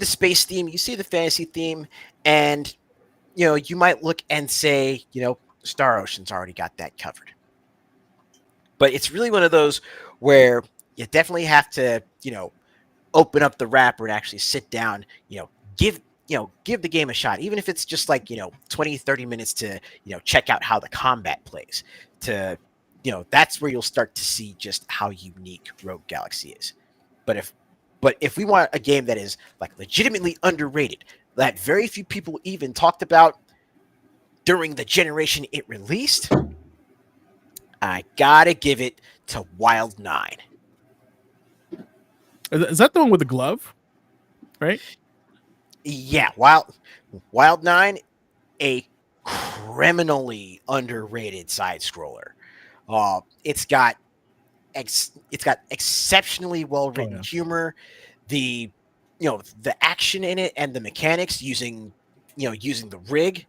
space theme, you see the fantasy theme, and you might look and say, Star Ocean's already got that covered. But it's really one of those where you definitely have to, open up the wrapper and actually sit down, give the game a shot, even if it's just like 20-30 minutes to check out how the combat plays. To that's where you'll start to see just how unique Rogue Galaxy is. But if we want a game that is like legitimately underrated, that very few people even talked about during the generation it released, I gotta give it to Wild 9.
Is that the one with the glove? Right?
Yeah, Wild 9, a criminally underrated side scroller. It's got exceptionally well written humor. The the action in it and the mechanics using the rig.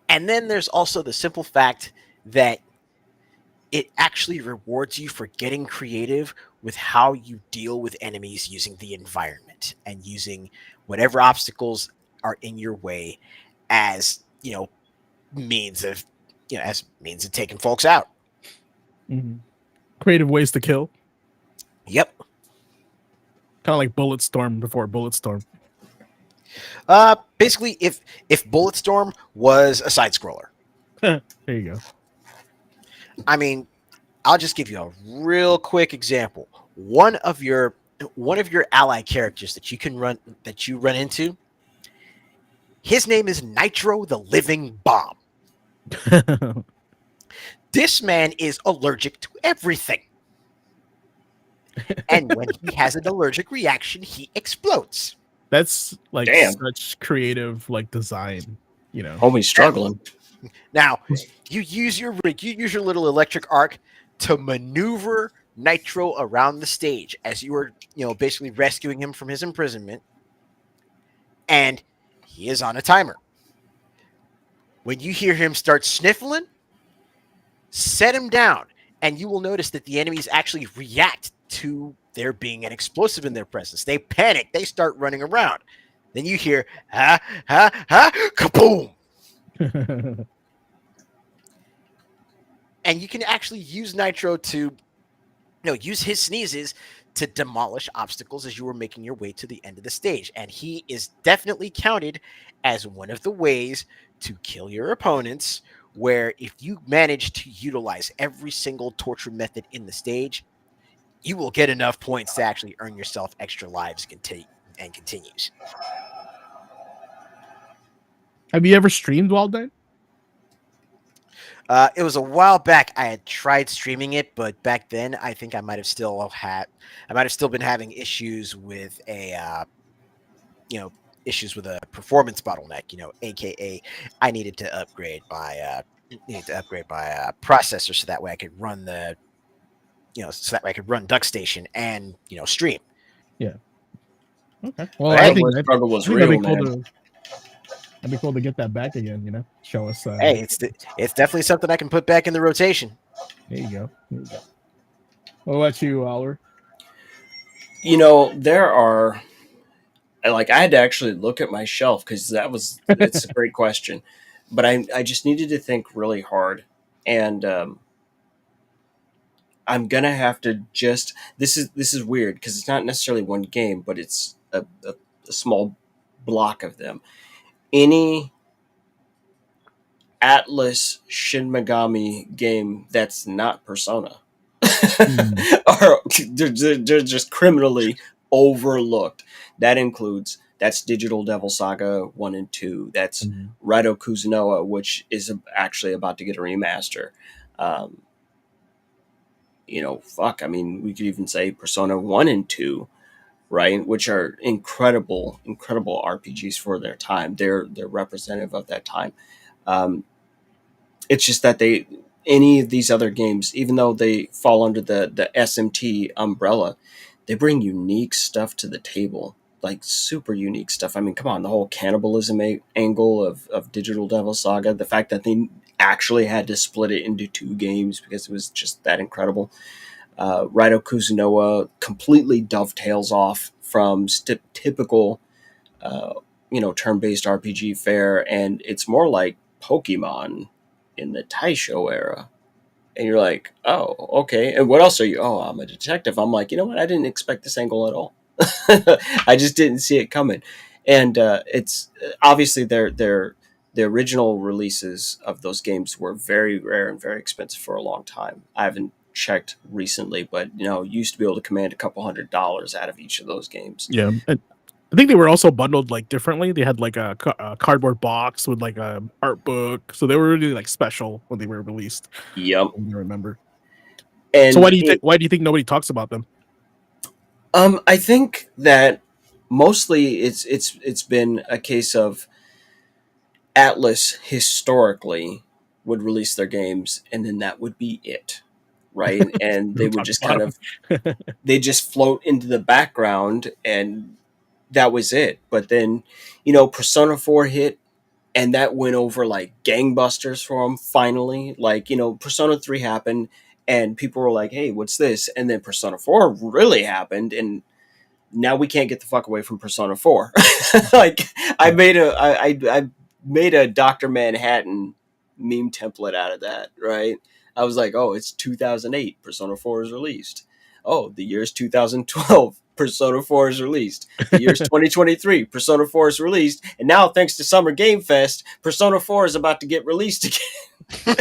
And then there's also the simple fact that it actually rewards you for getting creative with how you deal with enemies using the environment and using whatever obstacles are in your way as means of taking folks out.
Mm-hmm. Creative ways to kill.
Yep.
Kind of like Bulletstorm before Bulletstorm.
Basically, if Bulletstorm was a side scroller.
There you go.
I mean, I'll just give you a real quick example. One of your ally characters that you run into, his name is Nitro the Living Bomb. This man is allergic to everything. And when he has an allergic reaction, he explodes.
That's like
Damn.
such creative design,
Homie's struggling.
Now, you use your little electric arc to maneuver Nitro around the stage as you are, basically rescuing him from his imprisonment. And he is on a timer. When you hear him start sniffling, set him down, and you will notice that the enemies actually react to there being an explosive in their presence. They panic. They start running around. Then you hear, ha, ha, ha, kaboom! And you can actually use Nitro to, use his sneezes to demolish obstacles as you were making your way to the end of the stage. And he is definitely counted as one of the ways to kill your opponents, where if you manage to utilize every single torture method in the stage, you will get enough points to actually earn yourself extra lives and continues.
Have you ever streamed Wild 9?
It was a while back. I had tried streaming it, but back then I think I might have still been having issues with a performance bottleneck. AKA I needed to upgrade my processor so that way I could run the so that way I could run DuckStation and stream.
Yeah. Okay. Well,
But
I
hey,
think
Hardware struggle was
that'd be
real,
cool
man.
to get that back again. Show us.
hey, it's definitely something I can put back in the rotation.
There you go. There you go. What about you, Oliver?
There are like I had to actually look at my shelf because it's a great question, but I just needed to think really hard, and I'm gonna have to just this is weird because it's not necessarily one game, but it's a small block of them. Any Atlas Shin Megami game that's not Persona
Hmm.
are they're just criminally overlooked. That's Digital Devil Saga 1 and 2. That's
Mhm.
Raito Kuzunoa, which is actually about to get a remaster. Um, fuck. I mean, we could even say Persona 1 and 2, right? Which are incredible, incredible RPGs for their time. They're representative of that time. Um, it's just that any of these other games, even though they fall under the SMT umbrella, they bring unique stuff to the table, like super unique stuff. I mean, come on, the whole cannibalism angle of Digital Devil Saga, the fact that they actually had to split it into two games because it was just that incredible. Raito Kuzunoa completely dovetails off from typical, uh, turn-based RPG fare, and it's more like Pokemon in the Taisho era. And you're like, oh, okay. And what else are you? Oh, I'm a detective. I'm like, you know what? I didn't expect this angle at all. I just didn't see it coming. And it's obviously the original releases of those games were very rare and very expensive for a long time. I haven't checked recently, but you used to be able to command a couple $100s out of each of those games.
Yeah, and I think they were also bundled like differently. They had like a cardboard box with like a art book, so they were really like special when they were released.
Yep.
I remember. So
And
why do you think nobody talks about them?
I think that mostly it's been a case of Atlas historically would release their games and then that would be it, right? And they
Who
would
talks
just
about
kind of they just float into the background and that was it. But then, Persona 4 hit and that went over like gangbusters for them finally. Like, Persona 3 happened and people were like, "Hey, what's this?" And then Persona 4 really happened and now we can't get the fuck away from Persona 4. Like
Yeah.
I made a Dr. Manhattan meme template out of that, right? I was like, "Oh, it's 2008, Persona 4 is released. Oh, the year's 2012, Persona 4 is released. The year's 2023, Persona 4 is released. And now thanks to Summer Game Fest, Persona 4 is about to get released again."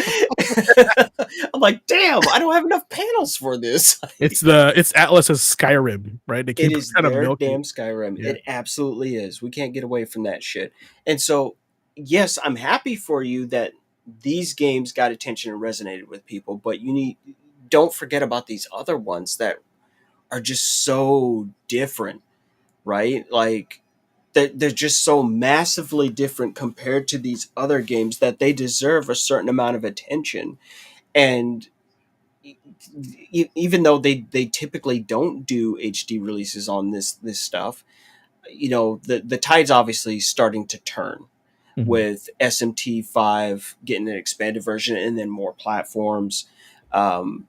I'm like, "Damn, I don't have enough panels for this."
It's Atlas's Skyrim, right? They
It
keep
is
kind of
their
milking.
damn Skyrim.
Yeah.
It absolutely is. We can't get away from that shit. And so, yes, I'm happy for you that these games got attention and resonated with people, but don't forget about these other ones that are just so different, right? Like they're just so massively different compared to these other games that they deserve a certain amount of attention. And even though they typically don't do HD releases on this stuff, the tide's obviously starting to turn
Mhm.
with SMT5 getting an expanded version and then more platforms. Um,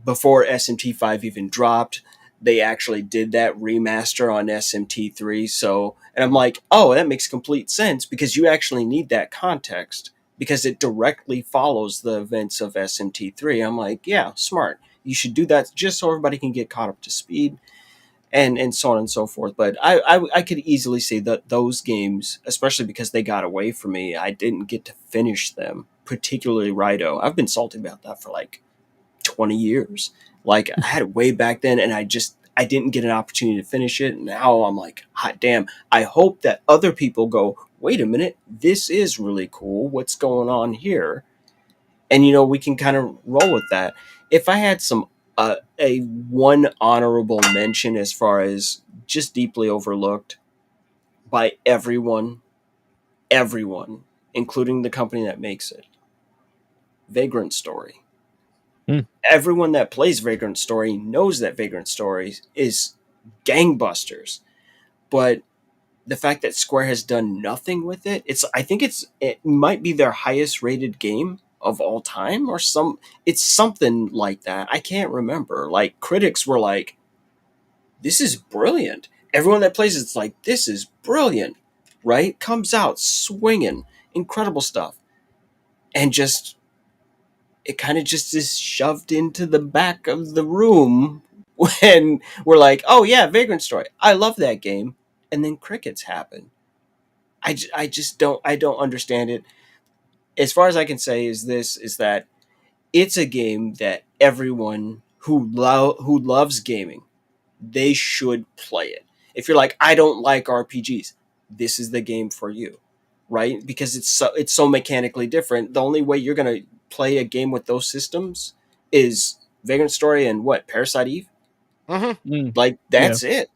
Before SMT5 even dropped, they actually did that remaster on SMT3. So, and I'm like, oh, that makes complete sense because you actually need that context because it directly follows the events of SMT3. I'm like, yeah, smart. You should do that just so everybody can get caught up to speed and so on and so forth. But I could easily see that those games, especially because they got away from me, I didn't get to finish them. Particularly Raito, I've been salty about that for like 20 years. Like I had it way back then, and I didn't get an opportunity to finish it. And now I'm like, hot damn! I hope that other people go, wait a minute, this is really cool. What's going on here? And we can kind of roll with that. If I had a one honorable mention as far as just deeply overlooked by everyone, including the company that makes it, Vagrant Story.
Hmm.
Everyone that plays Vagrant Story knows that Vagrant Story is gangbusters, but the fact that Square has done nothing with it, I think it might be their highest rated game of all time, or it's something like that. I can't remember. Like, critics were like, this is brilliant. Everyone that plays it's like, this is brilliant, right? Comes out swinging, incredible stuff. And just, it kind of just is shoved into the back of the room when we're like, oh yeah, Vagrant Story. I love that game. And then crickets happen. I just don't understand it. As far as I can say is that it's a game that everyone who loves gaming, they should play it. If you're like, I don't like RPGs, this is the game for you, right? Because it's so mechanically different. The only way you're gonna play a game with those systems is Vagrant Story and what, Parasite Eve.
Mm.
Like,
Yeah.
that's it.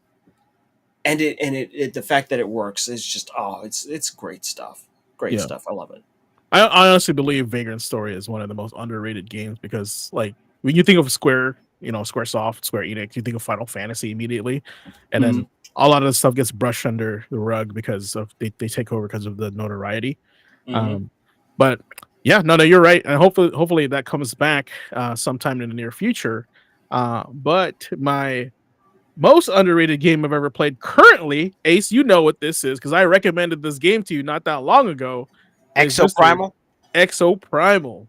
And the fact that it works is just, it's great stuff. Great
Yeah.
stuff. I love it.
I honestly believe Vagrant Story is one of the most underrated games because, like, when you think of Square, Squaresoft, Square Enix, you think of Final Fantasy immediately, and
Mm-hmm.
then a lot of the stuff gets brushed under the rug because of they take over because of the notoriety.
Mm-hmm.
Um, but yeah, no, you're right, and hopefully that comes back sometime in the near future. But my most underrated game I've ever played currently, Ace, you know what this is because I recommended this game to you not that long ago. Is Mr.
Exoprimal.
Exoprimal.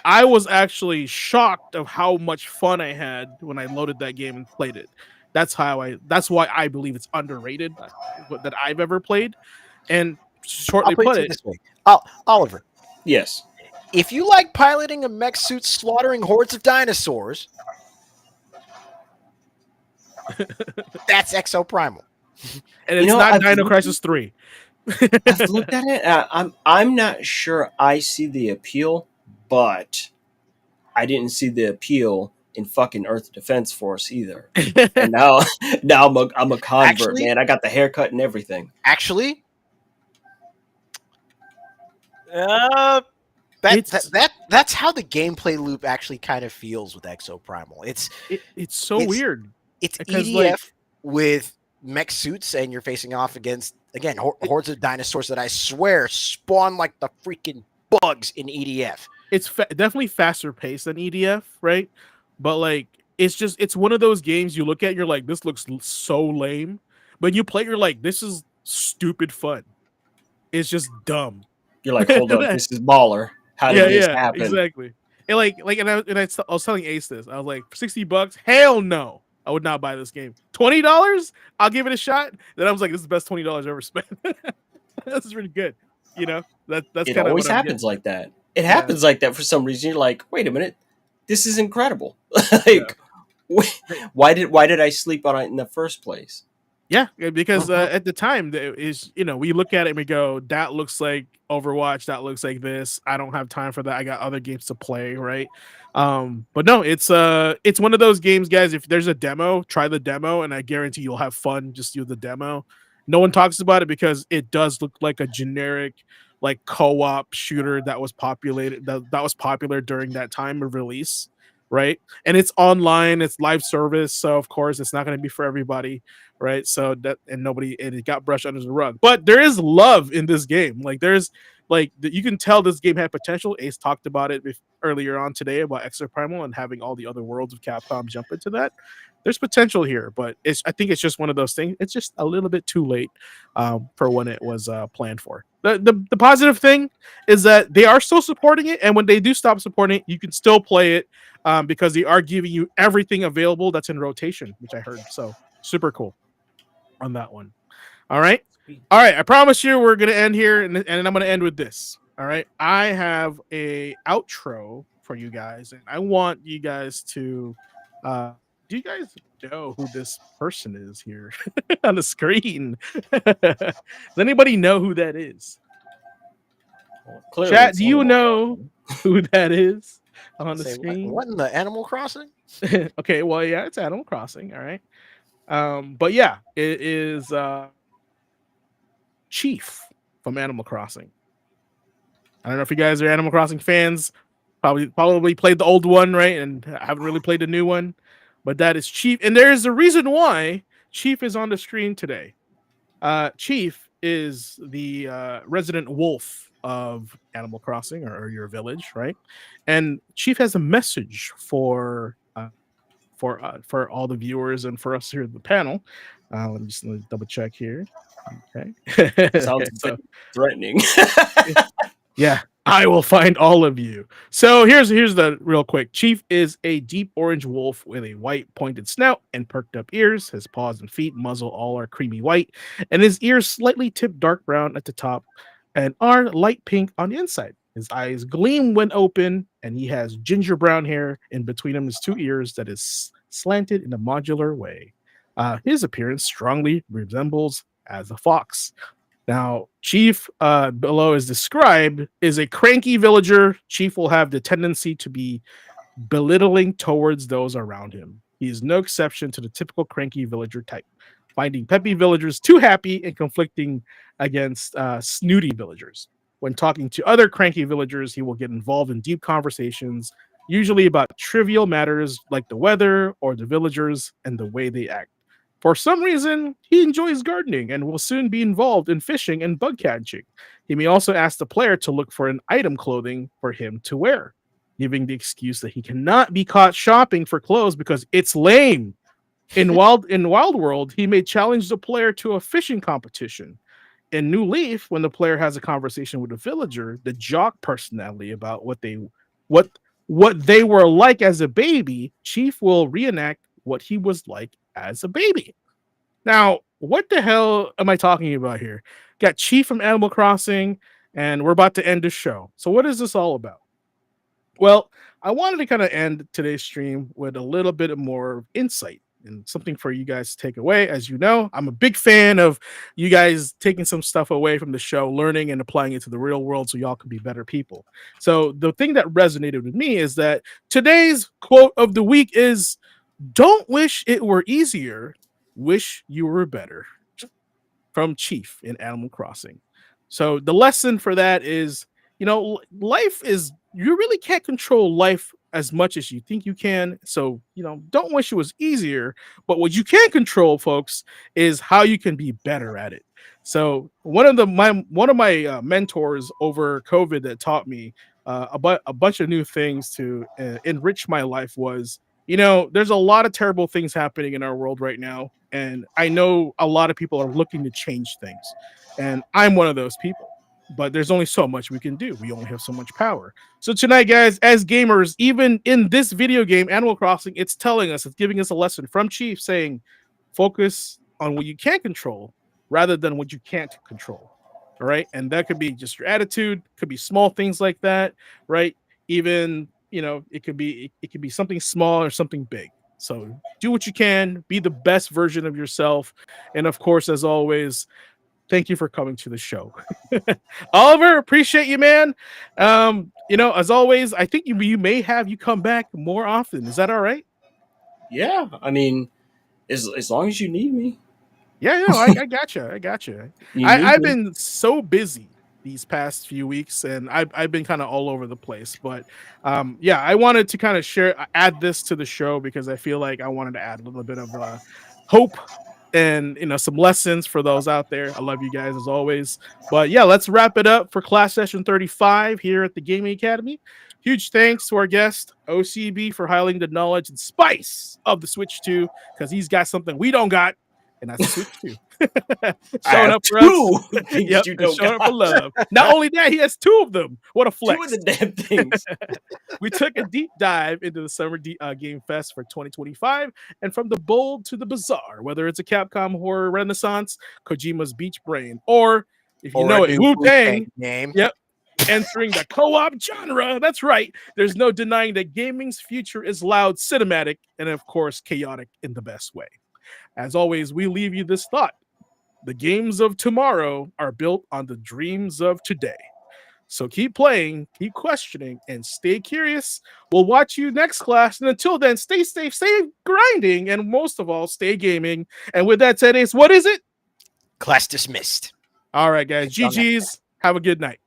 I was actually shocked of how much fun I had when I loaded that game and played it. That's why I believe it's underrated that I've ever played. And
I'll
shortly
put it
put
to you
it,
this way. Oliver,
Yes.
if you like piloting a mech suit slaughtering hordes of dinosaurs, that's Exoprimal.
and it's not
I've
Dino
looked
Crisis 3.
I've looked at it. I'm not sure I see the appeal, but I didn't see the appeal in fucking Earth Defense Force either. And now now I'm a convert,
Actually,
man. I got the haircut and everything.
actually, uh,
It's
that's how the gameplay loop actually kind of feels with Exoprimal.
it's so
It's
weird
it's
because like
EDF with mech suits, and you're facing off against again hordes of dinosaurs that I swear spawn like the freaking bugs in EDF.
it's definitely faster paced than EDF, right? But like it's one of those games you look at, you're like, this looks so lame, but you play, you're like, this is stupid fun. It's just dumb.
You're like, hold up, this is baller. How did this
Yeah,
happen?
exactly. And I was telling Ace this. I was like, for $60, hell no, I would not buy this game. $20, I'll give it a shot. Then I was like, this is the best $20 I ever spent. This is really good. That's
It
kind of
always
what I'm
happens
getting.
like that. It
Yeah,
happens like that for some reason. You're like, wait a minute, this is incredible.
yeah.
Like, why did I sleep on it in the first place?
Yeah, because at the time we look at it and we go, that looks like Overwatch, that looks like this. I don't have time for that. I got other games to play, right? But no, it's one of those games, guys. If there's a demo, try the demo, and I guarantee you'll have fun just do the demo. No one talks about it because it does look like a generic like co-op shooter that was popular during that time of release, right? And it's online, it's live service, so of course it's not going to be for everybody, right? So it got brushed under the rug. But there is love in this game. Like you can tell this game had potential. Ace talked about it earlier on today about Exoprimal and having all the other worlds of Capcom jump into that. There's potential here, but I think it's just one of those things. It's just a little bit too late for when it was planned for. The positive thing is that they are still supporting it, and when they do stop supporting it, you can still play it because they are giving you everything available that's in rotation, which I heard. So super cool on that one. All right. All right. I promise you we're going to end here, and I'm going to end with this. All right. I have a outro for you guys, and I want you guys to do you guys know who this person is here on the screen? Does anybody know who that is?
Well, clearly,
Chat,
it's
do you
Animal
know
Crossing.
who that is on the
Say
screen?
what in the Animal Crossing?
Okay, well, yeah, it's Animal Crossing. All right. But yeah, it is Chief from Animal Crossing. I don't know if you guys are Animal Crossing fans. Probably played the old one, right? And haven't really played the new one. But that is Chief, and there's a reason why Chief is on the screen today. Chief is the resident wolf of Animal Crossing or your village, right? And Chief has a message for all the viewers and for us here at the panel. Let me double check here. Okay.
Sounds
So
threatening.
yeah, I will find all of you. So here's the real quick. Chief is a deep orange wolf with a white pointed snout and perked up ears. His paws and feet, muzzle all are creamy white, and his ears slightly tipped dark brown at the top and are light pink on the inside. His eyes gleam when open, and he has ginger brown hair in between him his two ears that is slanted in a modular way. His appearance strongly resembles as a fox. Now, Chief, below is described, is a cranky villager. Chief will have the tendency to be belittling towards those around him. He is no exception to the typical cranky villager type, finding peppy villagers too happy and conflicting against snooty villagers. When talking to other cranky villagers, he will get involved in deep conversations, usually about trivial matters like the weather or the villagers and the way they act. For some reason, he enjoys gardening and will soon be involved in fishing and bug catching. He may also ask the player to look for an item clothing for him to wear, giving the excuse that he cannot be caught shopping for clothes because it's lame. In Wild World, he may challenge the player to a fishing competition. In New Leaf, when the player has a conversation with a villager, the jock personality about what they were like as a baby, Chief will reenact what he was like as a baby. Now, what the hell am I talking about here? Got Chief from Animal Crossing, and we're about to end the show. So what is this all about? Well, I wanted to kind of end today's stream with a little bit more insight and something for you guys to take away. As you know, I'm a big fan of you guys taking some stuff away from the show, learning and applying it to the real world so y'all can be better people. So the thing that resonated with me is that today's quote of the week is, "Don't wish it were easier, wish you were better," from Chief in Animal Crossing. So the lesson for that is, life is, you really can't control life as much as you think you can. So, don't wish it was easier, but what you can control, folks, is how you can be better at it. So one of my mentors over COVID that taught me a bunch of new things to enrich my life was, there's a lot of terrible things happening in our world right now. And I know a lot of people are looking to change things. And I'm one of those people. But there's only so much we can do. We only have so much power. So tonight, guys, as gamers, even in this video game, Animal Crossing, it's giving us a lesson from Chief saying, focus on what you can control rather than what you can't control. All right. And that could be just your attitude, could be small things like that, right? Even, it could be something small or something big. So do what you can, be the best version of yourself. And of course, as always, thank you for coming to the show. Oliver, appreciate you, man. As always, I think you may have you come back more often. Is that all right?
Yeah, I mean, as long as you need me.
Yeah, I gotcha. I've been so busy these past few weeks, and I've been kind of all over the place. But I wanted to kind of add this to the show because I feel like I wanted to add a little bit of hope and some lessons for those out there. I love you guys as always. But yeah, let's wrap it up for class session 35 here at the Gaming Academy. Huge thanks to our guest OCB for highlighting the knowledge and spice of the Switch 2, because he's got something we don't got, and that's Switch 2. Showing up for us. Yep, showing up for love. Not only that, he has two of them. What a flex.
Two of the damn things.
We took a deep dive into the Summer Game Fest for 2025, and from the bold to the bizarre, whether it's a Capcom horror renaissance, Kojima's Beach Brain, or if you know it, Wu-Tang
game.
Yep. Entering the co-op genre. That's right. There's no denying that gaming's future is loud, cinematic, and of course, chaotic in the best way. As always, we leave you this thought. The games of tomorrow are built on the dreams of today. So keep playing, keep questioning, and stay curious. We'll watch you next class. And until then, stay safe, stay grinding, and most of all, stay gaming. And with that said, Ace, what is it?
Class dismissed.
All right, guys. GG's. Have a good night.